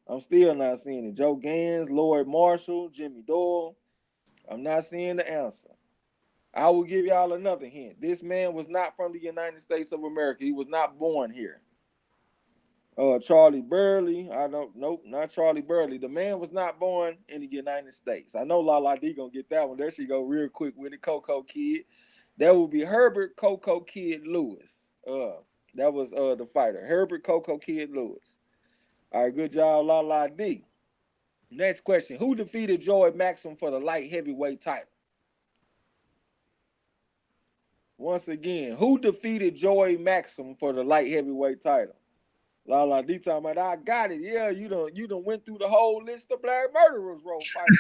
I'm still not seeing it. Joe Gans, Lloyd Marshall, Jimmy Doyle. I'm not seeing the answer. I will give y'all another hint. This man was not from the United States of America. He was not born here. Charlie Burley. Nope, not Charlie Burley. The man was not born in the United States. I know Lala D gonna get that one. There she go real quick with the Coco Kid. That would be Herbert Coco Kid Lewis. That was the fighter. Herbert Coco Kid Lewis. All right, good job, Lala D. Next question. Who defeated Joey Maxim for the light heavyweight title? Once again, who defeated Joey Maxim for the light heavyweight title? Lala D talking about, I got it. Yeah, you done went through the whole list of Black Murderers Row fighters.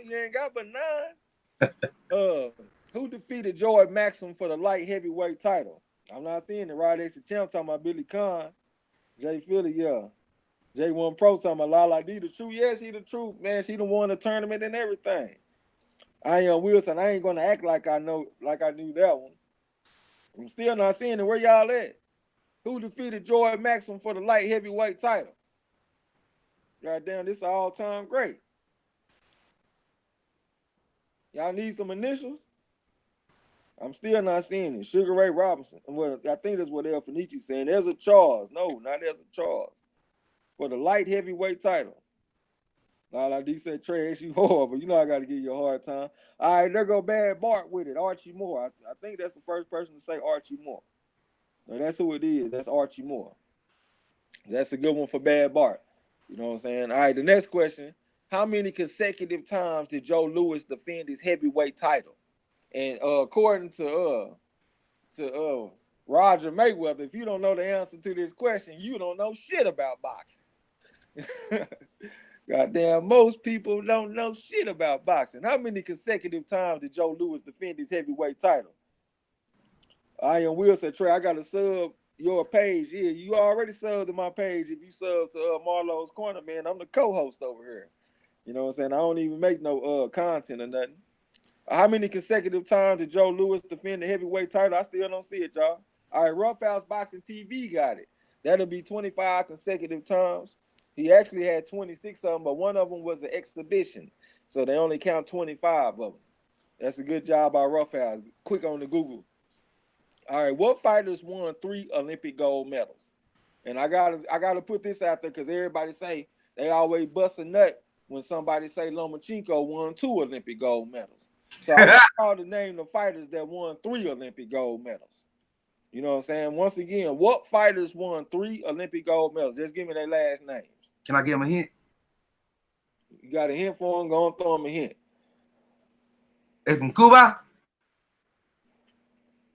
You ain't got but 9. Who defeated Joey Maxim for the light heavyweight title? I'm not seeing it. Right next to Champ talking about Billy Conn. Jay Philly, yeah. J1 Pro talking about Lala D the truth. Yeah, she the truth, man. She done won the tournament and everything. I am Wilson. I ain't gonna act like I knew that one. I'm still not seeing it. Where y'all at? Who defeated Joy Maxim for the light heavyweight title? Goddamn, this is all-time great. Y'all need some initials? I'm still not seeing it. Sugar Ray Robinson. Well, I think that's what El Fenici saying. There's a Charles. No, not there's a Charles. For the light heavyweight title. Lala D said, Trey, it's you horrible. You know I got to give you a hard time. All right, there go Bad Bart with it. Archie Moore. I think that's the first person to say Archie Moore. No, that's who it is. That's Archie Moore. That's a good one for Bad Bart. You know what I'm saying? All right, the next question. How many consecutive times did Joe Louis defend his heavyweight title? And according to Roger Mayweather, if you don't know the answer to this question, you don't know shit about boxing. Goddamn, most people don't know shit about boxing. How many consecutive times did Joe Louis defend his heavyweight title? I am Will said, Trey, I got to sub your page. Yeah, you already subbed to my page. If you sub to Marlo's Corner, man, I'm the co-host over here. You know what I'm saying? I don't even make no content or nothing. How many consecutive times did Joe Louis defend the heavyweight title? I still don't see it, y'all. All right, Rough House Boxing TV got it. That'll be 25 consecutive times. He actually had 26 of them, but one of them was an exhibition. So they only count 25 of them. That's a good job by Rough House. Quick on the Google. All right, what fighters won 3 Olympic gold medals? And I gotta put this out there because everybody say they always bust a nut when somebody say Lomachenko won 2 Olympic gold medals. So I called to name the fighters that won 3 Olympic gold medals. You know what I'm saying? Once again, what fighters won 3 Olympic gold medals? Just give me their last names. Can I give him a hint? You got a hint for him? Go and throw him a hint. It's from Cuba?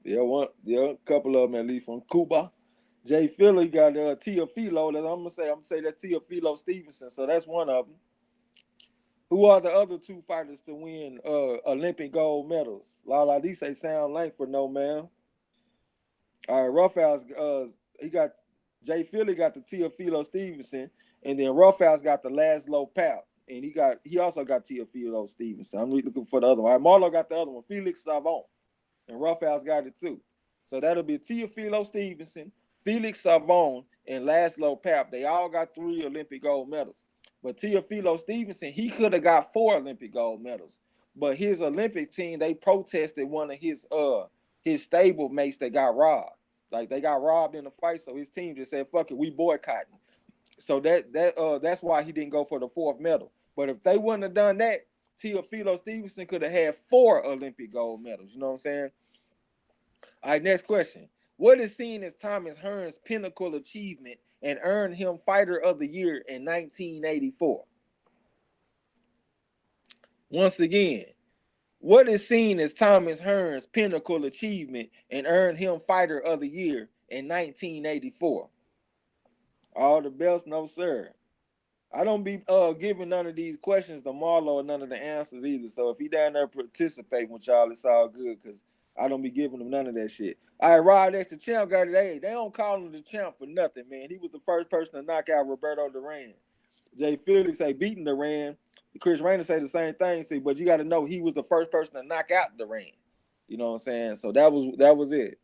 Yeah, a couple of them at least from Cuba. Jay Philly got Teofilo. I'm gonna say that's Teofilo Stevenson. So that's one of them. Who are the other 2 fighters to win Olympic gold medals? Lala D say Sound Langford, no man. All right, Roughhouse, he got Jay Philly got the Teofilo Stevenson, and then Roughhouse got the Laszlo Pap, and he also got Teofilo Stevenson. I'm looking for the other one. All right, Marlo got the other one, Felix Savon, and Roughhouse got it too. So that'll be Teofilo Stevenson, Felix Savon, and Laszlo Pap. They all got 3 Olympic gold medals. But Teofilo Stevenson, he could have got 4 Olympic gold medals. But his Olympic team, they protested one of his stable mates that got robbed. Like they got robbed in the fight, so his team just said, "Fuck it, we boycotting." So that's why he didn't go for the 4th medal. But if they wouldn't have done that, Teofilo Stevenson could have had 4 Olympic gold medals. You know what I'm saying? All right, next question. What is seen as Thomas Hearn's pinnacle achievement and earned him Fighter of the Year in 1984? Once again, what is seen as Thomas Hearn's pinnacle achievement and earned him Fighter of the Year in 1984? All the belts, no sir. I don't be giving none of these questions to Marlo or none of the answers either. So if he down there participating with y'all, it's all good because I don't be giving him none of that shit. All right, Rod X, the champ got it. Hey, they don't call him the champ for nothing, man. He was the first person to knock out Roberto Duran. Jay Felix say beating Duran. Chris Rayner say the same thing, see, but you got to know he was the first person to knock out Duran. You know what I'm saying? So that was it.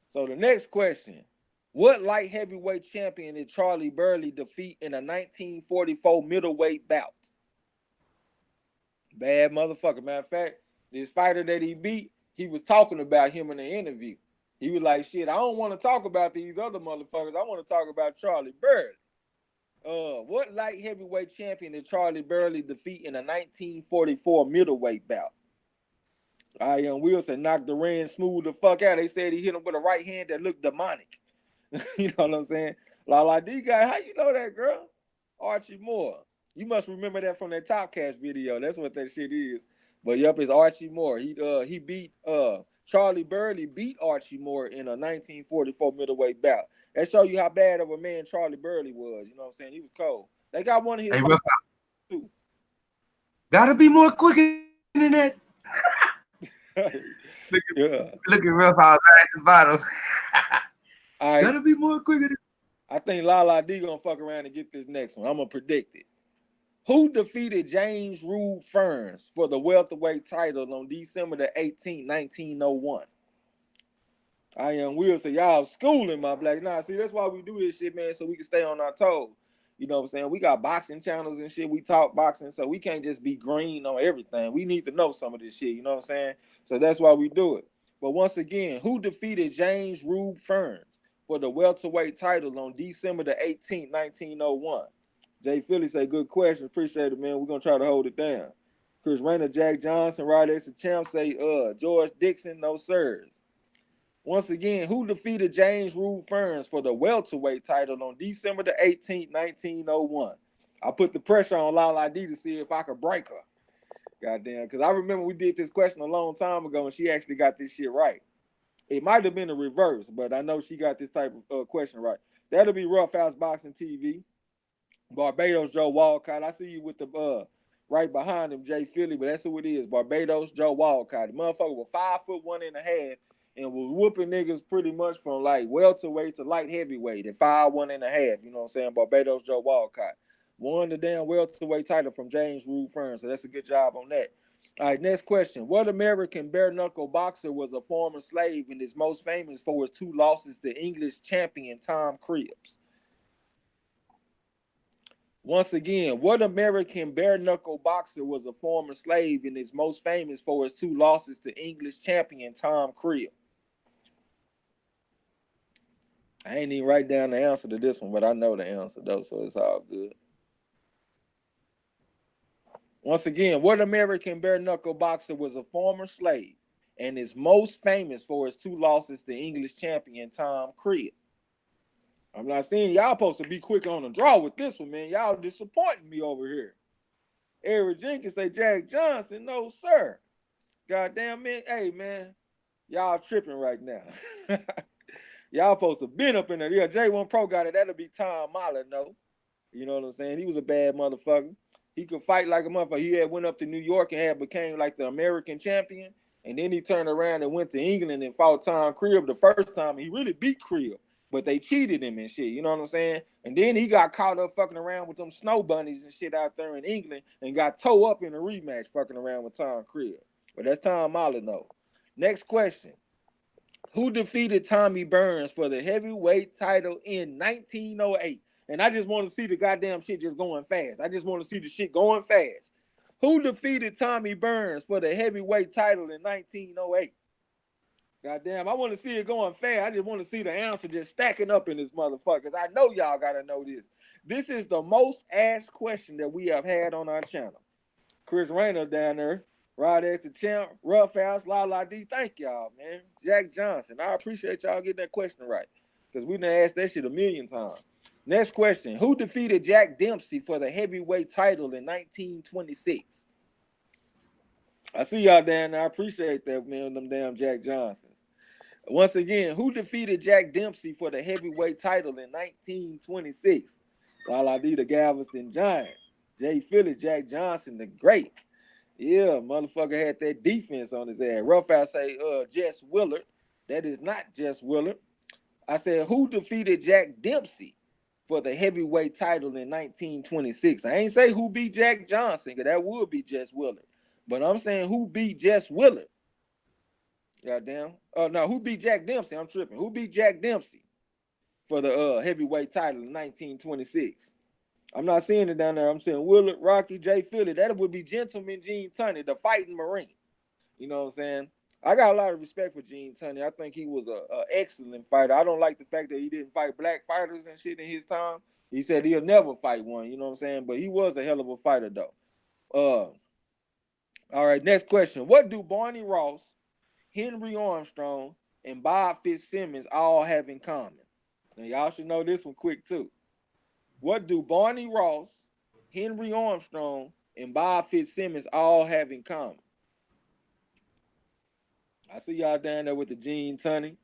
So the next question. What light heavyweight champion did Charlie Burley defeat in a 1944 middleweight bout? Bad motherfucker. Matter of fact, this fighter that he beat, he was talking about him in the interview. He was like, shit, I don't want to talk about these other motherfuckers. I want to talk about Charlie Burley. What light heavyweight champion did Charlie Burley defeat in a 1944 middleweight bout? Ian Wilson knocked Duran smooth the fuck out. They said he hit him with a right hand that looked demonic. You know what I'm saying? Lala D guy, how you know that, girl? Archie Moore. You must remember that from that Top Cash video. That's what that shit is. But yep, it's Archie Moore. He beat Charlie Burley beat Archie Moore in a 1944 middleweight bout. That show you how bad of a man Charlie Burley was. You know what I'm saying? He was cold. They got one of his too. Gotta be more quick than that. Look at Rough House right at the bottom. All right. Gotta be more quicker. I think Lala D gonna fuck around and get this next one. I'm gonna predict it. Who defeated James Rude Ferns for the welterweight title on December the 18th, 1901? I am Will say, y'all schooling my black. Nah, see, that's why we do this shit, man, so we can stay on our toes. You know what I'm saying? We got boxing channels and shit. We talk boxing, so we can't just be green on everything. We need to know some of this shit, you know what I'm saying? So that's why we do it. But once again, who defeated James Rude Ferns for the welterweight title on December the 18th, 1901? Jay Philly say, good question. Appreciate it, man. We're going to try to hold it down. Chris Rayner, Jack Johnson, Rod X, the champ say, George Dixon, no sirs. Once again, who defeated James Rude Ferns for the welterweight title on December the 18th, 1901? I put the pressure on Lala D to see if I could break her. Goddamn, because I remember we did this question a long time ago and she actually got this shit right. It might have been a reverse, but I know she got this type of question right. That'll be Rough House Boxing TV. Barbados Joe Walcott. I see you with the right behind him, Jay Philly, but that's who it is. Barbados Joe Walcott. The motherfucker was 5'1.5" and was whooping niggas pretty much from like welterweight to light heavyweight at 5'1.5". You know what I'm saying? Barbados Joe Walcott won the damn welterweight title from James Rude Ferns. So that's a good job on that. All right, next question. What American bare knuckle boxer was a former slave and is most famous for his 2 losses to English champion Tom Cribbs? Once again, what American bare knuckle boxer was a former slave and is most famous for his 2 losses to English champion Tom Cribbs? I ain't even write down the answer to this one, but I know the answer though, so it's all good. Once again, what American bare knuckle boxer was a former slave and is most famous for his 2 losses to English champion Tom Cribbs? I'm not saying y'all supposed to be quick on the draw with this one, man. Y'all disappointing me over here. Eric Jenkins say Jack Johnson. No, sir. Goddamn, man. Hey, man. Y'all tripping right now. Y'all supposed to been up in there. Yeah, J1 Pro got it. That'll be Tom Mahler, no. You know what I'm saying? He was a bad motherfucker. He could fight like a motherfucker. He had went up to New York and had became like the American champion. And then he turned around and went to England and fought Tom Cribbs the first time. He really beat Cribbs. But they cheated him and shit, you know what I'm saying? And then he got caught up fucking around with them snow bunnies and shit out there in England and got towed up in a rematch fucking around with Tom Cribbs. But that's Tom Mahler, though. Next question. Who defeated Tommy Burns for the heavyweight title in 1908? And I just want to see the goddamn shit just going fast. I just want to see the shit going fast. Who defeated Tommy Burns for the heavyweight title in 1908? Goddamn, I want to see it going fast. I just want to see the answer just stacking up in this motherfuckers. I know y'all got to know this. This is the most asked question that we have had on our channel. Chris Rayner down there, Rod X the champ, Rough House, La D. Thank y'all, man. Jack Johnson. I appreciate y'all getting that question right because we done asked that shit a million times. Next question. Who defeated Jack Dempsey for the heavyweight title in 1926? I see y'all down there. I appreciate that, man, them damn Jack Johnsons. Once again, who defeated Jack Dempsey for the heavyweight title in 1926? Lala D, the Galveston Giant. Jay Philly, Jack Johnson, the great. Yeah, motherfucker had that defense on his ass. Rough I say, Jess Willard. That is not Jess Willard. I said, who defeated Jack Dempsey for the heavyweight title in 1926? I ain't say who beat Jack Johnson, because that would be Jess Willard. But I'm saying who beat Jess Willard? Goddamn. Oh, no, who beat Jack Dempsey? I'm tripping. Who beat Jack Dempsey for the heavyweight title in 1926? I'm not seeing it down there. I'm saying Willard, Rocky, Jay Philly. That would be Gentleman Gene Tunney, the fighting Marine. You know what I'm saying? I got a lot of respect for Gene Tunney. I think he was an excellent fighter. I don't like the fact that he didn't fight black fighters and shit in his time. He said he'll never fight one. You know what I'm saying? But he was a hell of a fighter, though. All right, next question. What do Barney Ross, Henry Armstrong, and Bob Fitzsimmons all have in common? Now, y'all should know this one quick, too. What do Barney Ross, Henry Armstrong, and Bob Fitzsimmons all have in common? I see y'all down there with the Gene Tunney.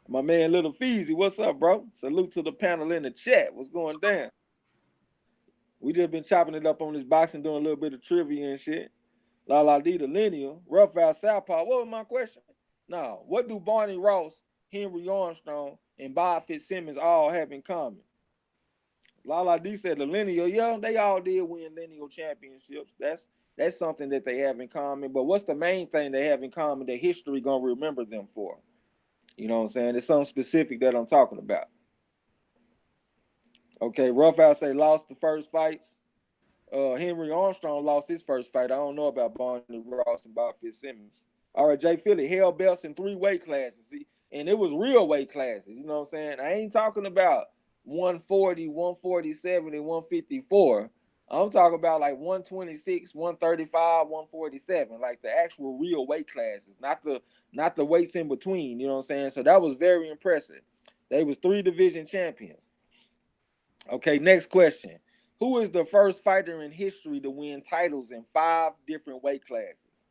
My man, Little Feezy, what's up, bro? Salute to the panel in the chat. What's going down? We just been chopping it up on this boxing, doing a little bit of trivia and shit. La D, the lineal, Rough House Southpaw. What was my question? No. What do Barney Ross, Henry Armstrong, and Bob Fitzsimmons all have in common? Lala D said the lineal. Yeah, they all did win lineal championships. That's something that they have in common. But what's the main thing they have in common that history gonna remember them for? You know what I'm saying? It's something specific that I'm talking about. Okay, Roughhouse say lost the first fights. Henry Armstrong lost his first fight. I don't know about Barney Ross and Bob Fitzsimmons. All right, Jay Philly held belts in 3 weight classes. See, and it was real weight classes. You know what I'm saying? I ain't talking about 140, 147, and 154. I'm talking about like 126, 135, 147, like the actual real weight classes, not the weights in between. You know what I'm saying? So that was very impressive. They was 3 division champions. Okay, next question. Who is the first fighter in history to win titles in 5 different weight classes?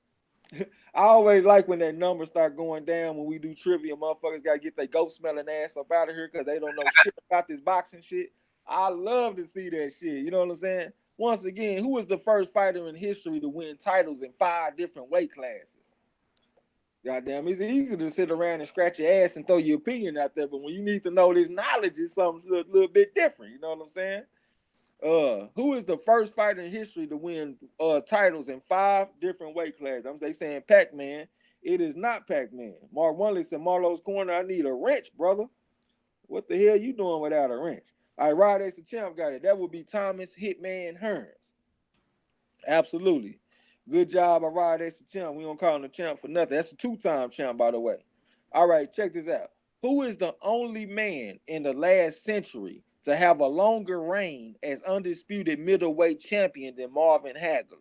I always like when that number start going down when we do trivia. Motherfuckers got to get their goat smelling ass up out of here because they don't know shit about this boxing shit. I love to see that shit. You know what I'm saying? Once again, who is the first fighter in history to win titles in 5 different weight classes? Goddamn, it's easy to sit around and scratch your ass and throw your opinion out there, but when you need to know this knowledge, it's something a little bit different. You know what I'm saying? Who is the first fighter in history to win titles in 5 different weight classes? They saying Pac-Man. It is not Pac-Man. Mark Wunley said, Marlo's corner, I need a wrench, brother. What the hell you doing without a wrench? All right, Rod Ace the Champ got it. That would be Thomas Hitman Hearns. Absolutely. Good job, Rod Ace the Champ. We don't call him the champ for nothing. That's a 2-time champ, by the way. All right, check this out. Who is the only man in the last century to have a longer reign as undisputed middleweight champion than Marvin Hagler?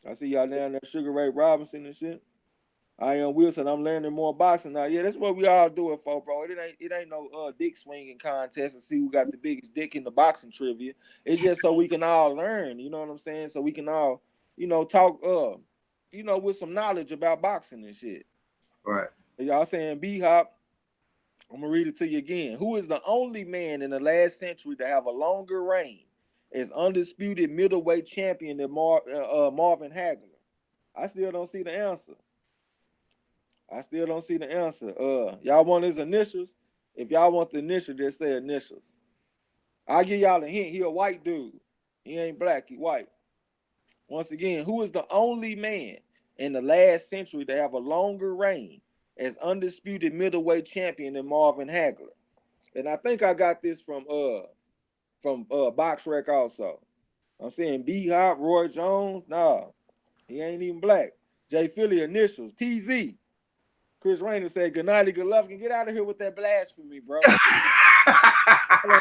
I see y'all down there, Sugar Ray Robinson and shit. I am Wilson. I'm learning more boxing now. Yeah, that's what we all do it for, bro. It ain't no dick swinging contest to see who got the biggest dick in the boxing trivia. It's just so we can all learn. You know what I'm saying? So we can all, talk, with some knowledge about boxing and shit. Right. Y'all saying B-Hop. I'm going to read it to you again. Who is the only man in the last century to have a longer reign as undisputed middleweight champion than Marvin Hagler? I still don't see the answer. Y'all want his initials? If y'all want the initial, just say initials. I'll give y'all a hint. He a white dude. He ain't black. He white. Once again, who is the only man in the last century to have a longer reign as undisputed middleweight champion than Marvin Hagler? And I think I got this from BoxRec also. I'm saying B-Hop, Roy Jones. Nah, he ain't even black. Jay Philly initials, TZ. Chris Rainer said, Gennady Golovkin, get out of here with that blasphemy, bro. I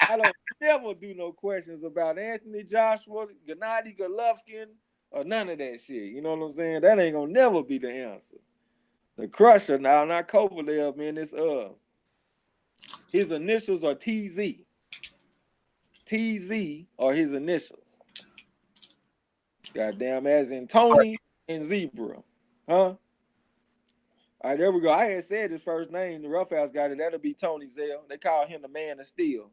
don't never do no questions about Anthony Joshua, Gennady Golovkin, or none of that shit. You know what I'm saying? That ain't gonna never be the answer. The Crusher now, not Kovalev, man. This his initials are TZ. TZ are his initials. Goddamn, as in Tony and Zebra. Huh? All right, there we go. I had said his first name. The Roughhouse got it. That'll be Tony Zell. They call him the Man of Steel.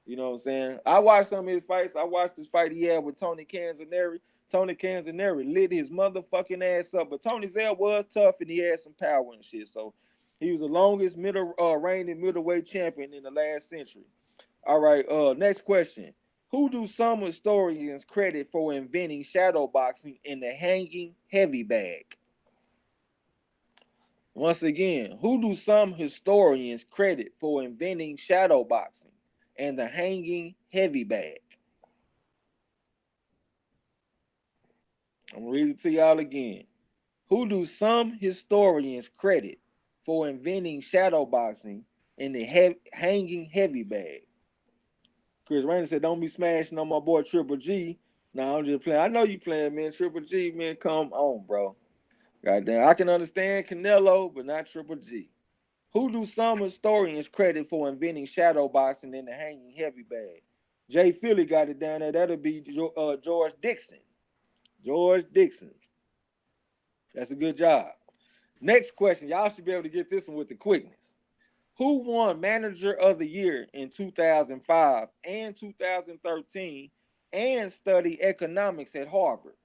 You know what I'm saying? I watched some of his fights. I watched this fight he had with Tony Canzoneri. Tony Canzoneri lit his motherfucking ass up. But Tony Zell was tough and he had some power and shit. So he was the longest reigning middleweight champion in the last century. All right, next question. Who do some historians credit for inventing shadow boxing in the hanging heavy bag? Once again, who do some historians credit for inventing shadow boxing and the hanging heavy bag? I'm going to read it to y'all again. Who do some historians credit for inventing shadow boxing and the hanging heavy bag? Chris Rainer said, don't be smashing on my boy Triple G. No, I'm just playing. I know you playing, man. Triple G, man, come on, bro. Goddamn, I can understand Canelo, but not Triple G. Who do some historians credit for inventing shadow boxing in the hanging heavy bag? Jay Philly got it down there. That'll be George Dixon. George Dixon. That's a good job. Next question. Y'all should be able to get this one with the quickness. Who won Manager of the Year in 2005 and 2013 and studied economics at Harvard?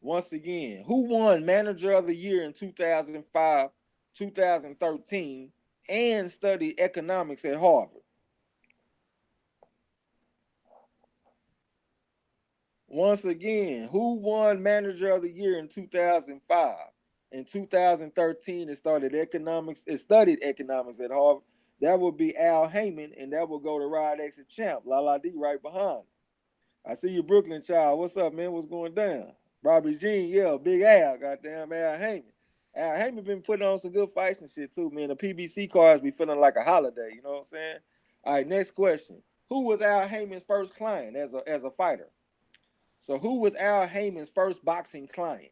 Once again, who won Manager of the Year in 2005, 2013, and studied economics at Harvard? Once again, who won Manager of the Year in 2005? In 2013, it studied economics at Harvard. That would be Al Heyman, and that would go to Rod X and Champ. La D right behind. I see you, Brooklyn child. What's up, man? What's going down? Bobby Jean, yeah, Big Al, goddamn Al Heyman. Al Heyman been putting on some good fights and shit too, man. The PBC cards be feeling like a holiday, you know what I'm saying? All right, next question. Who was Al Heyman's first client as a fighter? So who was Al Heyman's first boxing client?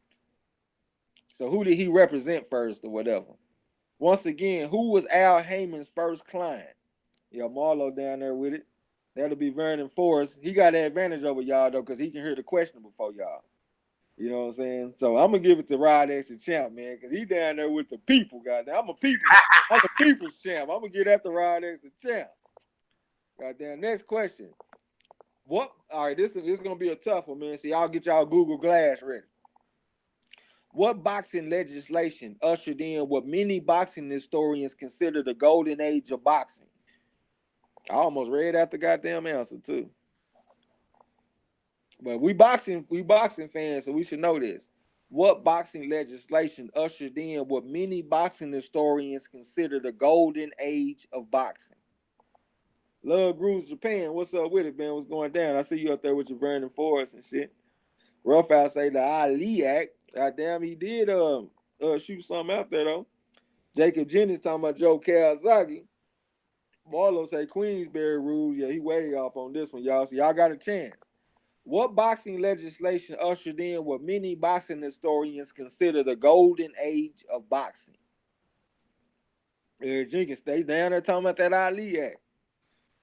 So who did he represent first or whatever? Once again, who was Al Heyman's first client? Yeah, Marlo down there with it. That'll be Vernon Forrest. He got an advantage over y'all though, because he can hear the question before y'all. You know what I'm saying? So I'm gonna give it to Rod X and Champ, man, because he down there with the people, goddamn. I'm a people's champ. I'm gonna get after Rod X and Champ. Goddamn. Next question. What? All right, this is gonna be a tough one, man. See, I'll get y'all Google Glass ready. What boxing legislation ushered in what many boxing historians consider the golden age of boxing? I almost read out the goddamn answer too. But we boxing fans, so we should know this. What boxing legislation ushered in what many boxing historians consider the golden age of boxing? Love Grooves Japan, what's up with it, man? What's going down? I see you up there with your Vernon Forrest and shit. Rough out say the Ali Act. Goddamn, he did shoot something out there though. Jacob Jennings talking about Joe Calzaghe. Marlo say Queensberry rules. Yeah, he way off on this one, y'all. So y'all got a chance. What boxing legislation ushered in what many boxing historians consider the golden age of boxing? Eric Jenkins, stay down there talking about that Ali Act.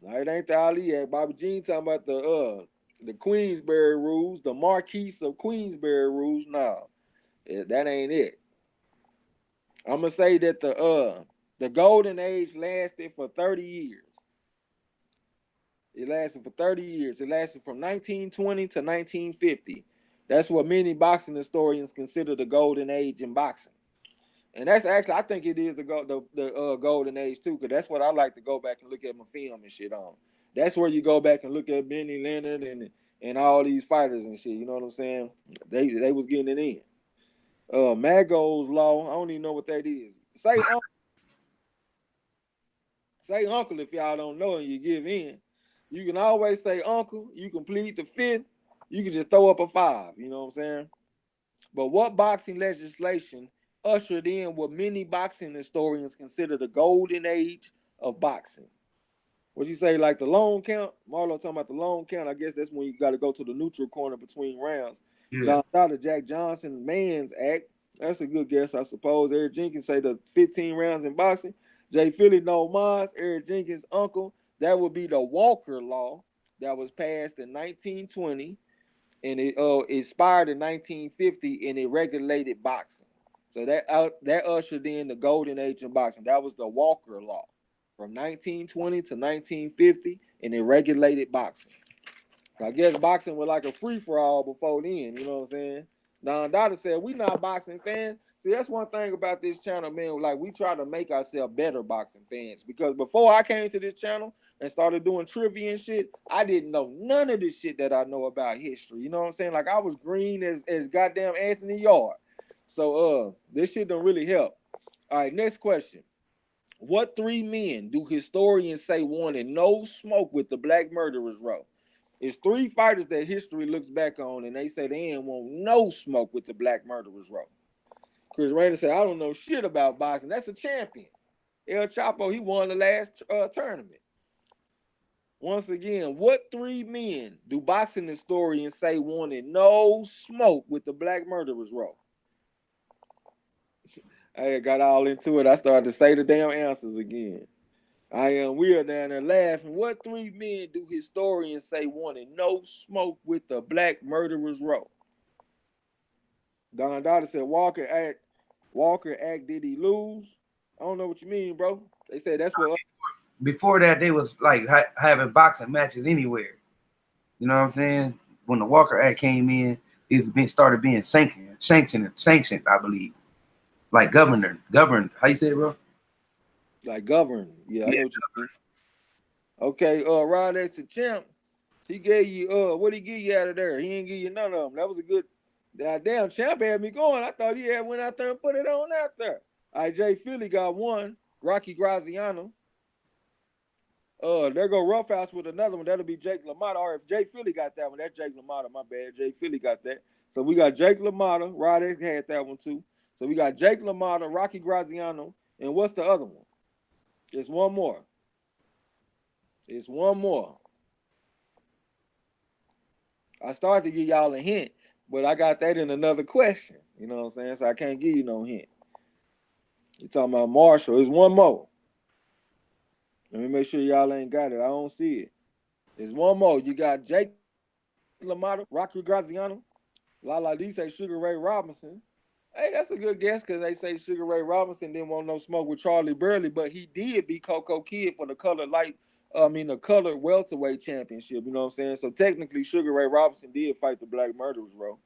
No, it ain't the Ali Act. Bobby Jean talking about the Queensberry rules, the Marquise of Queensberry rules. No, that ain't it. I'm gonna say that the golden age lasted for 30 years. It lasted for 30 years. It lasted from 1920 to 1950. That's what many boxing historians consider the golden age in boxing. And that's actually, I think it is the golden age too, because that's what I like to go back and look at my film and shit on. That's where you go back and look at Benny Leonard and all these fighters and shit. You know what I'm saying? They was getting it in. Mago's Law, I don't even know what that is. Say uncle if y'all don't know and you give in. You can always say uncle. You can plead the fifth. You can just throw up a 5. You know what I'm saying? But what boxing legislation ushered in what many boxing historians consider the golden age of boxing? What you say, like the long count? Marlo talking about the long count. I guess that's when you got to go to the neutral corner between rounds. Yeah. Dr. Jack Johnson Man's Act. That's a good guess, I suppose. Eric Jenkins say the 15 rounds in boxing. Jay Philly No Mas, Eric Jenkins' uncle. That would be the Walker Law that was passed in 1920, and it expired in 1950, and it regulated boxing. So that ushered in the golden age of boxing. That was the Walker Law from 1920 to 1950, and it regulated boxing. I guess boxing was like a free-for-all before then, you know what I'm saying? Don Dada said, we not boxing fans. See, that's one thing about this channel, man. Like, we try to make ourselves better boxing fans. Because before I came to this channel and started doing trivia and shit, I didn't know none of this shit that I know about history. You know what I'm saying? Like, I was green as goddamn Anthony Yard. So, this shit don't really help. All right, next question. What 3 men do historians say wanted no smoke with the Black Murderers Row? It's 3 fighters that history looks back on, and they say they ain't want no smoke with the Black Murderers Row. Chris Rainer said, I don't know shit about boxing. That's a champion. El Chapo, he won the last tournament. Once again, what 3 men do boxing historians say wanted no smoke with the Black Murderers Row? I got all into it. I started to say the damn answers again. I am weird down there laughing. What 3 men do historians say wanted no smoke with the Black Murderers Row? Don Dada said Walker Act, did he lose? I don't know what you mean, bro. They said that's what. Before that, they was like having boxing matches anywhere. You know what I'm saying? When the Walker Act came in, started being sanctioned, I believe. Like governed. How you say it, bro? Like governed. Yeah, I know what you mean. Okay, Rod X the Champ. He gave you what he give you out of there? He didn't give you none of them. That was a good. Damn, Champ had me going. I thought he had went out there and put it on out there. All right, Jay Philly got one. Rocky Graziano. There go Roughhouse with another one. That'll be Jake LaMotta. Or if Jay Philly got that one, that's Jake LaMotta. My bad. Jay Philly got that. So we got Jake LaMotta. Rod X had that one too. So we got Jake LaMotta, Rocky Graziano, and what's the other one? It's one more. It's one more. I started to give y'all a hint, but I got that in another question. You know what I'm saying? So I can't give you no hint. You talking about Marshall. There's one more. Let me make sure y'all ain't got it. I don't see it. There's one more. You got Jake LaMotta, Rocky Graziano, Lala D say Sugar Ray Robinson. Hey, that's a good guess because they say Sugar Ray Robinson didn't want no smoke with Charlie Burley, but he did beat Coco Kid for the colored colored welterweight championship. You know what I'm saying? So technically, Sugar Ray Robinson did fight the Black Murderers, bro.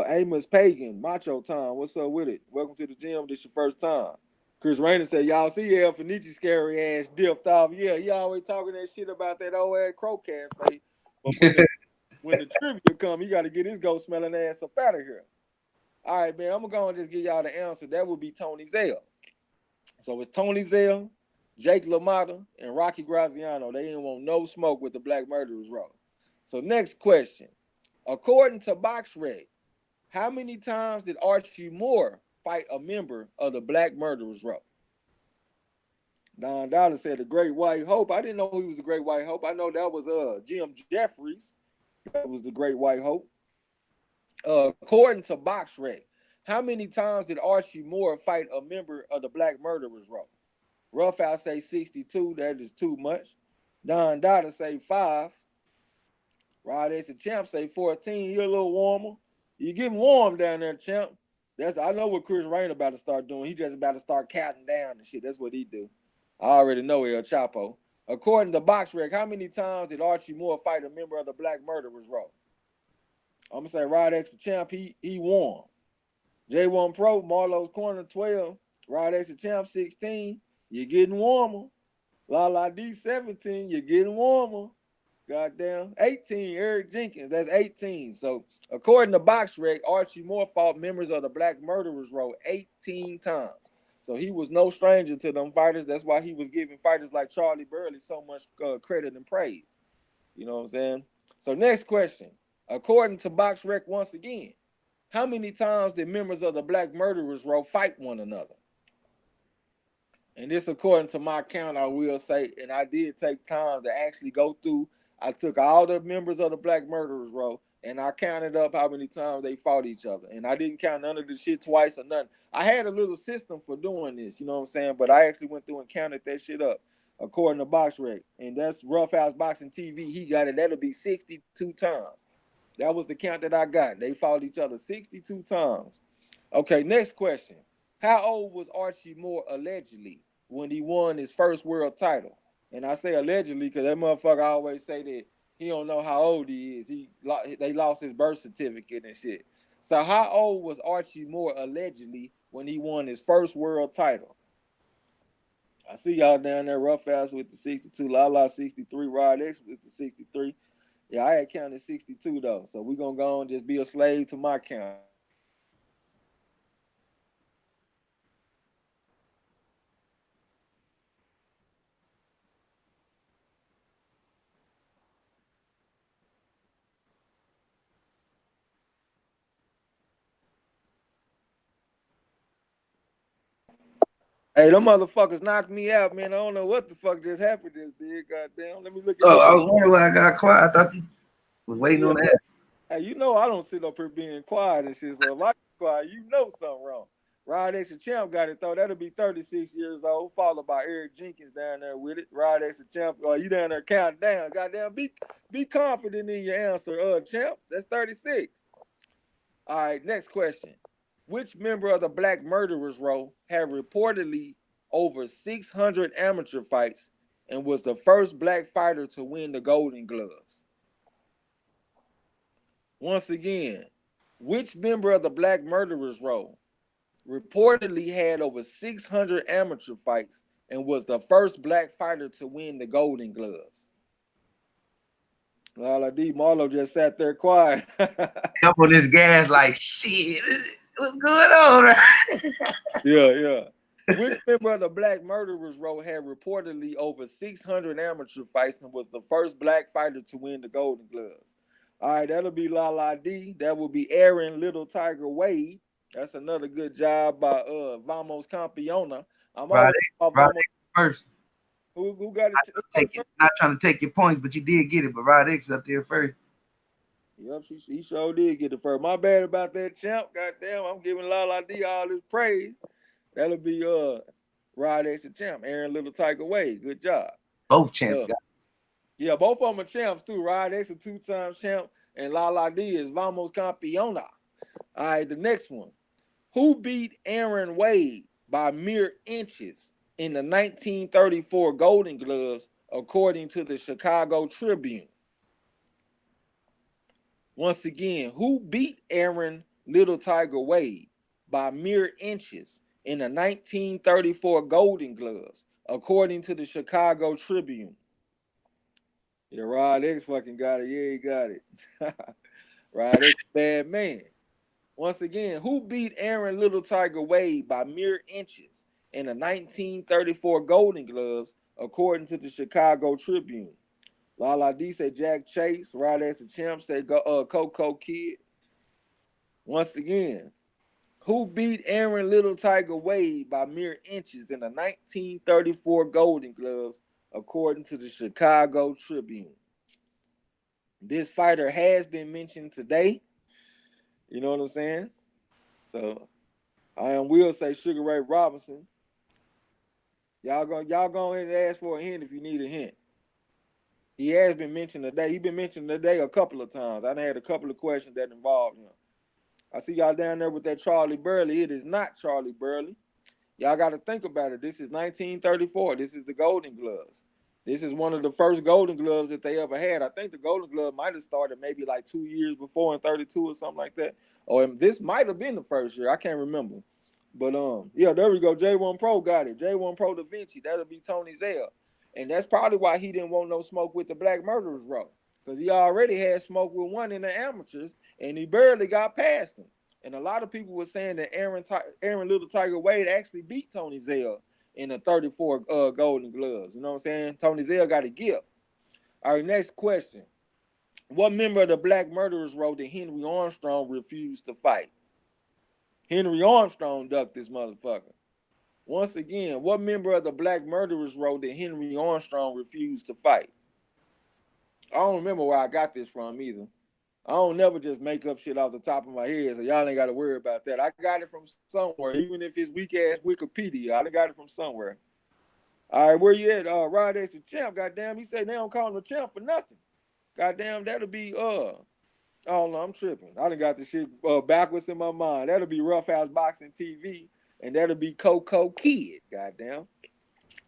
Amos Pagan, Macho Time. What's up with it? Welcome to the gym. This your first time. Chris Rainer said, y'all see El Fenici scary ass dipped off. Yeah, he always talking that shit about that old ass Crow Cafe. But when the trivia come, he got to get his ghost smelling ass up out of here. All right, man, I'm going to go and just give y'all the answer. That would be Tony Zell. So it's Tony Zell, Jake LaMotta, and Rocky Graziano. They didn't want no smoke with the Black Murderers Row. So next question. According to BoxRec, how many times did Archie Moore fight a member of the Black Murderers Row? Don Dollar said the Great White Hope. I didn't know he was the Great White Hope. I know that was Jim Jeffries. That was the Great White Hope. According to BoxRec, how many times did Archie Moore fight a member of the Black Murderers Row? Roughhouse say 62. That is too much. Don Dada say 5. Rod S. and Champ say 14. You're a little warmer. You getting warm down there, Champ. I know what Chris Rain about to start doing. He just about to start counting down and shit. That's what he do. I already know El Chapo. According to BoxRec, how many times did Archie Moore fight a member of the Black Murderers Row? I'm gonna say Rod X and Champ, he won. J1 Pro, Marlo's Corner 12. Rod X and Champ 16. You're getting warmer. La D 17. You're getting warmer. Goddamn. 18. Eric Jenkins. That's 18. So according to BoxRec, Archie Moore fought members of the Black Murderers Row 18 times. So he was no stranger to them fighters. That's why he was giving fighters like Charlie Burley so much credit and praise. You know what I'm saying? So next question. According to BoxRec once again, how many times did members of the Black Murderers Row fight one another? And this, according to my count, I will say, and I did take time to actually go through. I took all the members of the Black Murderers Row, and I counted up how many times they fought each other. And I didn't count none of the shit twice or nothing. I had a little system for doing this, you know what I'm saying? But I actually went through and counted that shit up, according to BoxRec. And that's Roughhouse Boxing TV. He got it. That'll be 62 times. That was the count that I got. They fought each other 62 times. Okay, next question. How old was Archie Moore allegedly when he won his first world title? And I say allegedly because that motherfucker always say that he don't know how old he is. They lost his birth certificate and shit. So how old was Archie Moore allegedly when he won his first world title? I see y'all down there, Roughhouse with the 62, Lala 63, Rod X with the 63. Yeah, I had counted 62 though. So we're gonna go and just be a slave to my count. Hey, them motherfuckers knocked me out, man. I don't know what the fuck just happened this day. Goddamn. Let me look at Oh, I was wondering why I got quiet. I thought you was waiting on that. Hey, you know I don't sit up here being quiet and shit. So if I get quiet, you know something wrong. Rod X and Champ got it though. That'll be 36 years old, followed by Eric Jenkins down there with it. Rod X and Champ, you down there counting down. Goddamn, be confident in your answer, Champ. That's 36. All right, next question. Which member of the Black Murderers Row had reportedly over 600 amateur fights and was the first black fighter to win the Golden Gloves? Once again, which member of the Black Murderers Row reportedly had over 600 amateur fights and was the first black fighter to win the Golden Gloves? Lala D, Marlo just sat there quiet. Up on this gas like shit. What's going on? Right? Yeah. Which member of the Black Murderers Row had reportedly over 600 amateur fights and was the first black fighter to win the Golden Gloves? All right, that'll be Lala D. That will be Aaron Little Tiger Wade. That's another good job by Vamos Campeona. I'm Rod X first. Who got it? Not trying to take your points, but you did get it. But Rod X up there first. Yep, he sure did get it first. My bad about that, champ. Goddamn, I'm giving Lala D all this praise. That'll be Rod X the champ, Aaron Little Tiger Wade. Good job. Both champs got it. Yeah, both of them are champs too. Rod X a 2-time champ, and Lala D is Vamos Campeona. All right, the next one. Who beat Aaron Wade by mere inches in the 1934 Golden Gloves, according to the Chicago Tribune? Once again, who beat Aaron Little Tiger Wade by mere inches in the 1934 Golden Gloves, according to the Chicago Tribune? Yeah, Rod X fucking got it. Yeah, he got it. Rod X, bad man. Once again, who beat Aaron Little Tiger Wade by mere inches in the 1934 Golden Gloves, according to the Chicago Tribune? Lala D said Jack Chase. Rod X the champ said Coco Kid. Once again, who beat Aaron Little Tiger Wade by mere inches in the 1934 Golden Gloves, according to the Chicago Tribune? This fighter has been mentioned today. You know what I'm saying? So I will say Sugar Ray Robinson. Y'all go ahead and ask for a hint if you need a hint. He has been mentioned today. He's been mentioned today a couple of times. I had a couple of questions that involved him. I see y'all down there with that Charlie Burley. It is not Charlie Burley. Y'all got to think about it. This is 1934. This is the Golden Gloves. This is one of the first Golden Gloves that they ever had. I think the Golden Glove might have started maybe like 2 years before in 32 or something like that. Or this might have been the first year. I can't remember. But yeah, there we go. J1 Pro got it. J1 Pro Da Vinci. That'll be Tony Zell. And that's probably why he didn't want no smoke with the Black Murderers Row. Because he already had smoke with one in the amateurs, and he barely got past him. And a lot of people were saying that Aaron Little Tiger Wade actually beat Tony Zell in the 34 Golden Gloves. You know what I'm saying? Tony Zell got a gift. All right, next question. What member of the Black Murderers Row did Henry Armstrong refuse to fight? Henry Armstrong ducked this motherfucker. Once again, what member of the Black Murderers Row did Henry Armstrong refuse to fight? I don't remember where I got this from either. I don't never just make up shit off the top of my head, so y'all ain't got to worry about that. I got it from somewhere, even if it's weak-ass Wikipedia. I got it from somewhere. All right, where you at? Rod X the champ, goddamn. He said they don't call him a champ for nothing. Goddamn, that'll be, oh, no, I'm tripping. I done got this shit backwards in my mind. That'll be Rough House Boxing TV, and that'll be Coco Kid, goddamn.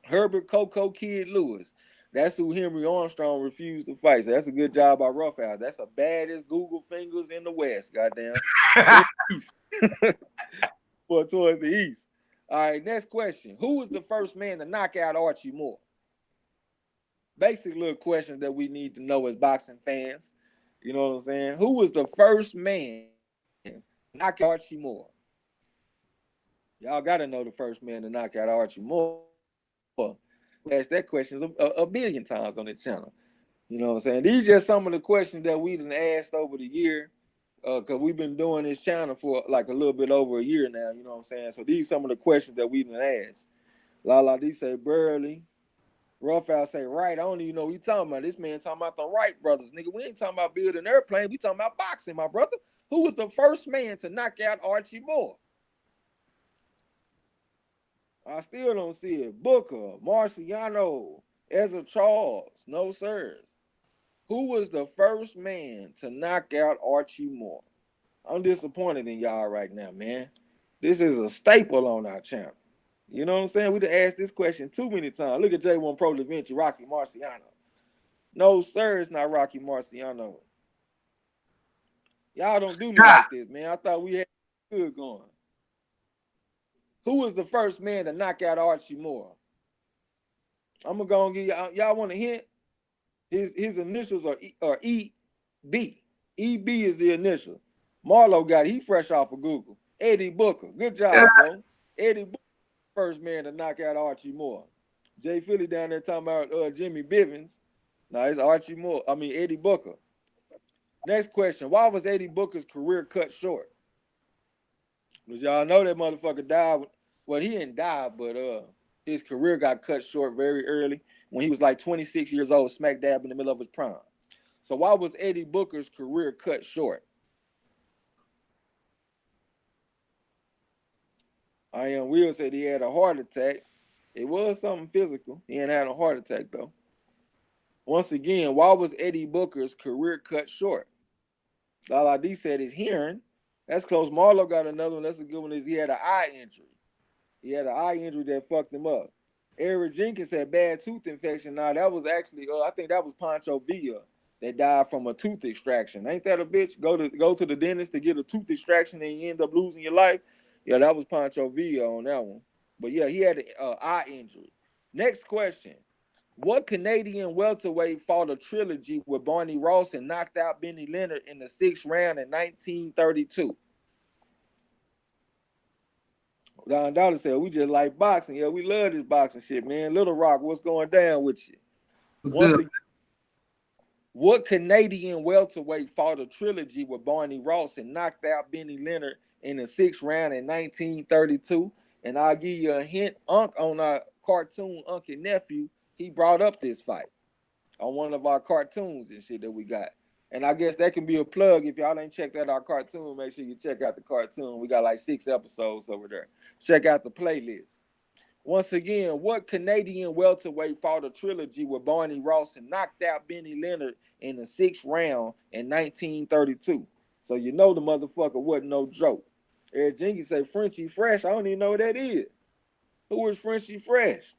Herbert Coco Kid Lewis. That's who Henry Armstrong refused to fight. So that's a good job by Rough House. That's the baddest Google fingers in the West, goddamn. Well, towards the East. All right, next question. Who was the first man to knock out Archie Moore? Basic little question that we need to know as boxing fans. You know what I'm saying? Who was the first man to knock out Archie Moore? Y'all got to know the first man to knock out Archie Moore. We asked that question a billion times on the channel. You know what I'm saying? These are just some of the questions that we done asked over the year, because we've been doing this channel for like a little bit over a year now. You know what I'm saying? So these are some of the questions that we done asked. Lala D say Burley. Rough House say right. I don't even know what we talking about. This man talking about the Wright brothers. Nigga, we ain't talking about building airplanes. We talking about boxing, my brother. Who was the first man to knock out Archie Moore? I still don't see it. Booker, Marciano, Ezra Charles, no sirs. Who was the first man to knock out Archie Moore? I'm disappointed in y'all right now, man. This is a staple on our channel. You know what I'm saying? We done asked this question too many times. Look at J1 Pro Da Vinci, Rocky Marciano. No, sir, it's not Rocky Marciano. Y'all don't do me like this, man. I thought we had good going. Who was the first man to knock out Archie Moore? I'm going to go and give y'all want a hint? His initials are EB. EB is the initial. Marlo got it. He fresh off of Google. Eddie Booker. Good job, bro. Eddie Booker, first man to knock out Archie Moore. Jay Philly down there talking about Jimmy Bivens. No, it's Archie Moore. I mean Eddie Booker. Next question. Why was Eddie Booker's career cut short? Because y'all know that motherfucker died. Well, he didn't die, but his career got cut short very early when he was like 26 years old, smack dab in the middle of his prime. So why was Eddie Booker's career cut short? I Am Will said he had a heart attack. It was something physical. He ain't had a heart attack, though. Once again, why was Eddie Booker's career cut short? Lala D said his hearing. That's close. Marlo got another one. That's a good one. Is he had an eye injury. He had an eye injury that fucked him up. Eric Jenkins had bad tooth infection. Now, that was actually, I think that was Pancho Villa that died from a tooth extraction. Ain't that a bitch? Go to the dentist to get a tooth extraction and you end up losing your life. Yeah, that was Pancho Villa on that one. But yeah, he had an eye injury. Next question. What Canadian welterweight fought a trilogy with Barney Ross and knocked out Benny Leonard in the 6th round in 1932? Don Dollar said, we just like boxing. Yeah, we love this boxing shit, man. Little Rock, what's going down with you? Once again, what Canadian welterweight fought a trilogy with Barney Ross and knocked out Benny Leonard in the 6th round in 1932? And I'll give you a hint. Unc on our cartoon, Unc and Nephew, he brought up this fight on one of our cartoons and shit that we got. And I guess that can be a plug. If y'all ain't checked out our cartoon, make sure you check out the cartoon. We got like 6 episodes over there. Check out the playlist. Once again, what Canadian welterweight fought a trilogy with Barney Ross and knocked out Benny Leonard in the 6th round in 1932? So you know the motherfucker wasn't no joke. Eric Jenkins say Frenchie Fresh. I don't even know what that is. Who is Frenchie Fresh?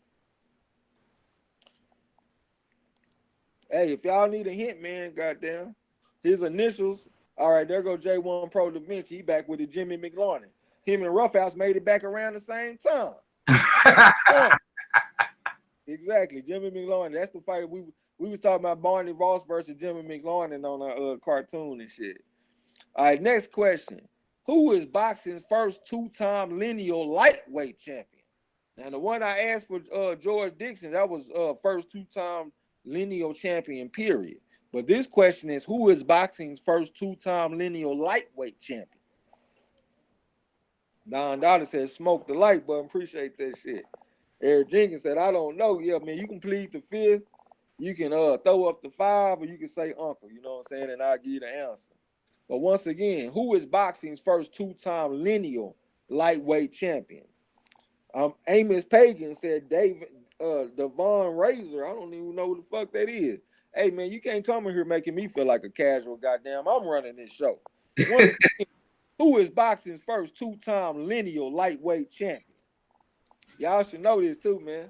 Hey, if y'all need a hint, man, goddamn. His initials. All right, there go J1 Pro Da Vinci. He back with the Jimmy McLaurin. Him and Roughhouse made it back around the same time. Exactly, Jimmy McLaurin. That's the fight we was talking about. Barney Ross versus Jimmy McLaurin on our cartoon and shit. All right, next question. Who is boxing's first 2-time lineal lightweight champion? Now, the one I asked for George Dixon, that was first 2-time lineal champion, period. But this question is, who is boxing's first 2-time lineal lightweight champion? Don Dollar said, smoke the light button. Appreciate that shit. Eric Jenkins said, I don't know. Yeah, man, you can plead the 5th. You can throw up the 5, or you can say uncle. You know what I'm saying? And I'll give you the answer. But once again, who is boxing's first 2-time lineal lightweight champion? Amos Pagan said Devon Razor. I don't even know who the fuck that is. Hey, man, you can't come in here making me feel like a casual. Goddamn, I'm running this show. Once again, who is boxing's first 2-time lineal lightweight champion? Y'all should know this too, man.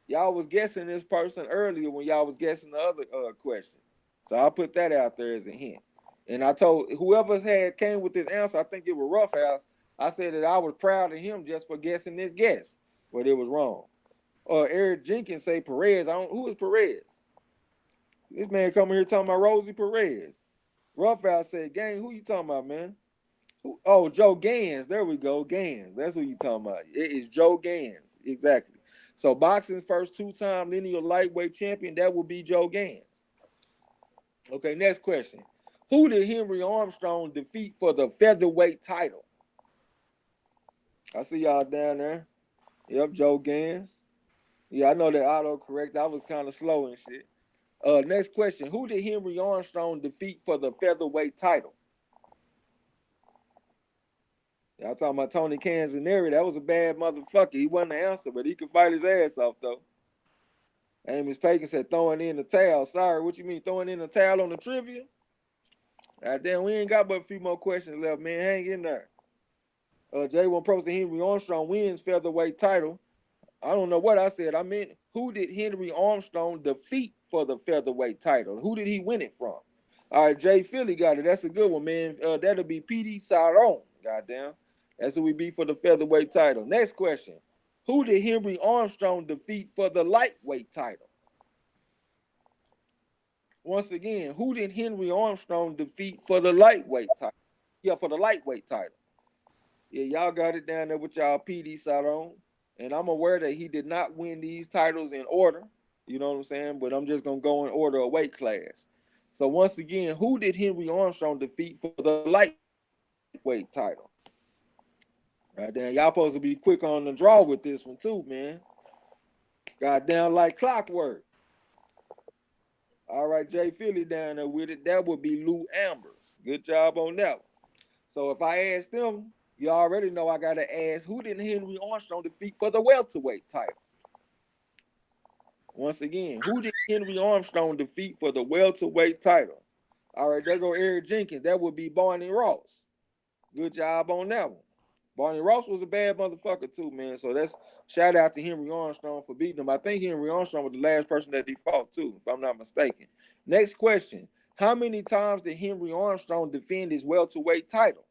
Y'all was guessing this person earlier when y'all was guessing the other question. So I'll put that out there as a hint. And I told whoever came with this answer, I think it was Roughhouse, I said that I was proud of him just for guessing this guess, but it was wrong. Eric Jenkins say Perez. Who is Perez? This man coming here talking about Rosie Perez. Roughhouse said, gang, who you talking about, man? Oh, Joe Gans. There we go. Gans. That's who you talking about. It is Joe Gans. Exactly. So boxing's first 2-time lineal lightweight champion, that will be Joe Gans. Okay, next question. Who did Henry Armstrong defeat for the featherweight title? I see y'all down there. Yep, Joe Gans. Yeah, I know that autocorrect. I was kind of slow and shit. Next question. Who did Henry Armstrong defeat for the featherweight title? Y'all talking about Tony Canzoneri. That was a bad motherfucker. He wasn't the answer, but he could fight his ass off, though. Amos Pagan said throwing in the towel. Sorry, what you mean throwing in the towel on the trivia? Goddamn, we ain't got but a few more questions left, man. Hang in there. J1 Pro said Henry Armstrong wins featherweight title. I don't know what I said. I meant, who did Henry Armstrong defeat for the featherweight title? Who did he win it from? All right, Jay Philly got it. That's a good one, man. That'll be P.D. Saron. Goddamn. That's who we beat for the featherweight title. Next question. Who did Henry Armstrong defeat for the lightweight title? Once again, who did Henry Armstrong defeat for the lightweight title? Yeah, for the lightweight title. Yeah, y'all got it down there with y'all PD side on. And I'm aware that he did not win these titles in order. You know what I'm saying? But I'm just going to go in order of weight class. So once again, who did Henry Armstrong defeat for the lightweight title? Right there. Y'all supposed to be quick on the draw with this one too, man. Goddamn like clockwork. All right, Jay Philly down there with it. That would be Lou Ambers. Good job on that one. So if I ask them, you already know I got to ask, who did Henry Armstrong defeat for the welterweight title? Once again, who did Henry Armstrong defeat for the welterweight title? All right, there go Eric Jenkins. That would be Barney Ross. Good job on that one. Barney Ross was a bad motherfucker too, man. So that's shout out to Henry Armstrong for beating him. I think Henry Armstrong was the last person that he fought too, if I'm not mistaken. Next question. How many times did Henry Armstrong defend his welterweight title?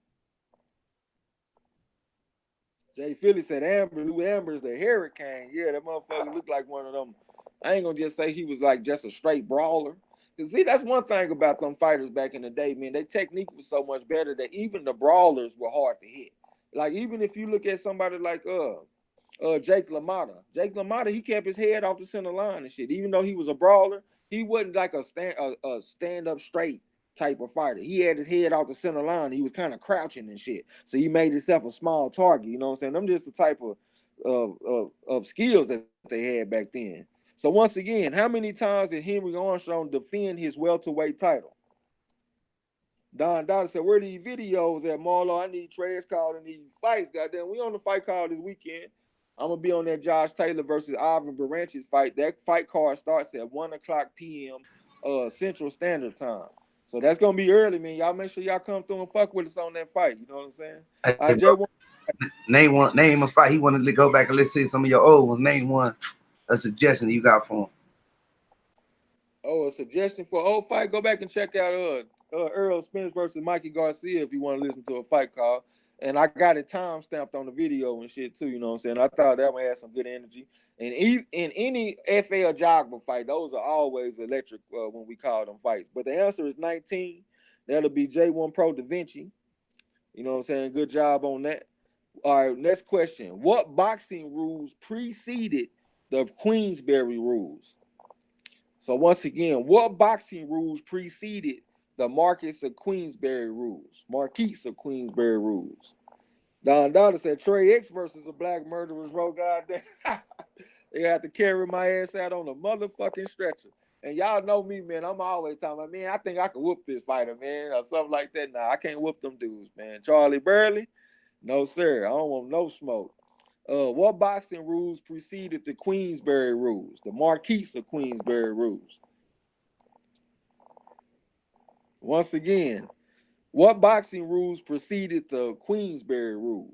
Jay Philly said Lou Amber's the hurricane. Yeah, that motherfucker looked like one of them. I ain't gonna just say he was like just a straight brawler. Cause see, that's one thing about them fighters back in the day, man. Their technique was so much better that even the brawlers were hard to hit. Like even if you look at somebody like Jake LaMotta, he kept his head off the center line and shit. Even though he was a brawler, he wasn't like a stand up straight type of fighter. He had his head off the center line. He was kind of crouching and shit. So he made himself a small target. You know what I'm saying? Them just the type of skills that they had back then. So once again, how many times did Henry Armstrong defend his welterweight title? Don Dottie said, where are these videos at, Marlo? I need Trey's calling these fights. Goddamn, we on the fight call this weekend. I'm going to be on that Josh Taylor versus Ivan Baranchis fight. That fight card starts at 1 o'clock p.m. Central Standard Time. So that's going to be early, man. Y'all make sure y'all come through and fuck with us on that fight. You know what I'm saying? Hey, name a fight. He wanted to go back and listen to some of your old ones. Name one, a suggestion you got for him. Oh, a suggestion for old fight? Go back and check out Earl Spence versus Mikey Garcia if you want to listen to a fight call. And I got it time stamped on the video and shit too, you know what I'm saying? I thought that one had some good energy. And in any FL Jogba fight, those are always electric when we call them fights. But the answer is 19. That'll be J1 Pro Da Vinci. You know what I'm saying? Good job on that. All right, next question. What boxing rules preceded the Queensberry rules? So once again, what boxing rules preceded the Marquis of Queensberry rules? Don Dada said Trey X versus a black murderer's row. Goddamn, they had to carry my ass out on a motherfucking stretcher. And y'all know me, man. I'm always talking about, man, I think I can whoop this fighter, man, or something like that. Nah, I can't whoop them dudes, man. Charlie Burley, no sir. I don't want no smoke. What boxing rules preceded the Queensberry rules? The Marquis of Queensberry rules. Once again, what boxing rules preceded the Queensberry rules?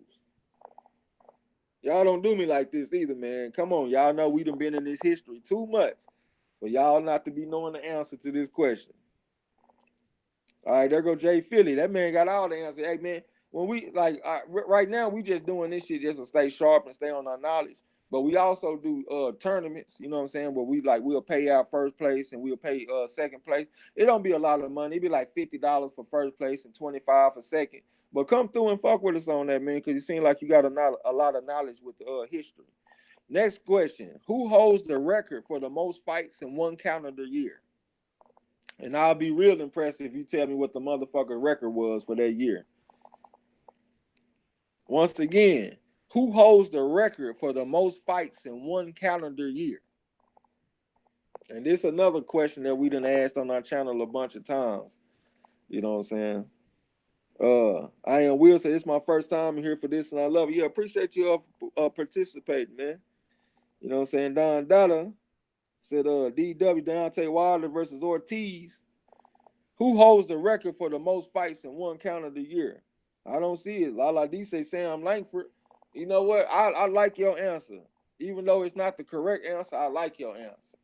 Y'all don't do me like this either, man. Come on, y'all know we done been in this history too much for y'all not to be knowing the answer to this question. All right, there go Jay Philly. That man got all the answers. Hey, man, when we right now, we just doing this shit just to stay sharp and stay on our knowledge. But we also do tournaments, you know what I'm saying, where we'll pay out first place and we'll pay second place. It don't be a lot of money. It be like $50 for first place and $25 for second. But come through and fuck with us on that, man, because you seem like you got a lot of knowledge with the history. Next question. Who holds the record for the most fights in one calendar year? And I'll be real impressed if you tell me what the motherfucker record was for that year. Once again, who holds the record for the most fights in one calendar year? And this is another question that we done asked on our channel a bunch of times. You know what I'm saying? I am Will say it's my first time here for this and I love it. Yeah, appreciate you participating, man. You know what I'm saying? Don Dada said DW Deontay Wilder versus Ortiz. Who holds the record for the most fights in one calendar year? I don't see it. Lala D say Sam Langford. You know what? I like your answer. Even though it's not the correct answer, I like your answer.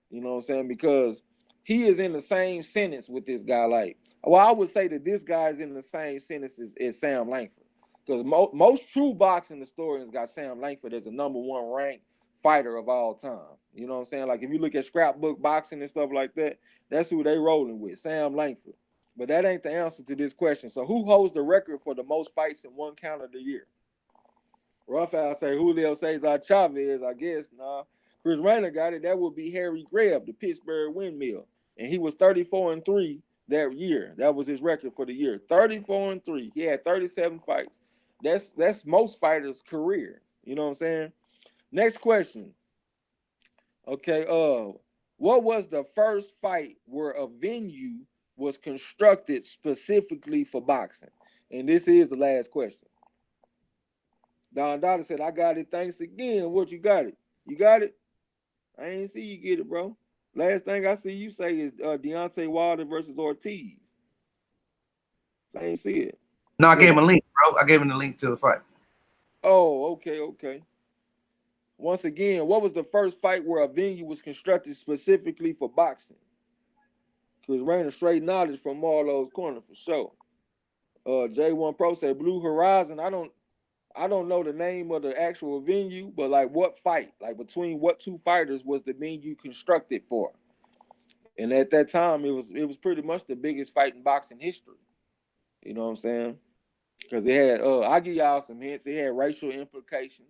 You know what I'm saying? Because he is in the same sentence with this guy. Like, well, I would say that this guy is in the same sentence as Sam Langford. Because most true boxing historians got Sam Langford as the #1 ranked fighter of all time. You know what I'm saying? Like if you look at scrapbook boxing and stuff like that, that's who they rolling with, Sam Langford. But that ain't the answer to this question. So who holds the record for the most fights in one calendar year? Rafael say Julio Cesar Chavez, I guess. Nah. Chris Rayner got it. That would be Harry Greb, the Pittsburgh Windmill. And he was 34-3 that year. That was his record for the year. 34-3. He had 37 fights. That's most fighters' career. You know what I'm saying? Next question. Okay, what was the first fight where a venue was constructed specifically for boxing? And this is the last question. Don Dada said, I got it. Thanks again. What you got it? You got it? I ain't see you get it, bro. Last thing I see you say is Deontay Wilder versus Ortiz. I ain't see it. No, I gave him a link, bro. I gave him the link to the fight. Oh, okay. Once again, what was the first fight where a venue was constructed specifically for boxing? Because Rainer straight knowledge from Marlo's corner for sure. J1 Pro said Blue Horizon. I don't know the name of the actual venue, but like what fight, like between what two fighters was the venue constructed for? And at that time, it was pretty much the biggest fight in boxing history. You know what I'm saying? Because it had, I'll give y'all some hints. It had racial implications.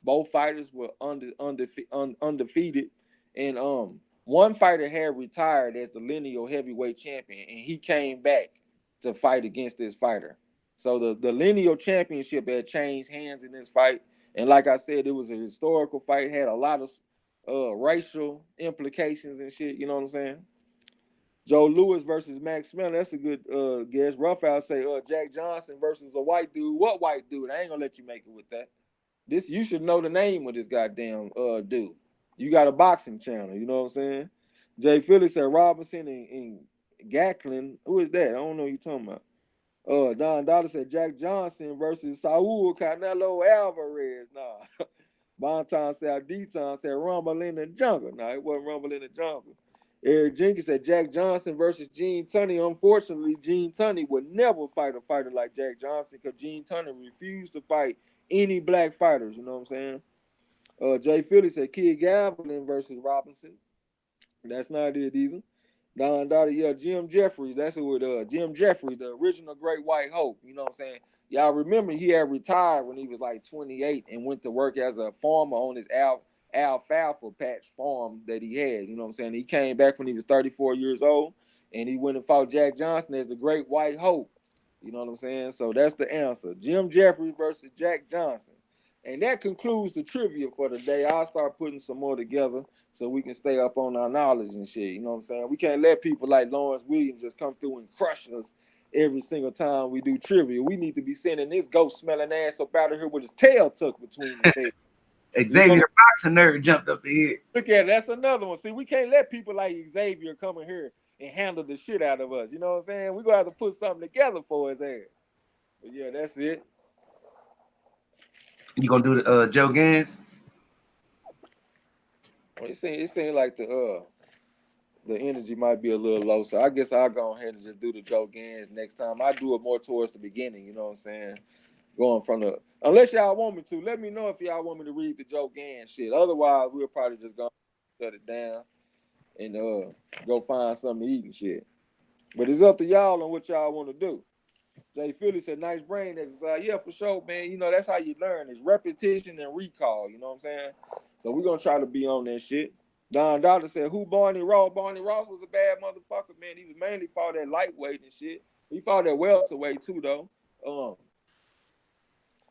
Both fighters were undefeated, and one fighter had retired as the lineal heavyweight champion, and he came back to fight against this fighter. So the lineal championship had changed hands in this fight, and like I said, it was a historical fight. Had a lot of racial implications and shit. You know what I'm saying? Joe Lewis versus Max Miller. That's a good guess. Raphael say Jack Johnson versus a white dude. What white dude? I ain't gonna let you make it with that. This you should know the name of this goddamn dude. You got a boxing channel, you know what I'm saying? Jay Phillips said Robinson and Gatlin. Who is that? I don't know what you're talking about. Don Dollar said Jack Johnson versus Saul Canelo Alvarez. Nah. Bonton said Deton said Rumble in the Jungle. Nah, it wasn't Rumble in the Jungle. Eric Jenkins said Jack Johnson versus Gene Tunney. Unfortunately, Gene Tunney would never fight a fighter like Jack Johnson because Gene Tunney refused to fight any black fighters. You know what I'm saying? Jay Phillips said Kid Gavilan versus Robinson. That's not it either. Don Dottie, yeah, Jim Jeffries. That's who it Jim Jeffries, the original Great White Hope. You know what I'm saying? Y'all remember he had retired when he was like 28 and went to work as a farmer on his alfalfa patch farm that he had. You know what I'm saying? He came back when he was 34 years old and he went and fought Jack Johnson as the Great White Hope. You know what I'm saying? So that's the answer. Jim Jeffries versus Jack Johnson. And that concludes the trivia for the day. I'll start putting some more together so we can stay up on our knowledge and shit. You know what I'm saying? We can't let people like Lawrence Williams just come through and crush us every single time we do trivia. We need to be sending this ghost-smelling ass up out of here with his tail tucked between his legs. Xavier boxing nerd jumped up here. Look at it. That's another one. See, we can't let people like Xavier come in here and handle the shit out of us. You know what I'm saying? We're going to have to put something together for his ass. But yeah, that's it. You gonna do the Joe Gans? Well, it seems like the energy might be a little low, so I guess I'll go ahead and just do the Joe Gans next time. I do it more towards the beginning, you know what I'm saying? Going from the, unless y'all want me to, let me know if y'all want me to read the Joe Gans shit. Otherwise, we'll probably just go shut it down and go find something to eat and shit. But it's up to y'all on what y'all want to do. Jay Phillips said, nice brain exercise. Yeah, for sure, man. You know, that's how you learn. It's repetition and recall. You know what I'm saying? So we're going to try to be on that shit. Don Dollar said, who Barney Ross? Barney Ross was a bad motherfucker, man. He was mainly fought at lightweight and shit. He fought at welterweight, too, though.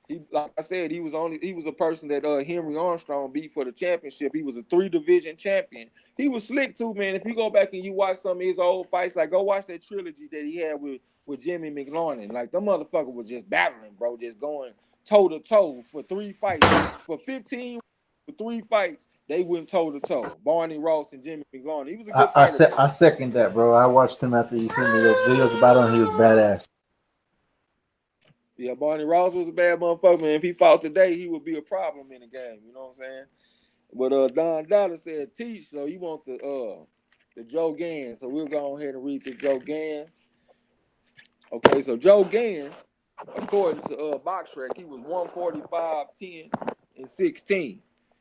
He, like I said, he was a person that Henry Armstrong beat for the championship. He was a 3-division champion. He was slick, too, man. If you go back and you watch some of his old fights, like go watch that trilogy that he had with Jimmy McLaurin. Like, the motherfucker was just battling, bro, just going toe-to-toe for 3 fights. For 15, for 3 fights, they went toe-to-toe. Barney Ross and Jimmy McLaurin. He was a good fighter. I second that, bro. I watched him after you sent me those videos about him. He was badass. Yeah, Barney Ross was a bad motherfucker, man. If he fought today, he would be a problem in the game. You know what I'm saying? But Don Dollar said teach, so you want the Joe Gans. So we'll go ahead and read the Joe Gans. Okay, so Joe Gans, according to BoxRec, he was 145, 10, and 16.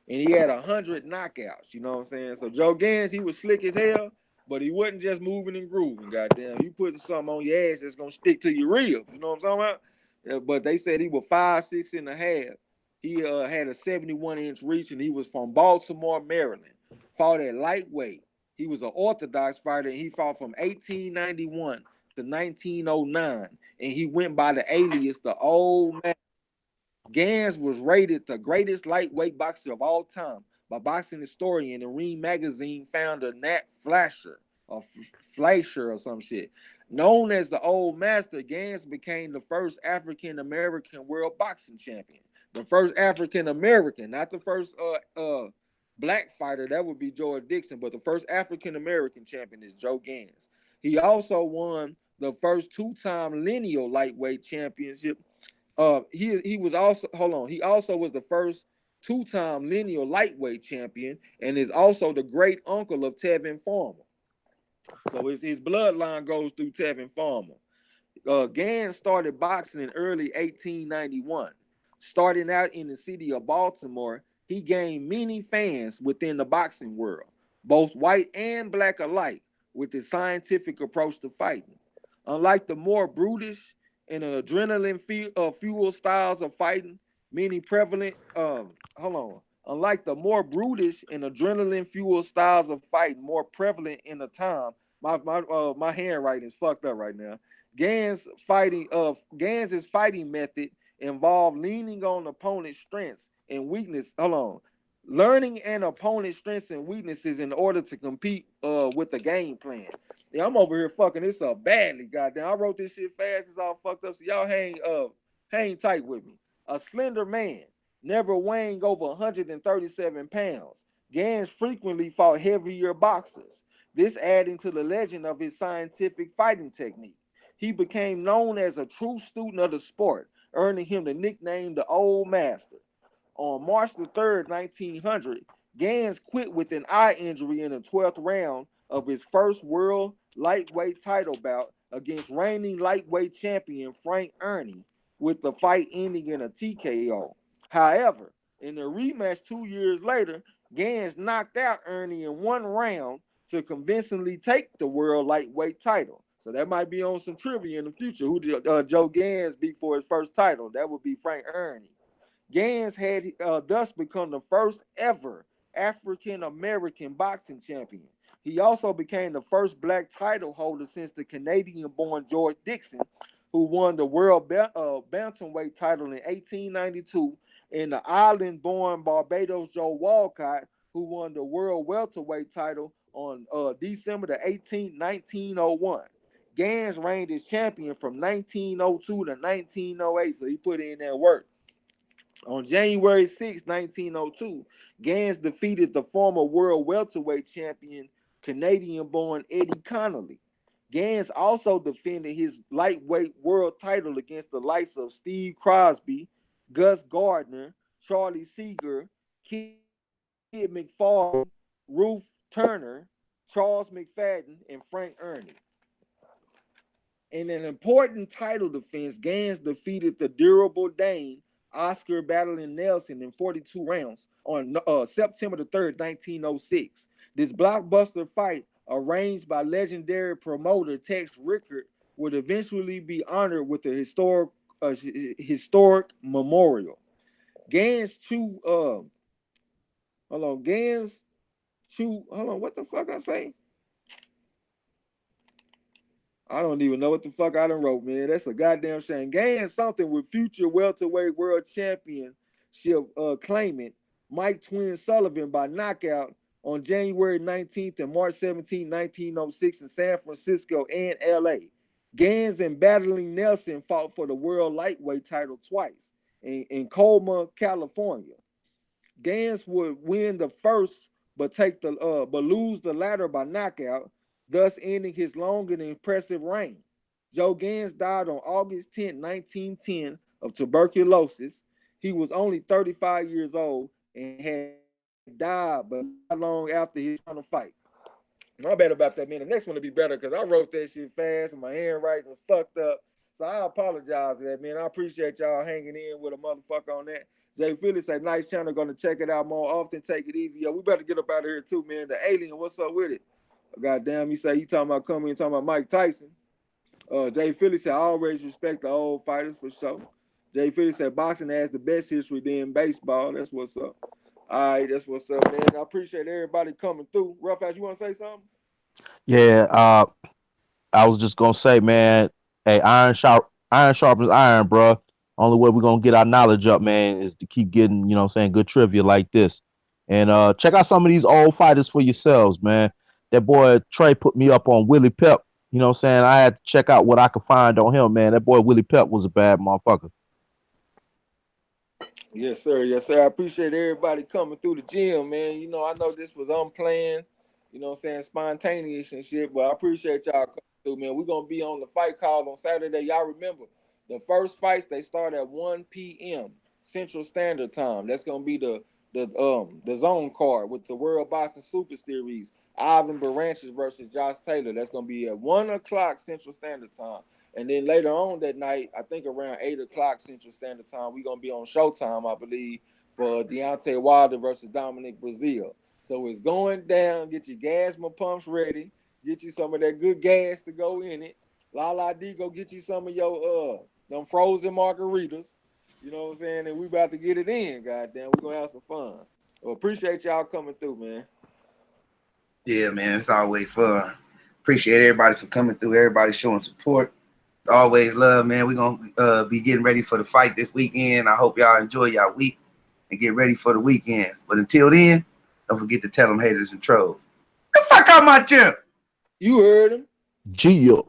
and he had 100 knockouts. You know what I'm saying? So Joe Gans, he was slick as hell, but he wasn't just moving and grooving. Goddamn, you putting something on your ass that's gonna stick to your ribs. You know what I'm talking about? But they said he was 5'6" and a half. He had a 71-inch reach, and he was from Baltimore, Maryland. Fought at lightweight. He was an orthodox fighter, and he fought from 1891 to 1909, and he went by the alias the Old Man. Gans was rated the greatest lightweight boxer of all time by boxing historian and Ring magazine founder Nat Flasher or Fleischer or some shit. Known as the Old Master, Gans became the first African American world boxing champion. The first African American, not the first black fighter, that would be George Dixon, but the first African American champion is Joe Gans. He also won the first two-time lineal lightweight championship. He was also he also was the first two-time lineal lightweight champion and is also the great uncle of Tevin Farmer. So his bloodline goes through Tevin Farmer. Gans started boxing in early 1891. Starting out in the city of Baltimore, he gained many fans within the boxing world, both white and black alike, with his scientific approach to fighting. Unlike the more brutish and adrenaline fuel styles of fighting, many prevalent unlike the more brutish and adrenaline fuel styles of fighting more prevalent in the time. My handwriting is fucked up right now. Gans's fighting method involved leaning on opponent's strengths and weakness. Learning an opponent's strengths and weaknesses in order to compete with the game plan. Yeah, I'm over here fucking this up badly, goddamn. I wrote this shit fast, it's all fucked up. So y'all hang tight with me. A slender man, never weighing over 137 pounds. Gans frequently fought heavier boxers. This adding to the legend of his scientific fighting technique. He became known as a true student of the sport, earning him the nickname the Old Master. On March the 3rd, 1900, Gans quit with an eye injury in the 12th round of his first world lightweight title bout against reigning lightweight champion Frank Ernie, with the fight ending in a TKO. However, in the rematch 2 years later, Gans knocked out Ernie in one round to convincingly take the world lightweight title. So that might be on some trivia in the future. Who did Joe Gans beat for his first title? That would be Frank Ernie. Gans had thus become the first ever African American boxing champion. He also became the first black title holder since the Canadian-born George Dixon, who won the world bantamweight title in 1892, and the island-born Barbados Joe Walcott, who won the world welterweight title on December the 18th, 1901. Gans reigned as champion from 1902 to 1908, so he put in that work. On January 6, 1902, Gans defeated the former world welterweight champion, Canadian-born Eddie Connolly. Gans also defended his lightweight world title against the likes of Steve Crosby, Gus Gardner, Charlie Seeger, Kid McFarland, Ruth Turner, Charles McFadden, and Frank Ernie. In an important title defense, Gans defeated the durable Dane Oscar Battling Nelson in 42 rounds on September the 3rd, 1906. This blockbuster fight, arranged by legendary promoter Tex Rickard, would eventually be honored with a historic memorial. What the fuck I say? I don't even know what the fuck I done wrote, man. That's a goddamn shame. Gans something with future welterweight world championship claimant Mike Twin Sullivan by knockout on January 19th and March 17, 1906 in San Francisco and LA. Gans and Battling Nelson fought for the world lightweight title twice in Colma, California. Gans would win the first but lose the latter by knockout, thus ending his long and impressive reign. Joe Gans died on August 10, 1910 of tuberculosis. He was only 35 years old and had died but not long after his final fight. My bad about that, man. The next one will be better because I wrote that shit fast and my handwriting was fucked up. So I apologize for that, man. I appreciate y'all hanging in with a motherfucker on that. Jay Phillips said, nice channel, gonna check it out more often, take it easy. Yo, we better get up out of here too, man. The alien, what's up with it? Goddamn, he say he talking about coming and talking about Mike Tyson. Jay Phillips said, I always respect the old fighters for sure. Jay Phillips said, boxing has the best history than baseball. That's what's up. All right, that's what's up, man. I appreciate everybody coming through. Rough Ass, you want to say something? Yeah, I was just gonna say, man, hey, iron sharpens iron, bro. Only way we're gonna get our knowledge up, man, is to keep getting, you know what I'm saying, good trivia like this. And check out some of these old fighters for yourselves, man. That boy Trey put me up on Willie Pep. You know what I'm saying? I had to check out what I could find on him, man. That boy Willie Pep was a bad motherfucker. Yes, sir. Yes, sir. I appreciate everybody coming through the gym, man. You know, I know this was unplanned, you know what I'm saying, spontaneous and shit, but I appreciate y'all coming through, man. We're going to be on the fight call on Saturday. Y'all remember, the first fights, they start at 1 p.m. Central Standard Time. That's going to be the zone card with the World Boxing Super Series. Ivan Baranchis versus Josh Taylor. That's going to be at 1 o'clock Central Standard Time. And then later on that night, I think around 8 o'clock Central Standard Time, we're going to be on Showtime, I believe, for Deontay Wilder versus Dominic Breazeale. So it's going down. Get your gasma pumps ready. Get you some of that good gas to go in it. Lala D, go get you some of your them frozen margaritas. You know what I'm saying? And we about to get it in, goddamn. We're going to have some fun. Well, appreciate y'all coming through, man. Yeah, man, it's always fun. Appreciate everybody for coming through, everybody showing support. Always love, man. We're going to be getting ready for the fight this weekend. I hope y'all enjoy y'all week and get ready for the weekend. But until then, don't forget to tell them haters and trolls, the fuck out my gym. You heard him. Gio.